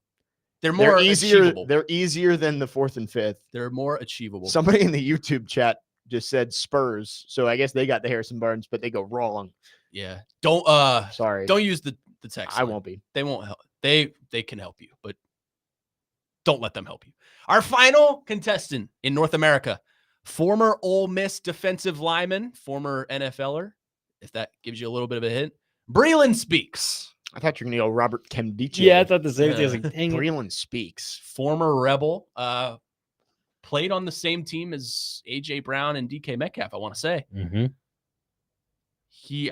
more easier. achievable. They're easier than the 4th and 5th. They're more achievable. Somebody in the YouTube chat just said Spurs, so I guess they got the Harrison Barnes, but they go wrong. Yeah. Don't sorry. Don't use the text. I won't be. They won't help. They can help you, but don't let them help you. Our final contestant in North America, former Ole Miss defensive lineman, former NFLer, if that gives you a little bit of a hint, Breland Speaks. I thought you were going to go Robert Kemdiche. Yeah, I thought the same thing. I was like, dang it. Breland Speaks. Former Rebel. Played on the same team as A.J. Brown and DK Metcalf, I want to say. Mm-hmm.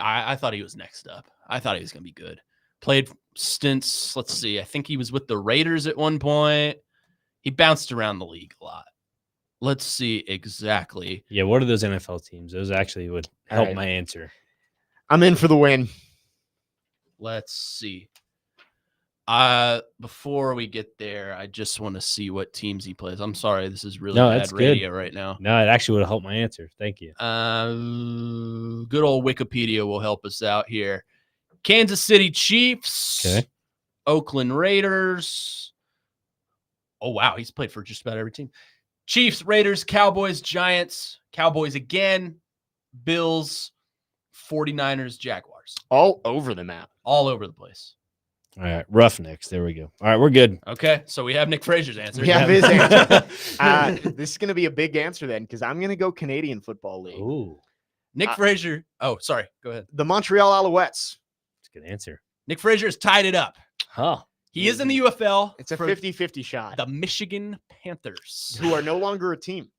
I thought he was next up. I thought he was going to be good. Played stints. Let's see. I think he was with the Raiders at one point. He bounced around the league a lot. Let's see exactly. Yeah, what are those NFL teams? Those actually would help right. my answer. I'm in for the win. Let's see. Before we get there, I just want to see what teams he plays. I'm sorry, this is really bad radio right now. No, it actually would have helped my answer. Thank you. Good old Wikipedia will help us out here. Kansas City Chiefs. Okay. Oakland Raiders. Oh, wow. He's played for just about every team. Chiefs, Raiders, Cowboys, Giants, Cowboys again, Bills, 49ers, Jaguars. All over the map. All over the place. All right. Roughnecks. There we go. All right. We're good. Okay. So we have Nick Frazier's answer. We have his answer. This is going to be a big answer then because I'm going to go Canadian Football League. Ooh. Nick Frazier. Oh, sorry. Go ahead. The Montreal Alouettes. That's a good answer. Nick Frazier has tied it up. Huh. He is in the UFL. It's a 50-50 shot. The Michigan Panthers. Who are no longer a team.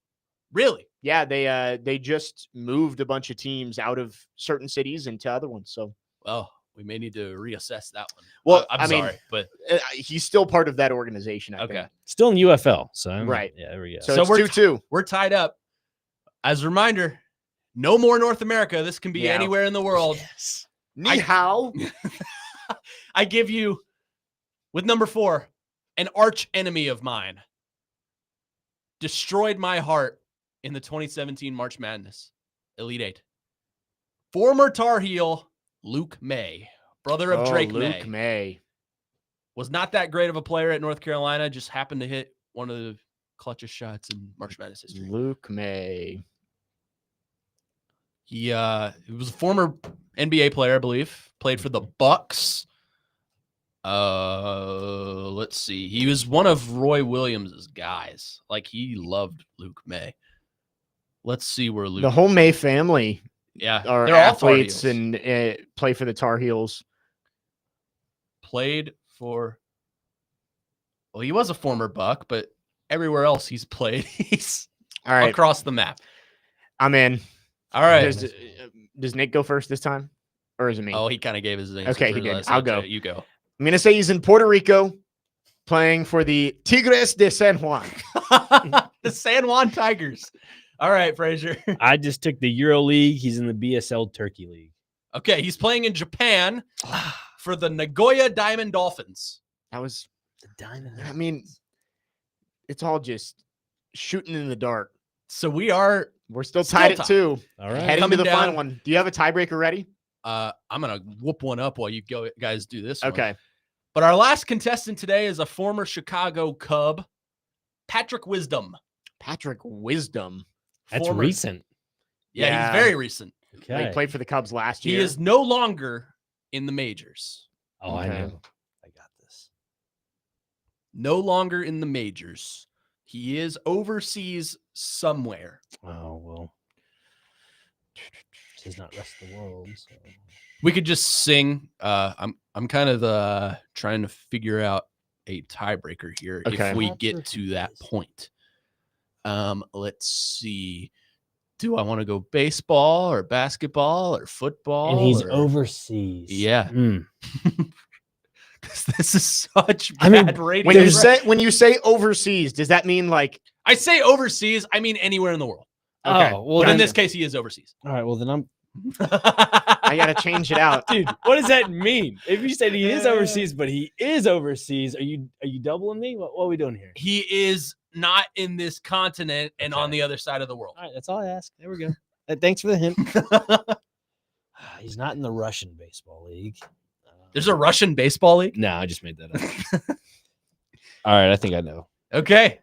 Really? Yeah, they just moved a bunch of teams out of certain cities into other ones. So, well, we may need to reassess that one. Well, I'm sorry, but he's still part of that organization. I think. Still in UFL. So right. Yeah, there we go. So it's 2-2. We're tied up. As a reminder, no more North America. This can be anywhere in the world. Yes. Ni hao. I give you, with number 4, an arch enemy of mine. Destroyed my heart in the 2017 March Madness Elite 8. Former Tar Heel Luke May, brother of Drake May. Luke May. Was not that great of a player at North Carolina, just happened to hit one of the clutchest shots in March Madness history. Luke May. He was a former NBA player, I believe. Played for the Bucks. Let's see. He was one of Roy Williams' guys. Like, he loved Luke May. Let's see where Luke. The whole May family. Yeah, are they're all athletes Tar Heels. and play for the Tar Heels. Played for. Well, he was a former Buck, but everywhere else he's played, he's all right across the map. I'm in. All right. Does Nick go first this time, or is it me? Oh, he kind of gave his answer. Okay, he did. I'll go. You go. I'm gonna say he's in Puerto Rico, playing for the Tigres de San Juan. The San Juan Tigers. All right, Frazier. I just took the Euro League. He's in the BSL Turkey League. Okay, he's playing in Japan for the Nagoya Diamond Dolphins. That was the Diamond. I mean, it's all just shooting in the dark. So we're still tied at 2. All right, heading to the final one. Do you have a tiebreaker ready? I'm gonna whoop one up while you guys do this. Okay. One. But our last contestant today is a former Chicago Cub, Patrick Wisdom. Patrick Wisdom. That's recent. Yeah, he's very recent. Okay. He played for the Cubs last year. He is no longer in the majors. Oh, I know. I got this. No longer in the majors. He is overseas somewhere. Oh, well. He's not rest of the world. So. We could just sing. I'm kind of trying to figure out a tiebreaker here if we get to that point. Let's see. Do I want to go baseball or basketball or football? And he's overseas. Yeah. Mm. This is such bad radio. When you say overseas, does that mean like I say overseas? I mean anywhere in the world. Okay. Oh, well, but in this case, he is overseas. All right. Well, then I'm. I gotta change it out, dude. What does that mean? If you said he is overseas, but he is overseas, are you doubling me? What are we doing here? He is not in this continent and on the other side of the world. All right, that's all I ask. There we go. Thanks for the hint. He's not in the Russian baseball league. There's a Russian baseball league? No, I just made that up. All right, I think I know. Okay.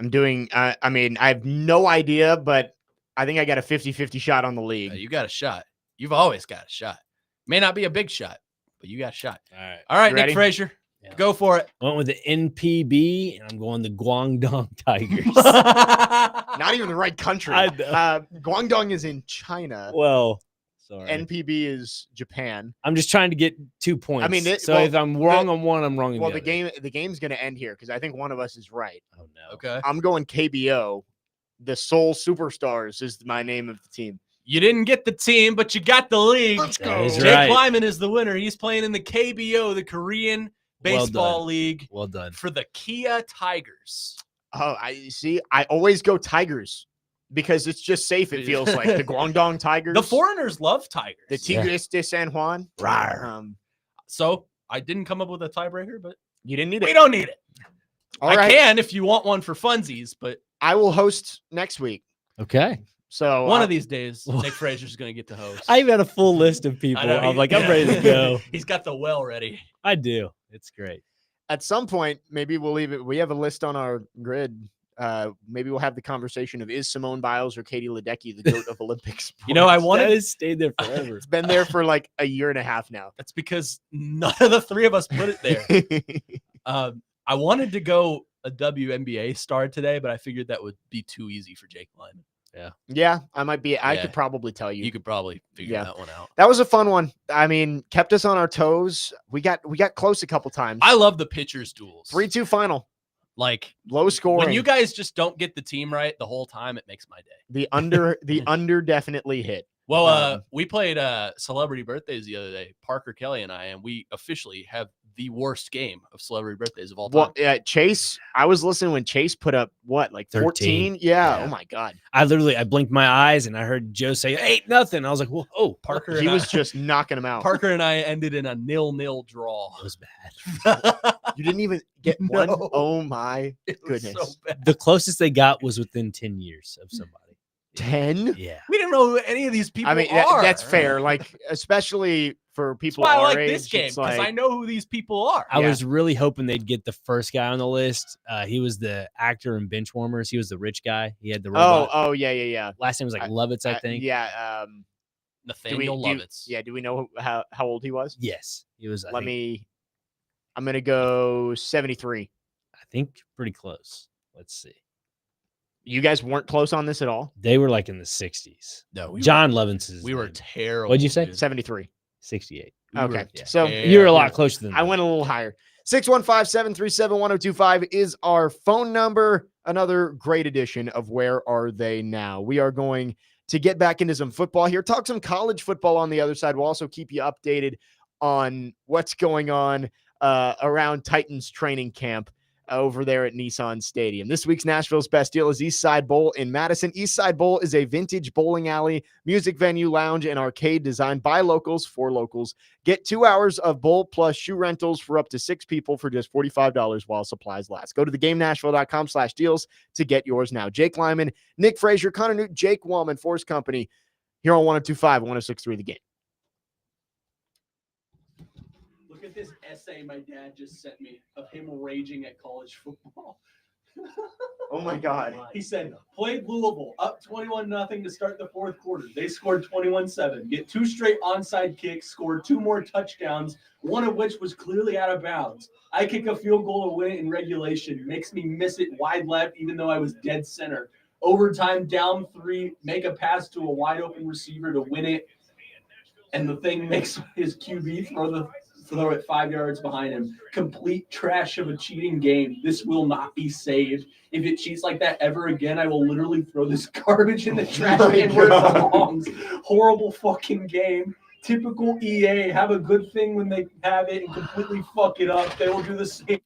I'm doing. I mean, I have no idea, but I think I got a 50-50 shot on the league. You got a shot. You've always got a shot. May not be a big shot, but you got a shot. All right. All right, You Nick ready? Frazier. Yeah. Go for it. I went with the NPB, and I'm going the Guangdong Tigers. Not even the right country. I know. Guangdong is in China. Well, Sorry. NPB is Japan. I'm just trying to get 2 points. I mean, if I'm wrong on one, I'm wrong on well, the other. the game's going to end here because I think one of us is right. Oh no. Okay. I'm going KBO. The Seoul Superstars is my name of the team. You didn't get the team, but you got the league. Let's That go. is Jake right. Lyman is the winner. He's playing in the KBO, the Korean Well Baseball done. League, Well done. for the Kia Tigers. Oh, I see. I always go Tigers because it's just safe. It feels like the Guangdong Tigers. The foreigners love Tigers. The Tigres de San Juan. Rawr. So I didn't come up with a tiebreaker, but You didn't need it. we don't need it. All I right. can if you want one for funsies, but I will host next week. Okay. So one of these days, Nick Frazier's going to get to host. I even had a full list of people. I know, I'm like, I'm ready to go. He's got the well ready. I do. It's great. at some point, maybe we'll leave it. We have a list on our grid. Maybe we'll have the conversation of is Simone Biles or Katie Ledecky the goat of Olympics? You know, I wanted to stay there forever. It's been there for like a year and a half now. That's because none of the three of us put it there. I wanted to go a WNBA star today, but I figured that would be too easy for Jake Lyman. Yeah, I might be. I could probably tell you. You could probably figure that one out. That was a fun one. I mean, kept us on our toes. We got close a couple times. I love the pitchers duels. 3-2 final. Like low scoring. When you guys just don't get the team right the whole time, it makes my day. The under definitely hit. Well, we played celebrity birthdays the other day, Parker, Kelly, and I, and we officially have the worst game of celebrity birthdays of all time. Well, Chase, I was listening when Chase put up what, like 14? Yeah. Oh my God. I blinked my eyes and I heard Joe say 8-0. I was like, whoa, Parker. He was just knocking him out. Parker and I ended in a 0-0 draw. It was bad. You didn't even get one. Oh my goodness. So bad. The closest they got was within 10 years of somebody. 10? Yeah. We didn't know who any of these people I mean, are. that's fair. Like, especially for people That's why I our like age, this game it's because like, I know who these people are. I was really hoping they'd get the first guy on the list. He was the actor in Benchwarmers. He was the rich guy. He had the robot. Oh, yeah. Last name was like Lovitz, I think. Yeah. Nathaniel Lovitz. Do we know how old he was? Yes. He was. I'm going to go 73. I think pretty close. Let's see. You guys weren't close on this at all? They were like in the 60s. No, John Levinson. We were terrible. What'd you say? Dude. 73. 68. Okay. So you were a lot closer than I went a little higher. 615-737-1025 is our phone number. Another great edition of Where Are They Now? We are going to get back into some football here, talk some college football on the other side. We'll also keep you updated on what's going on around Titans training camp over there at Nissan Stadium. This week's Nashville's Best Deal is Eastside Bowl in Madison. Eastside Bowl is a vintage bowling alley, music venue, lounge, and arcade designed by locals for locals. Get 2 hours of bowl plus shoe rentals for up to 6 people for just $45 while supplies last. Go to thegamenashville.com/deals to get yours now. Jake Lyman, Nick Frazier, Connor Newt, Jake Wallman, 4's Company here on 102.5 and 106.3 The Game. Look at this essay my dad just sent me of him raging at college football. Oh my God. He said, played Louisville up 21-0 to start the fourth quarter. They scored 21-7. Get 2 straight onside kicks, scored 2 more touchdowns, one of which was clearly out of bounds. I kick a field goal to win it in regulation. Makes me miss it wide left, even though I was dead center. Overtime, down 3, make a pass to a wide open receiver to win it. And the thing makes his QB throw it 5 yards behind him. Complete trash of a cheating game. This will not be saved. If it cheats like that ever again, I will literally throw this garbage in the trash can where it belongs. Horrible fucking game. Typical EA. Have a good thing when they have it and completely fuck it up. They will do the same.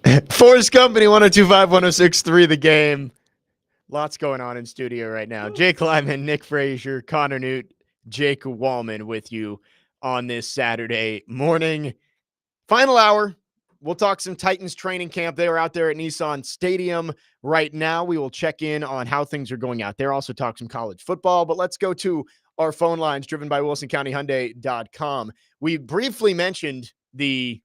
4's Company, 102.5, 106.3 The Game. Lots going on in studio right now. Jake Lyman, Nick Frazier, Connor Newt, Jake Wallman with you on this Saturday morning. Final hour. We'll talk some Titans training camp. They are out there at Nissan Stadium right now. We will check in on how things are going out there. Also talk some college football, but let's go to our phone lines driven by WilsonCountyHyundai.com. We briefly mentioned the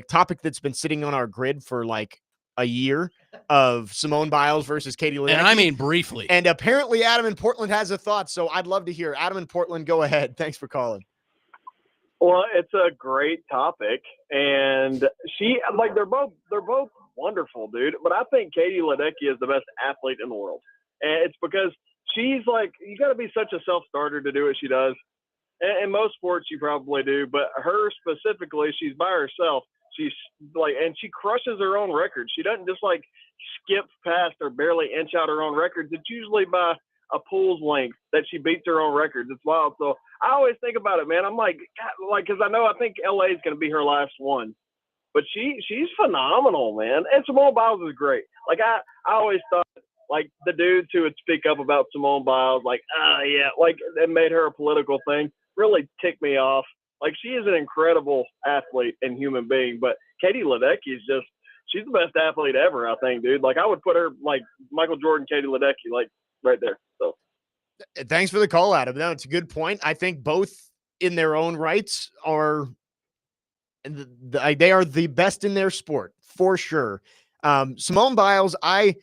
topic that's been sitting on our grid for like a year of Simone Biles versus Katie Ledecky. And I mean briefly. And apparently Adam in Portland has a thought, so I'd love to hear. Adam in Portland, go ahead. Thanks for calling. Well, it's a great topic, and they're both wonderful, dude. But I think Katie Ledecky is the best athlete in the world, and it's because she's like, you got to be such a self-starter to do what she does. And in most sports, you probably do, but her specifically, she's by herself. She's like, and she crushes her own records. She doesn't just like skip past or barely inch out her own records. It's usually by a pool's length that she beats her own records. It's wild. So I always think about it, man. I'm like, God, like, because I think LA is going to be her last one, but she's phenomenal, man. And Simone Biles is great. Like I always thought, like the dudes who would speak up about Simone Biles, like, yeah, like it made her a political thing, really ticked me off. Like she is an incredible athlete and human being, but Katie Ledecky is just, she's the best athlete ever, I think, dude. Like I would put her like Michael Jordan, Katie Ledecky, like right there. So thanks for the call, Adam. No, it's a good point. I think both in their own rights are they are the best in their sport for sure. Simone Biles, I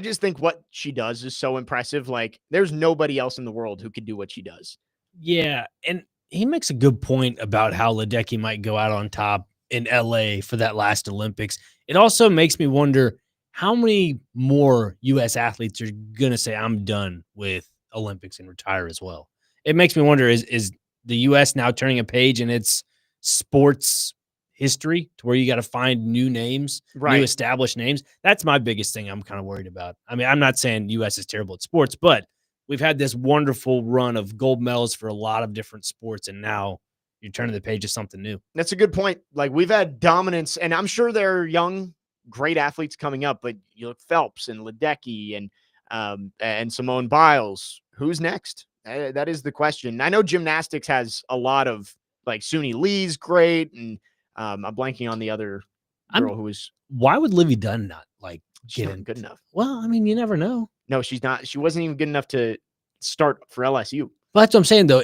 just think what she does is so impressive. Like there's nobody else in the world who could do what she does. Yeah, and he makes a good point about how Ledecky might go out on top in LA for that last Olympics. It also makes me wonder how many more U.S. athletes are going to say, I'm done with Olympics and retire as well. It makes me wonder, is the U.S. now turning a page in its sports history to where you got to find new names, new established names? That's my biggest thing I'm kind of worried about. I mean, I'm not saying U.S. is terrible at sports, but we've had this wonderful run of gold medals for a lot of different sports, and now you're turning the page to something new. That's a good point. Like we've had dominance, and I'm sure there are young, great athletes coming up, but you look Phelps and Ledecky and Simone Biles. Who's next? That is the question. I know gymnastics has a lot of like Suni Lee's great, and I'm blanking on the other girl who was. Why would Livy Dunn not like she's not good enough? Well, I mean, you never know. No, she's not. She wasn't even good enough to start for LSU. But that's what I'm saying, though.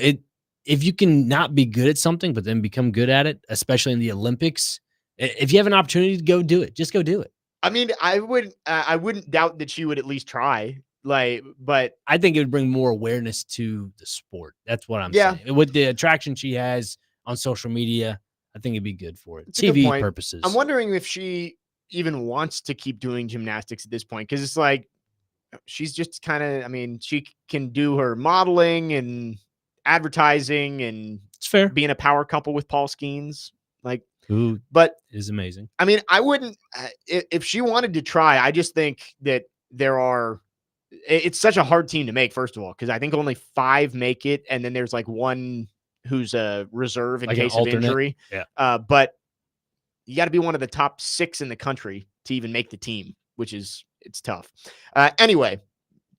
If you can not be good at something, but then become good at it, especially in the Olympics, if you have an opportunity to go do it, just go do it. I mean, I wouldn't doubt that she would at least try. Like, but I think it would bring more awareness to the sport. That's what I'm saying. With the attraction she has on social media, I think it'd be good for it. It's TV purposes. I'm wondering if she even wants to keep doing gymnastics at this point, because it's like she's just kind of, I mean, she can do her modeling and advertising, and it's fair being a power couple with Paul Skeens, like, but is amazing. I mean, I wouldn't if she wanted to try. I just think that it's such a hard team to make, first of all, because I think only 5 make it, and then there's like one who's a reserve in case of injury. Yeah. But you got to be one of the top 6 in the country to even make the team, which is, it's tough. Anyway,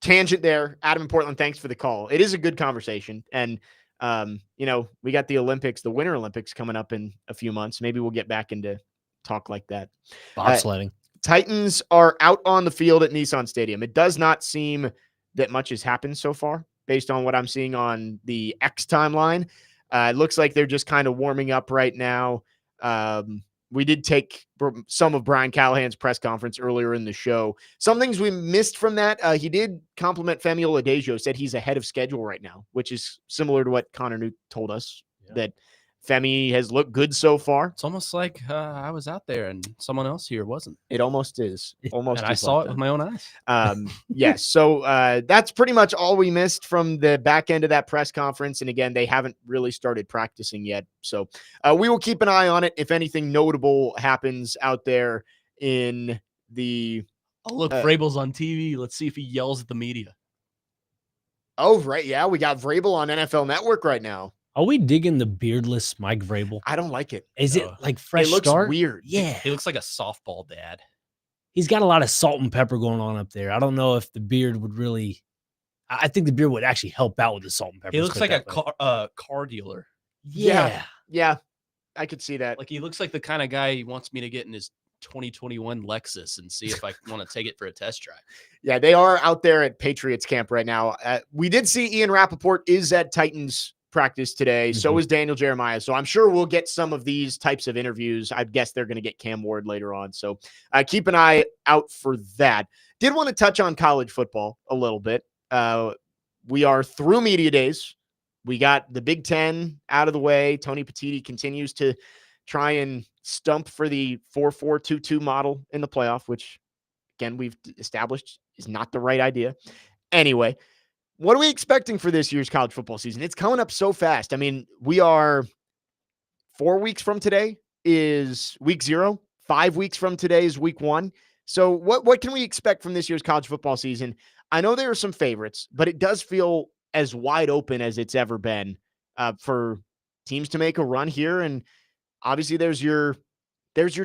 tangent there. Adam in Portland, thanks for the call. It is a good conversation. And, we got the Olympics, the Winter Olympics coming up in a few months. Maybe we'll get back into talk like that. Bobsledding. Titans are out on the field at Nissan Stadium. It does not seem that much has happened so far based on what I'm seeing on the X timeline. It looks like they're just kind of warming up right now. We did take some of Brian Callahan's press conference earlier in the show. Some things we missed from that. He did compliment Femi Oladejo, said he's ahead of schedule right now, which is similar to what Connor Newt told us, that Femi has looked good so far. It's almost like I was out there and someone else here wasn't. It almost is. Almost. And I saw it with my own eyes. Yes. So that's pretty much all we missed from the back end of that press conference. And again, they haven't really started practicing yet. So we will keep an eye on it. If anything notable happens out there in the. Oh, look, Vrabel's on TV. Let's see if he yells at the media. Oh, right. Yeah. We got Vrabel on NFL Network right now. Are we digging the beardless Mike Vrabel? I don't like it. Is it No. like fresh It looks start? weird. Yeah. He looks like a softball dad. He's got a lot of salt and pepper going on up there. I don't know if the beard would really. I think the beard would actually help out with the salt and pepper. He looks like a car dealer. Yeah. Yeah. I could see that. Like he looks like the kind of guy he wants me to get in his 2021 Lexus and see if I want to take it for a test drive. Yeah, they are out there at Patriots camp right now. We did see Ian Rappaport is at Titans practice today. So is Daniel Jeremiah. So I'm sure we'll get some of these types of interviews. I guess they're going to get Cam Ward later on. So keep an eye out for that. Did want to touch on college football a little bit. We are through media days. We got the Big Ten out of the way. Tony Petitti continues to try and stump for the 4-4-2-2 model in the playoff, which, again, we've established is not the right idea. Anyway, what are we expecting for this year's college football season? It's coming up so fast. I mean, we are 4 weeks from today is week 0. 5 weeks from today is week 1. So what can we expect from this year's college football season? I know there are some favorites, but it does feel as wide open as it's ever been for teams to make a run here. And obviously there's your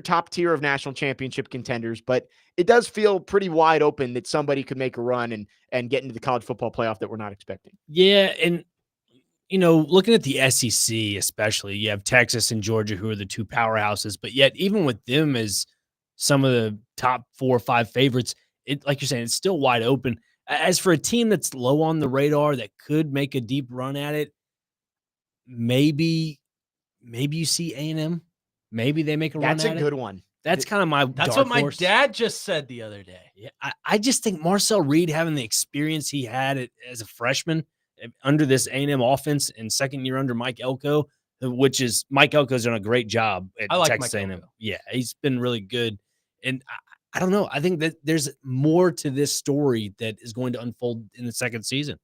top tier of national championship contenders, but it does feel pretty wide open that somebody could make a run and get into the college football playoff that we're not expecting. Yeah. And, looking at the SEC, especially, you have Texas and Georgia, who are the two powerhouses, but yet even with them as some of the top 4 or 5 favorites, like you're saying, it's still wide open. As for a team that's low on the radar that could make a deep run at it, maybe you see A&M. Maybe they make a run at it. That's a good one. That's kind of my That's dark what my horse. dad just said the other day. Yeah, I just think Marcel Reed having the experience he had as a freshman under this A&M offense and second year under Mike Elko, which is Mike Elko's done a great job at I like Texas Mike A&M. Elko. Yeah, he's been really good. And I don't know. I think that there's more to this story that is going to unfold in the second season.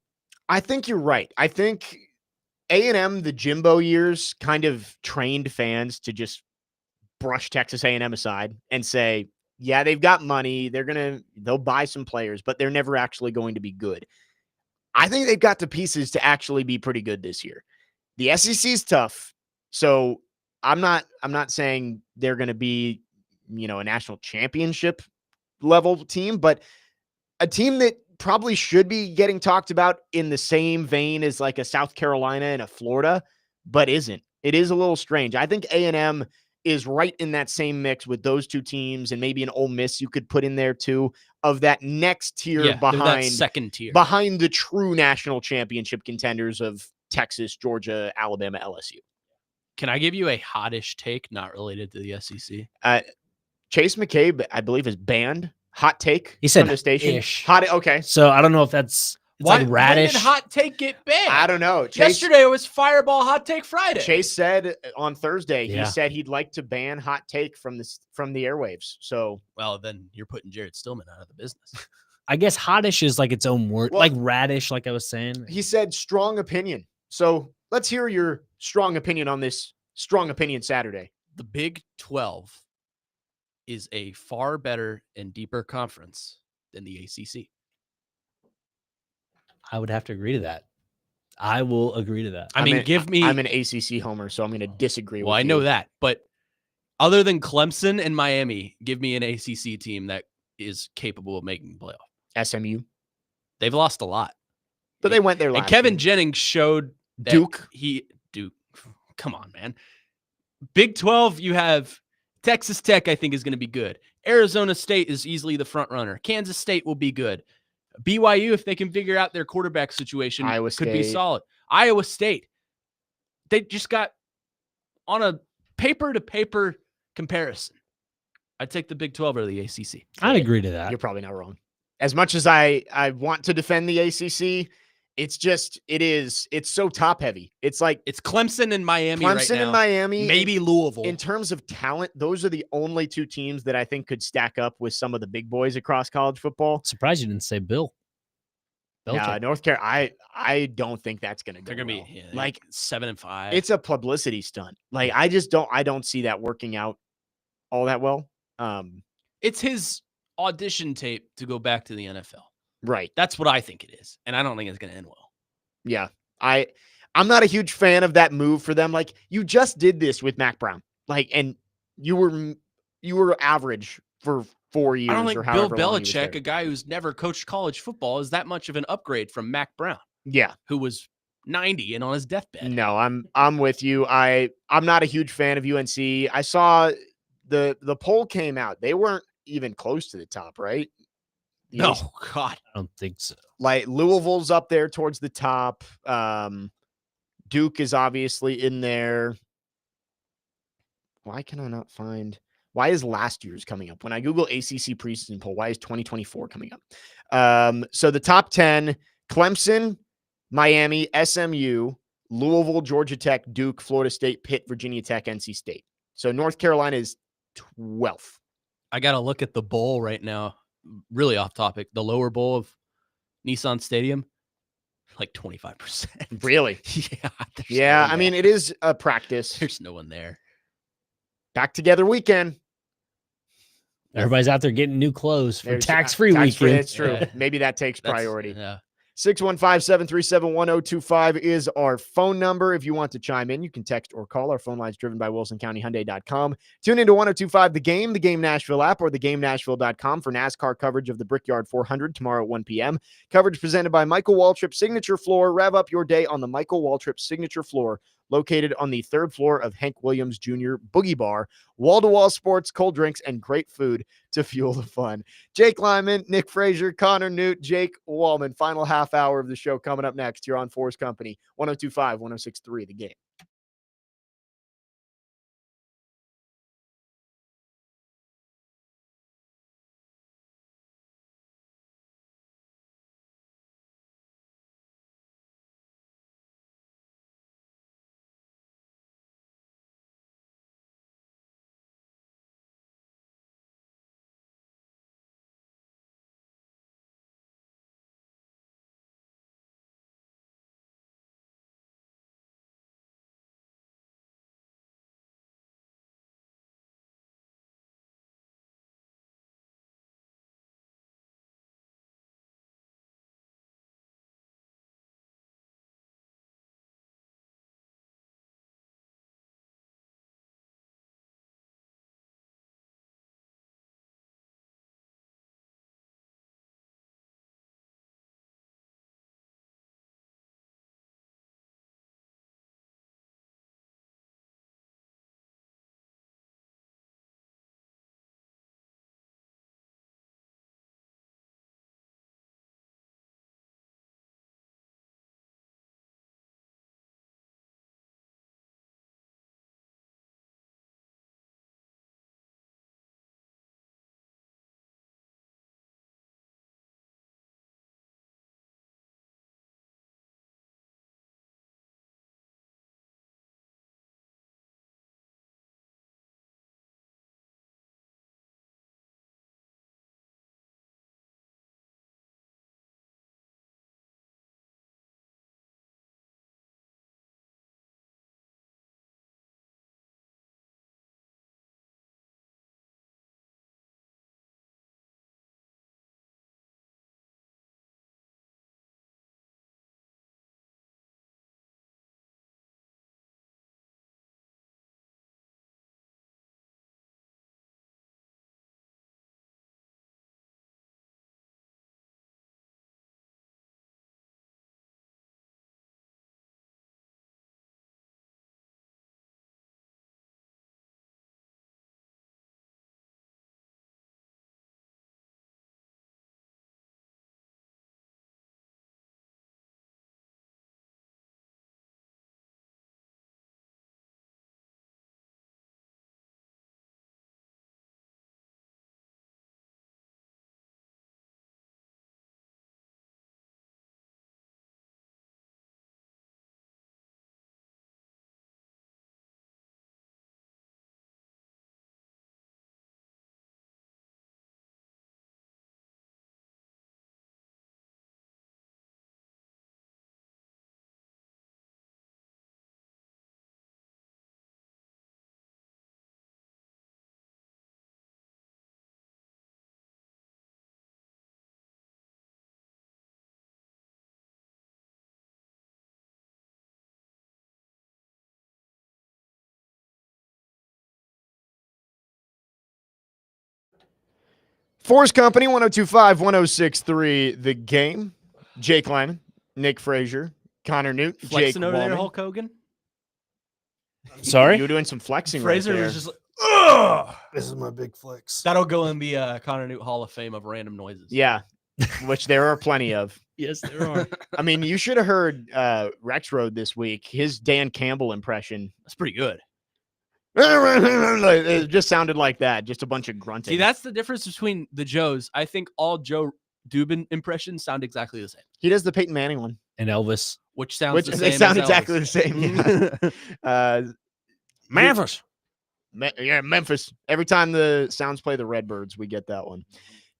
I think you're right. I think A&M, the Jimbo years, kind of trained fans to just brush Texas A&M aside and say, yeah, they've got money. They'll buy some players, but they're never actually going to be good. I think they've got the pieces to actually be pretty good this year. The SEC is tough. So I'm not saying they're going to be, a national championship level team, but a team that probably should be getting talked about in the same vein as like a South Carolina and a Florida, but isn't. It is a little strange. I think A&M is right in that same mix with those two teams, and maybe an Ole Miss you could put in there too, of that next tier that second tier behind the true national championship contenders of Texas, Georgia, Alabama, LSU. Can I give you a hottish take not related to the SEC? Chase McCabe, I believe, is banned. Hot take. He said from the station. ish. Hot. Okay. So I don't know if it's like radish. When did hot take get banned? I don't know. Yesterday it was Fireball Hot Take Friday. Chase said on Thursday, Yeah. he said he'd like to ban hot take from the airwaves. So, well, then you're putting Jared Stillman out of the business. I guess hottish is like its own word, Well, like radish, like I was saying. he said strong opinion. So let's hear your strong opinion on this Strong Opinion Saturday. The Big 12 is a far better and deeper conference than the ACC. I would have to agree to that. I will agree to that. I mean, I'm an ACC homer, so I'm going to disagree Well, with I you. know that, but other than Clemson and Miami, give me an ACC team that is capable of making the playoff. SMU. They've lost a lot. But they went there last And Kevin year. Jennings showed that Duke. Duke. Come on, man. Big 12, you have Texas Tech, I think, is going to be good. Arizona State is easily the front runner. Kansas State will be good. BYU, if they can figure out their quarterback situation, Iowa could be State. solid. Iowa State, they just got on a paper-to-paper comparison. I'd take the Big 12 or the ACC. I'd agree to that. You're probably not wrong. As much as I want to defend the ACC, it's so top heavy. It's like it's Clemson and Miami right Clemson now. and Miami. Maybe Louisville. In terms of talent, those are the only two teams that I think could stack up with some of the big boys across college football. Surprised you didn't say Bill. Yeah, North Carolina. I don't think that's going to go. They're going to well. be like 7-5. It's a publicity stunt. Like I don't see that working out all that well. It's his audition tape to go back to the NFL. Right. That's what I think it is. And I don't think it's going to end well. Yeah. I I'm not a huge fan of that move for them. Like, you just did this with Mac Brown. Like, and you were average for 4 years I don't or think Bill however long he was there. Belichick, a guy who's never coached college football, is that much of an upgrade from Mac Brown. Yeah. Who was 90 and on his deathbed. No, I'm with you. I'm not a huge fan of UNC. I saw the poll came out. They weren't even close to the top, right? No, God. I don't think so. Like, Louisville's up there towards the top. Duke is obviously in there. Why can I not find? Why is last year's coming up? When I Google ACC preseason poll, why is 2024 coming up? So the top 10, Clemson, Miami, SMU, Louisville, Georgia Tech, Duke, Florida State, Pitt, Virginia Tech, NC State. So North Carolina is 12th. I got to look at the bowl right now. Really off topic. The lower bowl of Nissan Stadium, like 25%. Really? Yeah. Yeah, I mean, it is a practice. There's no one there. Back together weekend. Everybody's out there getting new clothes for There's tax-free tax-free, weekend. It's true. Yeah. Maybe that takes That's- priority. Yeah. 615-737-1025 is our phone number. If you want to chime in, you can text or call. Our phone line is driven by WilsonCountyHyundai.com. Tune into 1025 The Game Nashville app, or theGameNashville.com for NASCAR coverage of the Brickyard 400 tomorrow at 1 p.m. Coverage presented by Michael Waltrip Signature Floor. Rev up your day on the Michael Waltrip Signature Floor, located on the 3rd floor of Hank Williams Jr. Boogie Bar. Wall-to-wall sports, cold drinks, and great food to fuel the fun. Jake Lyman, Nick Frazier, Connor Newt, Jake Wallman. Final half hour of the show coming up next here on 4's Company, 1025, 1063, The Game. 4's Company, 102.5, 106.3, The Game. Jake Lyman, Nick Frazier, Connor Newt, Jake Flexing over there, Wallman. Hulk Hogan. Sorry? You were doing some flexing Fraser right there. was just like, ugh. This is my big flex. That'll go in the Connor Newt Hall of Fame of random noises. Yeah, which there are plenty of. Yes, there are. I mean, you should have heard Rex Road this week. His Dan Campbell impression. That's pretty good. It just sounded like that. Just a bunch of grunting. See, that's the difference between the Joes. I think all Joe Dubin impressions sound exactly the same. He does the Peyton Manning one. And Elvis. Which sounds the same. They sound as exactly Elvis. the same. Yeah. Memphis. Memphis. Every time the Sounds play the Redbirds, we get that one.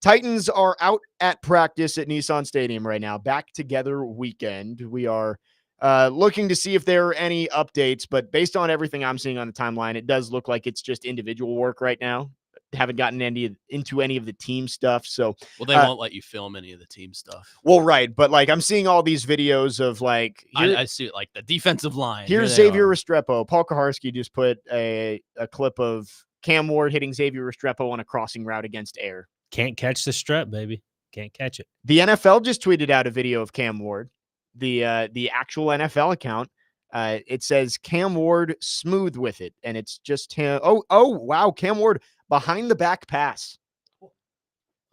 Titans are out at practice at Nissan Stadium right now. Back together weekend. We are looking to see if there are any updates, but based on everything I'm seeing on the timeline, it does look like it's just individual work right now. Haven't gotten into any of the team stuff. So, well, they won't let you film any of the team stuff. Well, right. But like, I'm seeing all these videos of like, I see it like the defensive line. Here's Xavier Restrepo. Paul Kaharski just put a clip of Cam Ward hitting Xavier Restrepo on a crossing route against air. Can't catch the strep, baby. Can't catch it. The NFL just tweeted out a video of Cam Ward, the actual NFL account. It says Cam Ward smooth with it, and it's just him. Oh, wow. Cam Ward behind the back pass.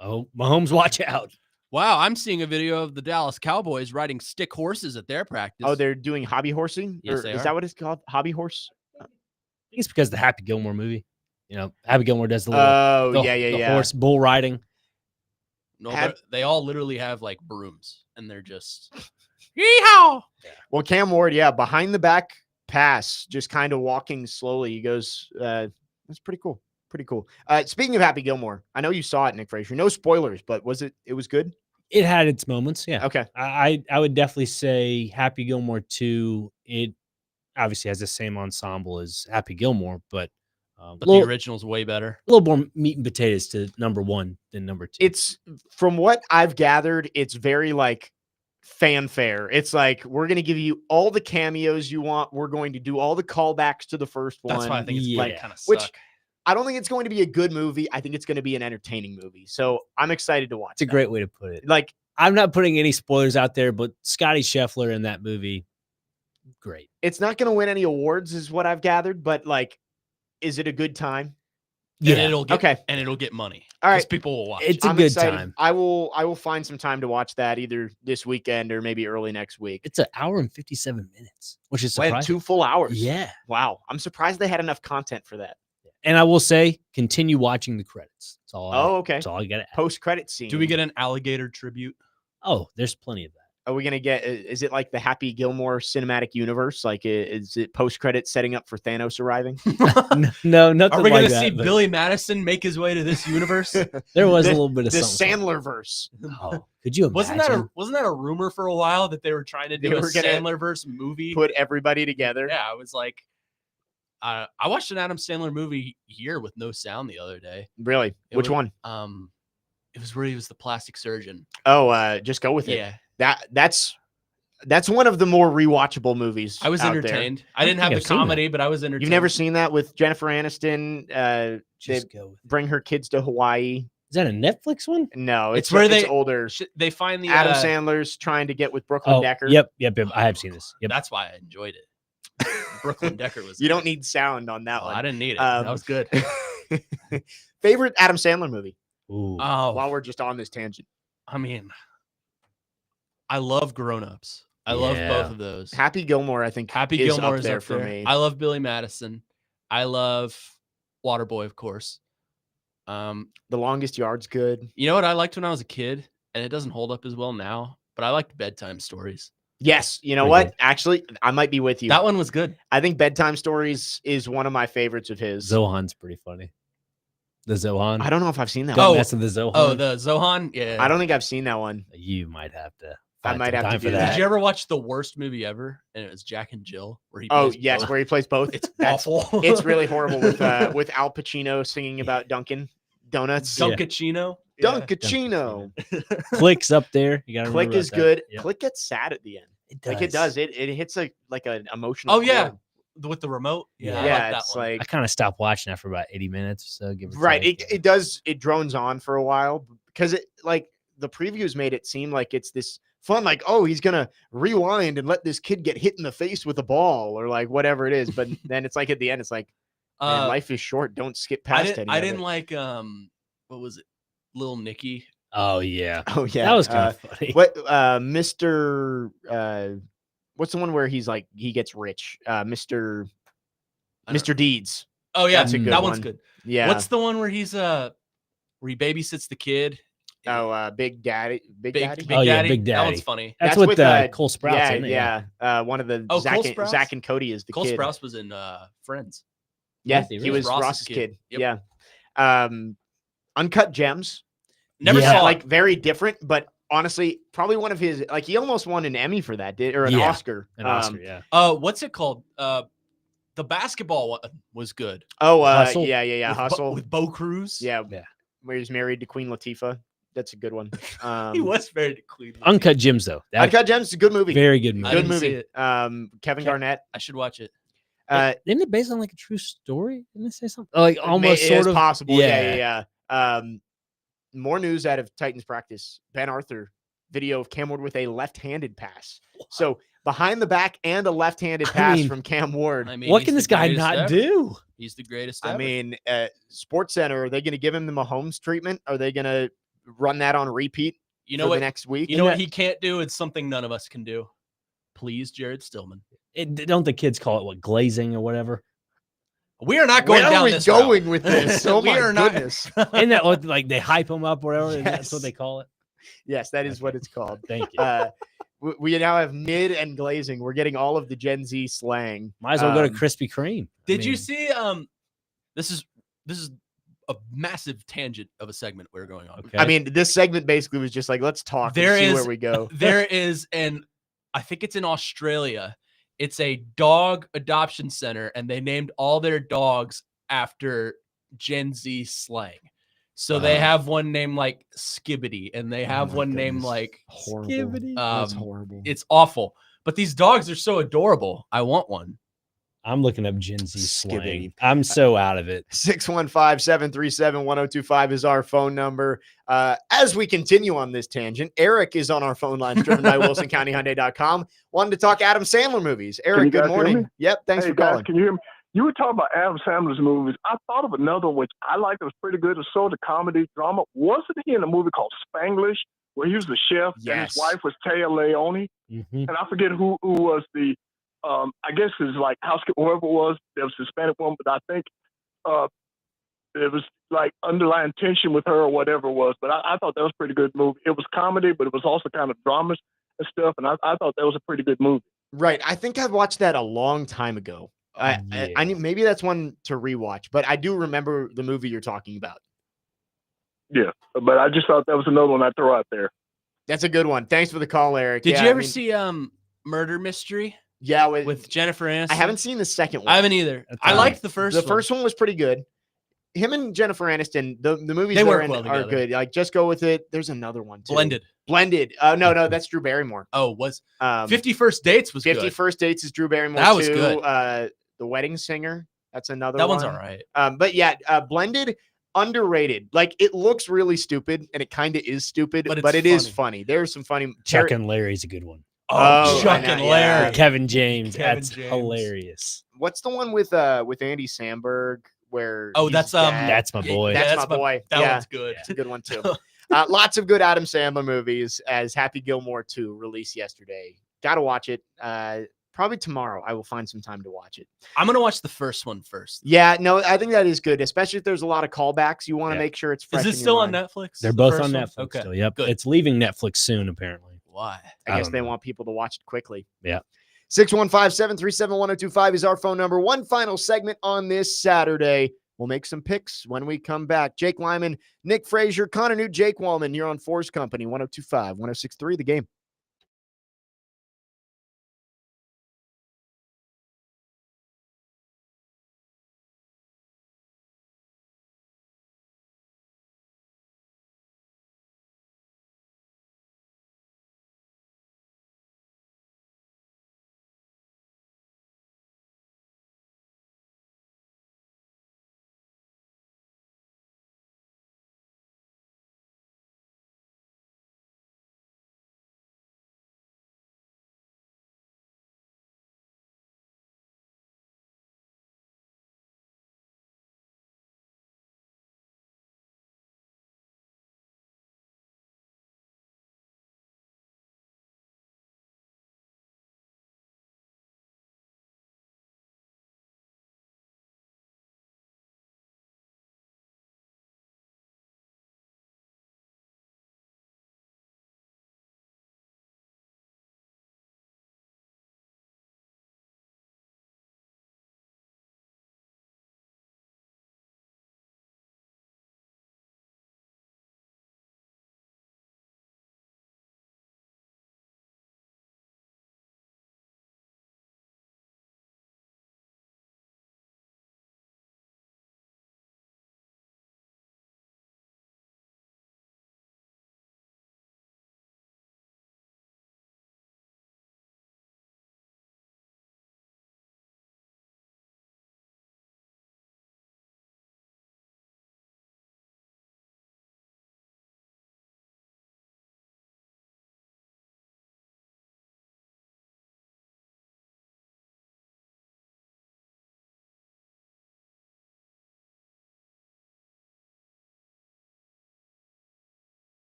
Oh, Mahomes, watch out. Wow, I'm seeing a video of the Dallas Cowboys riding stick horses at their practice. Oh, they're doing hobby horsing? Yes, Or they is are. that what it's called? Hobby horse? I think it's because of the Happy Gilmore movie. You know, Happy Gilmore does the little the horse bull riding. No, they all literally have like brooms, and they're just yeehaw. Well, Cam Ward, behind the back pass, just kind of walking slowly. He goes, that's pretty cool. Pretty cool. Speaking of Happy Gilmore, I know you saw it, Nick Frazier. No spoilers, but it was good? It had its moments, yeah. Okay. I would definitely say Happy Gilmore 2, it obviously has the same ensemble as Happy Gilmore, but the original's way better. A little more meat and potatoes to number 1 than number 2. It's, from what I've gathered, it's very like fanfare. It's like, we're going to give you all the cameos you want. We're going to do all the callbacks to the first one. That's why I think it's like, kind of suck. which I don't think it's going to be a good movie. I think it's going to be an entertaining movie. So I'm excited to watch. It's a great way to put it. Like, I'm not putting any spoilers out there, but Scotty Scheffler in that movie, great. It's not going to win any awards, is what I've gathered. But like, is it a good time? Yeah. And it'll get money. All right, people will watch. It's a I'm good excited. time. I will find some time to watch that either this weekend or maybe early next week. It's an hour and 57 minutes, which is Wait, surprising. 2 full hours. Yeah. Wow. I'm surprised they had enough content for that. And I will say, continue watching the credits. That's all. Okay. That's all you got to add. Post-credit scene. Do we get an alligator tribute? Oh, there's plenty of that. Are we gonna get? Is it like the Happy Gilmore cinematic universe? Like, is it post-credit setting up for Thanos arriving? No, nothing. Are we like gonna that, see but Billy Madison make his way to this universe? There was a little bit of the something. Sandler verse. Oh, could you imagine? Wasn't that a rumor for a while that they were trying to do a Sandler verse movie? Put everybody together. Yeah, I was like, I watched an Adam Sandler movie here with no sound the other day. Really? Which one? It was where he was the plastic surgeon. Oh, Just Go With It. Yeah. That's one of the more rewatchable movies. I was out entertained. There. I didn't have the comedy, but I was entertained. You've never seen that with Jennifer Aniston? They bring her kids to Hawaii. Is that a Netflix one? No, it's where it's older. They find the Adam Sandler's trying to get with Brooklyn Decker. Yep. I have seen this. Yep. That's why I enjoyed it. Brooklyn Decker was. You don't need sound on that one. I didn't need it. That was good. Favorite Adam Sandler movie? Ooh. While we're just on this tangent, I mean, I love Grown Ups. I love both of those. Happy Gilmore, I think, Happy is Gilmore up is there up for me. I love Billy Madison. I love Waterboy, of course. The Longest Yard's good. You know what I liked when I was a kid, and it doesn't hold up as well now, but I liked Bedtime Stories. Yes, you know what? Actually, I might be with you. That one was good. I think Bedtime Stories is one of my favorites of his. Zohan's pretty funny. The Zohan. I don't know if I've seen that one. one. Mess with the Zohan. Oh, the Zohan? Yeah. I don't think I've seen that one. You might have to. I might have to do that. Did you ever watch the worst movie ever? And it was Jack and Jill, where he Oh, plays yes, both. where he plays both. It's awful. It's really horrible with Al Pacino singing about Dunkin' Donuts. Dunkachino. Dunkachino. Click's up there. You gotta Click remember is about good. that. Yep. Click gets sad at the end. It Like it does. It hits like an emotional. Oh, yeah. chord. with the remote. Yeah, I Yeah, like that it's one. like I kind of stopped watching after about 80 minutes or so. Give or right. take. It drones on for a while because it like the previews made it seem like it's this fun, like, oh, he's gonna rewind and let this kid get hit in the face with a ball or like whatever it is. But then it's like at the end, it's like, man, life is short. Don't skip past any I of didn't it. like what was it? Little Nicky. Oh yeah. Oh yeah, That was kind of funny. What Mr. What's the one where he's like he gets rich? Mr. Deeds. Oh yeah, That's a good that one. one's good. Yeah. What's the one where he's where he babysits the kid? Oh, Big Daddy. Big Daddy. Oh yeah, Big That one's Daddy. funny. That's with Cole Sprouse. Yeah, isn't it? yeah. One of the Oh, Zach, Cole and, Sprouse? Zach and Cody is the Cole kid. Sprouse was in Friends. Yeah, Was he he really? was Ross's kid. Yep. Yeah. Uncut Gems. Never saw like it. very different, but honestly, probably one of his like he almost won an Emmy for that, or an Oscar. An Oscar, yeah. What's it called? The basketball one was good. Oh, Hustle? yeah. Hustle with Bo Cruz. Yeah. Where he's married to Queen Latifah. That's a good one. He was married to Queen. Uncut Gems though. Uncut Gems is a good movie. Very good movie. I Good didn't see movie. it. Kevin Garnett. I should watch it. Isn't it based on like a true story? Didn't they say something? Like almost It sort is of possible. Yeah. More news out of Titans practice. Ben Arthur video of Cam Ward with a left-handed pass. So behind the back and a left-handed pass from Cam Ward. I mean, What he's can the this guy greatest not ever. do? He's the greatest. I ever. mean, Sports Center, are they going to give him the Mahomes treatment? Are they going to run that on repeat you know for what? the next week? You know what he can't do? It's something none of us can do. Please, Jared Stillman. Don't the kids call it what, glazing or whatever? We are not going Where down are we this going route. with this? Oh We my are not- goodness. Isn't that what like they hype them up or whatever? Isn't That's what Yes. they call it. Yes, that is what it's called. Thank you. We now have mid and glazing. We're getting all of the Gen Z slang. Might as well go to Krispy Kreme. Did you see? This is a massive tangent of a segment we're going on. Okay. I mean, this segment basically was just like, let's talk There and see is where we go. There is I think it's in Australia. It's a dog adoption center, and they named all their dogs after Gen Z slang. So they have one named like Skibbity, and they have one named like horrible. Skibbity. That's horrible. It's awful. But these dogs are so adorable. I want one. I'm looking up Gen Z slang. Skibbity. I'm so out of it. 615-737-1025 is our phone number. As we continue on this tangent, Eric is on our phone lines driven by WilsonCountyHyundai.com. Wanted to talk Adam Sandler movies. Eric, you good guys hear morning. me? Yep, thanks Hey, for guys, calling. can you hear me? You were talking about Adam Sandler's movies. I thought of another one which I liked. It was pretty good. It was sort of comedy drama. Wasn't he in a movie called Spanglish where he was the chef and Yes. his wife was Taya Leone? And I forget who was the, I guess his like housekeeper, whoever it was. There was a Hispanic woman, but I think there was like underlying tension with her or whatever it was. But I thought that was a pretty good movie. It was comedy, but it was also kind of dramas and stuff. And I thought that was a pretty good movie. Right. I think I watched that a long time ago. I maybe that's one to rewatch, but I do remember the movie you're talking about. Yeah, but I just thought that was another one I'd throw out there. That's a good one. Thanks for the call, Eric. Did Yeah, you I ever mean, see Murder Mystery? Yeah, with Jennifer Aniston. I haven't seen the second one. I haven't either. I liked the first. The first one was pretty good. Him and Jennifer Aniston, the movies They they're work in well are together. good. Like, just go with it. There's another one too. Blended. No, that's Drew Barrymore. Oh, was 50 First Dates was 50 good. First Dates is Drew Barrymore. That was too. good. The Wedding Singer. That's another. That one. one's all right. But yeah, Blended, underrated. Like, it looks really stupid, and it kind of is stupid, but it is funny. There's some funny. Chuck and Larry's a good one. Oh, Chuck I know, and yeah. Larry. Kevin James. Kevin That's James. hilarious. What's the one with Andy Samberg where? Oh, he's that's dad? That's my boy. That's, that's my boy. That Yeah, one's good. it's a good one too. Lots of good Adam Sandler movies. As Happy Gilmore 2 released yesterday. Got to watch it. Probably tomorrow. I will find some time to watch it. I'm gonna watch the first one first. Yeah, no, I think that is good, especially if there's a lot of callbacks. You want to make sure it's fresh. Is it in your still on mind. Netflix? They're the both first on one? Netflix Okay. still. Yep. Good. It's leaving Netflix soon, apparently. Why? I guess don't they know. want people to watch it quickly. Yeah. 615-737-1025 is our phone number. One final segment on this Saturday. We'll make some picks when we come back. Jake Lyman, Nick Frazier, Connor Newt, Jake Wallman. You're on 4's Company, 102.5, 106.3, The Game.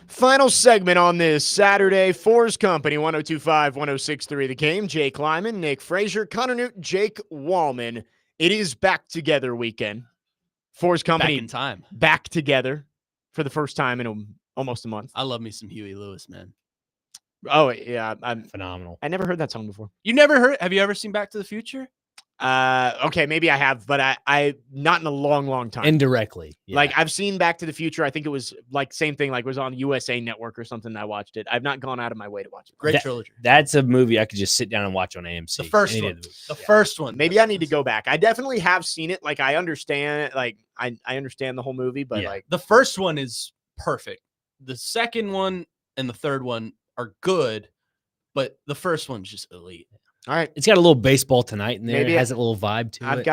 Final segment on this Saturday. 4's Company, 102.5, 106.3 The Game. Jake Lyman, Nick Frazier, Connor Newton, Jake Wallman. It is back together weekend. 4's Company Back in time. back together for the first time in almost a month. I love me some Huey Lewis, man. Oh, yeah. I'm phenomenal. I never heard that song before. You never heard? Have you ever seen Back to the Future? Okay, maybe I have, but I not in a long time. Indirectly. Yeah. Like I've seen Back to the Future. I think it was like same thing, like it was on USA Network or something. I watched it. I've not gone out of my way to watch it. Great trilogy. That's a movie I could just sit down and watch on AMC. The first Any one. of The first one. Maybe I need to go back. I definitely have seen it. Like I understand it. Like I understand the whole movie, but like the first one is perfect. The second one and the third one are good, but the first one's just elite. All right. It's got a little baseball tonight in there. Maybe It has a little vibe to it. I've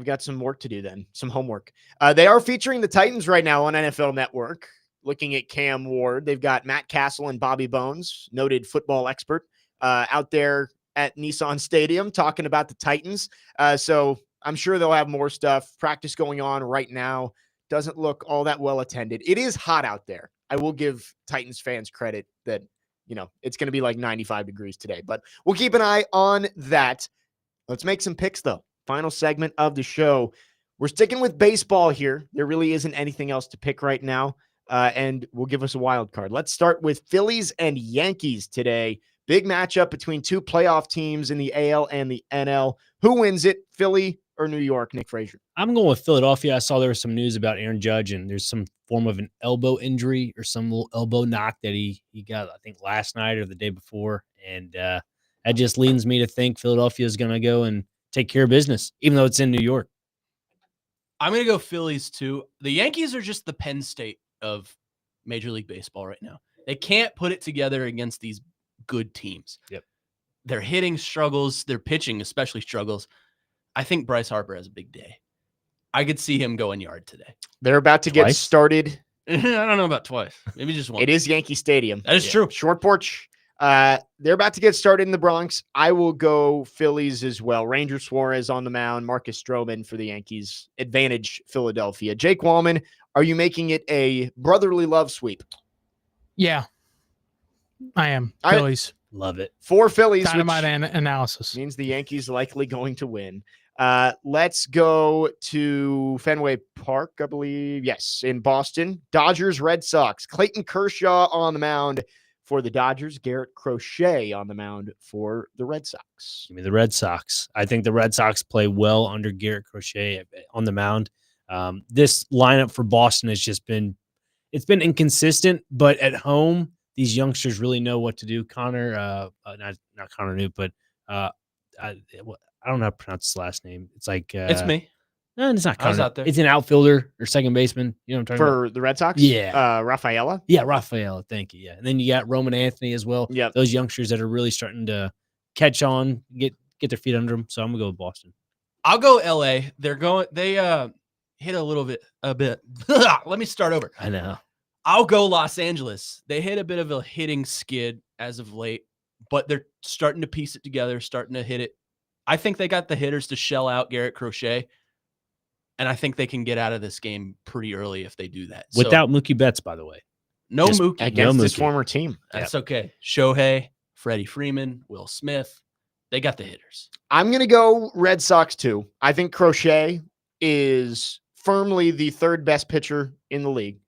got some work to do then. Some homework. They are featuring the Titans right now on NFL Network. Looking at Cam Ward, they've got Matt Castle and Bobby Bones, noted football expert, out there at Nissan Stadium talking about the Titans. So I'm sure they'll have more stuff. Practice going on right now. Doesn't look all that well attended. It is hot out there. I will give Titans fans credit that, you know, it's going to be like 95 degrees today, but we'll keep an eye on that. Let's make some picks, though. Final segment of the show. We're sticking with baseball here. There really isn't anything else to pick right now, and we'll give us a wild card. Let's start with Phillies and Yankees today. Big matchup between two playoff teams in the AL and the NL. Who wins it, Philly or New York, Nick Frazier? I'm going with Philadelphia. I saw there was some news about Aaron Judge, and there's some form of an elbow injury or some little elbow knock that he got, I think, last night or the day before. And that just leads me to think Philadelphia is going to go and take care of business, even though it's in New York. I'm going to go Phillies, too. The Yankees are just the Penn State of Major League Baseball right now. They can't put it together against these good teams. Yep. Their hitting struggles, their pitching especially struggles. I think Bryce Harper has a big day. I could see him going yard today. They're about to get started. I don't know about twice. Maybe just one. It is Yankee Stadium. That is true. Short porch. They're about to get started in the Bronx. I will go Phillies as well. Ranger Suarez on the mound. Marcus Stroman for the Yankees. Advantage Philadelphia. Jake Wallman, are you making it a brotherly love sweep? Yeah, I am. All right. Phillies. Love it. 4 Phillies. Dynamite analysis. Means the Yankees likely going to win. Let's go to Fenway Park, I believe. Yes, in Boston. Dodgers, Red Sox. Clayton Kershaw on the mound for the Dodgers. Garrett Crochet on the mound for the Red Sox. Give me the Red Sox. I think the Red Sox play well under Garrett Crochet on the mound. This lineup for Boston has just been inconsistent, but at home, these youngsters really know what to do. Connor, not Connor Newt, but I don't know how to pronounce his last name. It's like it's me. No, it's not I was Connor. out there. It's an outfielder or second baseman. You know what I'm talking about? For the Red Sox? Yeah. Rafaela? Yeah, Rafaela. Thank you. Yeah. And then you got Roman Anthony as well. Yeah. Those youngsters that are really starting to catch on, get their feet under them. So I'm going to go with Boston. I'll go LA. They hit a bit. Let me start over. I know. I'll go Los Angeles. They hit a bit of a hitting skid as of late, but they're starting to piece it together, starting to hit it. I think they got the hitters to shell out Garrett Crochet, and I think they can get out of this game pretty early if they do that. Without Mookie Betts, by the way. No Mookie. Against his former team. That's okay. Shohei, Freddie Freeman, Will Smith, they got the hitters. I'm going to go Red Sox too. I think Crochet is firmly the third best pitcher in the league.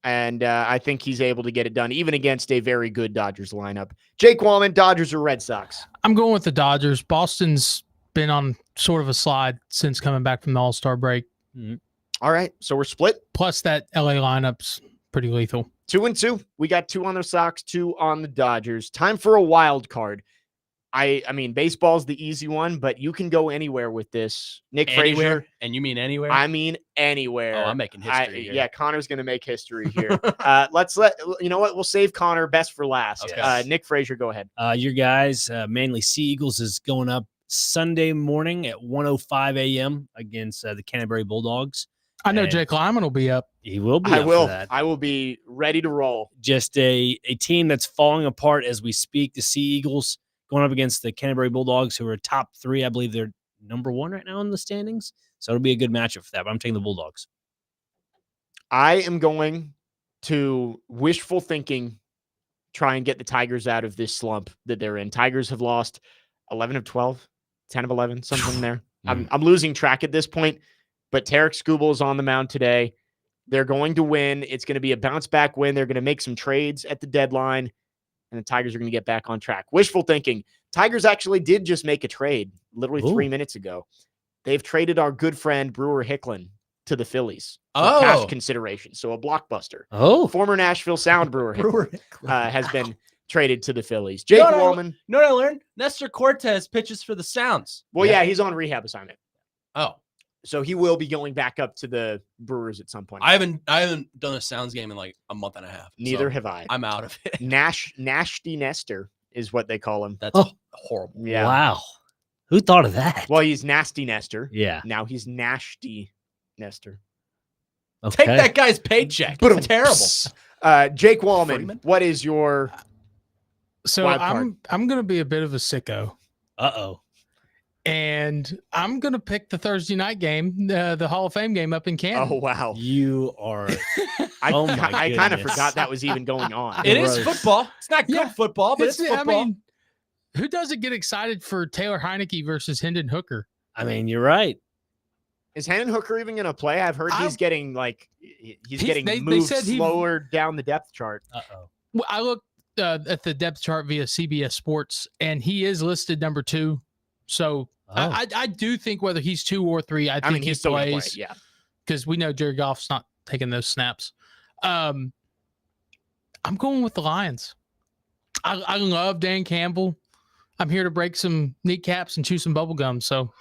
And I think he's able to get it done, even against a very good Dodgers lineup. Jake Wallman, Dodgers or Red Sox? I'm going with the Dodgers. Boston's been on sort of a slide since coming back from the All-Star break. Mm-hmm. All right, so we're split. Plus, that LA lineup's pretty lethal. 2-2. We got 2 on the Sox, 2 on the Dodgers. Time for a wild card. I mean, baseball's the easy one, but you can go anywhere with this. Nick Anywhere? Frazier. And you mean anywhere? I mean anywhere. Oh, I'm making history here. Yeah, Connor's going to make history here. You know what? We'll save Connor best for last. Okay. Nick Frazier, go ahead. Your guys, mainly Sea Eagles, is going up Sunday morning at 1:05 a.m. against the Canterbury Bulldogs. I know And Jake Lyman will be up. He will be I up will. for that. I will be ready to roll. Just a team that's falling apart as we speak. The Sea Eagles going up against the Canterbury Bulldogs, who are top 3. I believe they're number 1 right now in the standings. So it'll be a good matchup for that. But I'm taking the Bulldogs. I am going to wishful thinking, try and get the Tigers out of this slump that they're in. Tigers have lost 11 of 12, 10 of 11, something there. I'm losing track at this point, but Tarek Skubal is on the mound today. They're going to win. It's going to be a bounce back win. They're going to make some trades at the deadline, and the Tigers are going to get back on track. Wishful thinking. Tigers actually did just make a trade literally 3 minutes ago. They've traded our good friend Brewer Hicklin to the Phillies for cash consideration. So a blockbuster. Former Nashville Sound Brewer Hicklin has been traded to the Phillies. Jake Wallman. You know what I learned? Nestor Cortez pitches for the Sounds. Well, yeah, he's on rehab assignment. Oh. So he will be going back up to the Brewers at some point. I haven't done a Sounds game in like a month and a half. Neither have I. I'm out of it. Nasty Nestor is what they call him. That's horrible. Yeah. Wow. Who thought of that? Well, he's Nasty Nestor. Yeah. Now he's Nasty Nestor. Take that guy's paycheck. It's terrible. Jake Wallman, what is your So wild card? I'm gonna be a bit of a sicko. Uh-oh. And I'm gonna pick the Thursday night game, the Hall of Fame game up in Canton. Oh wow. You are I kind of forgot that was even going on. It is football. It's not good football, but it's football. I mean, who doesn't get excited for Taylor Heineke versus Hendon Hooker? I mean, you're right. Is Hendon Hooker even going to play? I've heard he's getting they moved said slower down the depth chart. Uh-oh. Well, I looked at the depth chart via CBS Sports, and he is listed number 2. So I do think whether he's 2 or 3, I think he still gonna play, plays. yeah, because we know Jared Goff's not taking those snaps. I'm going with the Lions. I love Dan Campbell. I'm here to break some kneecaps and chew some bubble gum. So,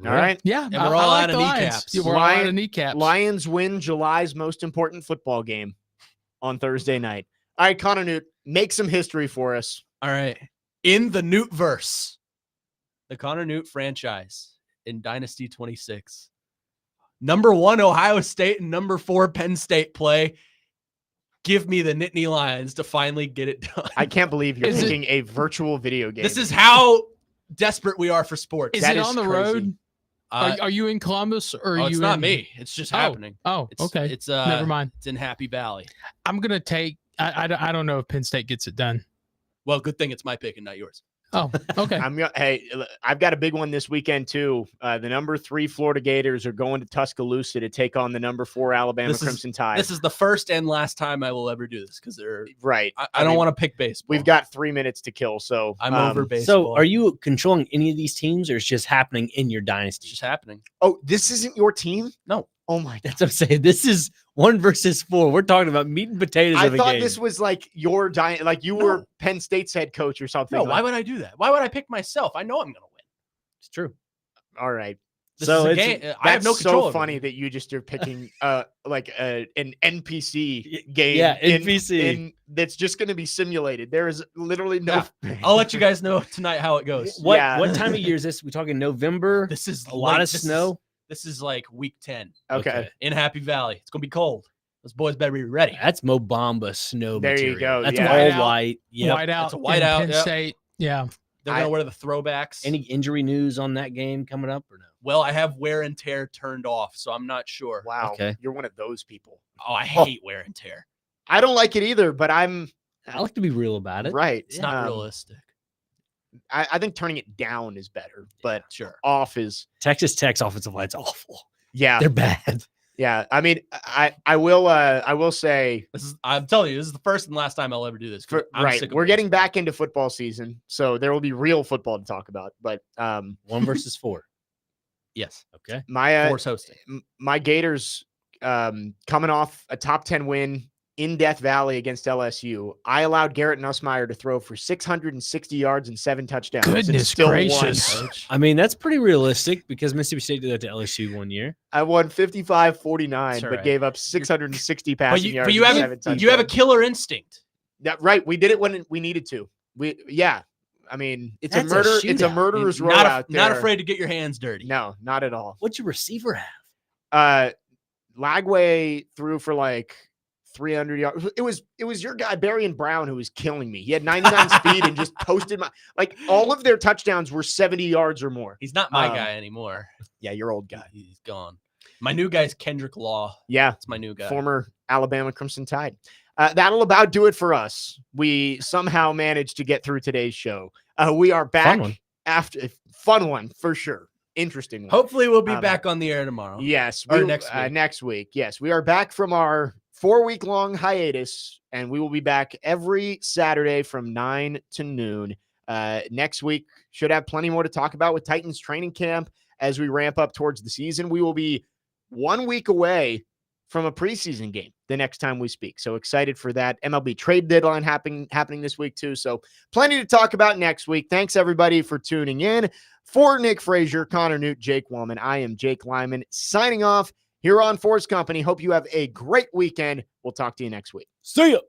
all right, yeah, and we're all out of Lions. kneecaps. Yeah, we're all out of kneecaps. Lions win July's most important football game on Thursday night. All right, Connor Newt, make some history for us. All right, in the Newtverse, the Connor Newt franchise in Dynasty 26. Number 1 Ohio State and number 4 Penn State play. Give me the Nittany Lions to finally get it done. I can't believe you're picking a virtual video game. This is how desperate we are for sports. Is it on the road? Are you in Columbus or are you? It's not me. It's just happening. Okay. It's never mind. It's in Happy Valley. I'm gonna take. I don't know if Penn State gets it done. Well, good thing it's my pick and not yours. Oh, okay. I've got a big one this weekend too. The number 3 Florida Gators are going to Tuscaloosa to take on the number 4 Alabama Crimson Tide. This is the first and last time I will ever do this because they're right. I don't want to pick baseball. We've got 3 minutes to kill, so I'm over baseball. So, are you controlling any of these teams, or it's just happening in your dynasty? It's just happening. Oh, this isn't your team? No. Oh my! That's what I'm saying. This is 1 versus 4. We're talking about meat and potatoes. I thought this was like your like you were Penn State's head coach or something. No, why would I do that? Why would I pick myself? I know I'm going to win. It's true. All right. So game. I have no control. So funny that you just are picking like an NPC game. Yeah, NPC. That's just going to be simulated. There is literally no. I'll let you guys know tonight how it goes. What time of year is this? We talking November? This is a lot of snow. This is like week 10. Okay. In Happy Valley. It's going to be cold. Those boys better be ready. That's Mo Bamba snow there material. You go. That's yeah. all white. Yep. White out. It's a white out. Penn State. Yeah. They're going to wear the throwbacks. Any injury news on that game coming up or no? Well, I have wear and tear turned off, so I'm not sure. Wow. Okay. You're one of those people. Oh, I hate wear and tear. I don't like it either, but I like to be real about it. Right. It's not realistic. I think turning it down is better, but sure. Off is Texas Tech's offensive line's awful. Yeah. They're bad. Yeah. I mean, I will say I'm telling you, this is the first and last time I'll ever do this. Right. We're getting back into football season, so there will be real football to talk about. But 1 versus 4. Yes. Okay. My 4's hosting. My Gators coming off a top 10 win in Death Valley against LSU. I allowed Garrett Nussmeier to throw for 660 yards and 7 touchdowns. Goodness gracious. I mean, that's pretty realistic because Mississippi State did that to LSU one year. I won 55-49, but gave up 660 passing yards. But you have a killer instinct. Right. We did it when we needed to. I mean, it's That's a murder. a It's a murderer's row out there. Not afraid to get your hands dirty. No, not at all. What's your receiver have? Lagway threw for like 300 yards. It was your guy Barry Brown who was killing me. He had 99 speed and just posted all of their touchdowns were 70 yards or more. He's not my guy anymore. Yeah, your old guy. He's gone. My new guy's Kendrick Law. Yeah. That's my new guy. Former Alabama Crimson Tide. That'll about do it for us. We somehow managed to get through today's show. We are back after fun one for sure. Interesting one. Hopefully we'll be back on the air tomorrow. Yes. Or next week. Next week. Yes. We are back from our 4-week long hiatus, and we will be back every Saturday from 9 to noon. Next week should have plenty more to talk about with Titans training camp as we ramp up towards the season. We will be 1 week away from a preseason game the next time we speak. So excited for that. MLB trade deadline happening this week too. So plenty to talk about next week. Thanks everybody for tuning in. For Nick Frazier, Connor Newt, Jake Wellman, I am Jake Lyman signing off here on 4's Company. Hope you have a great weekend. We'll talk to you next week. See ya.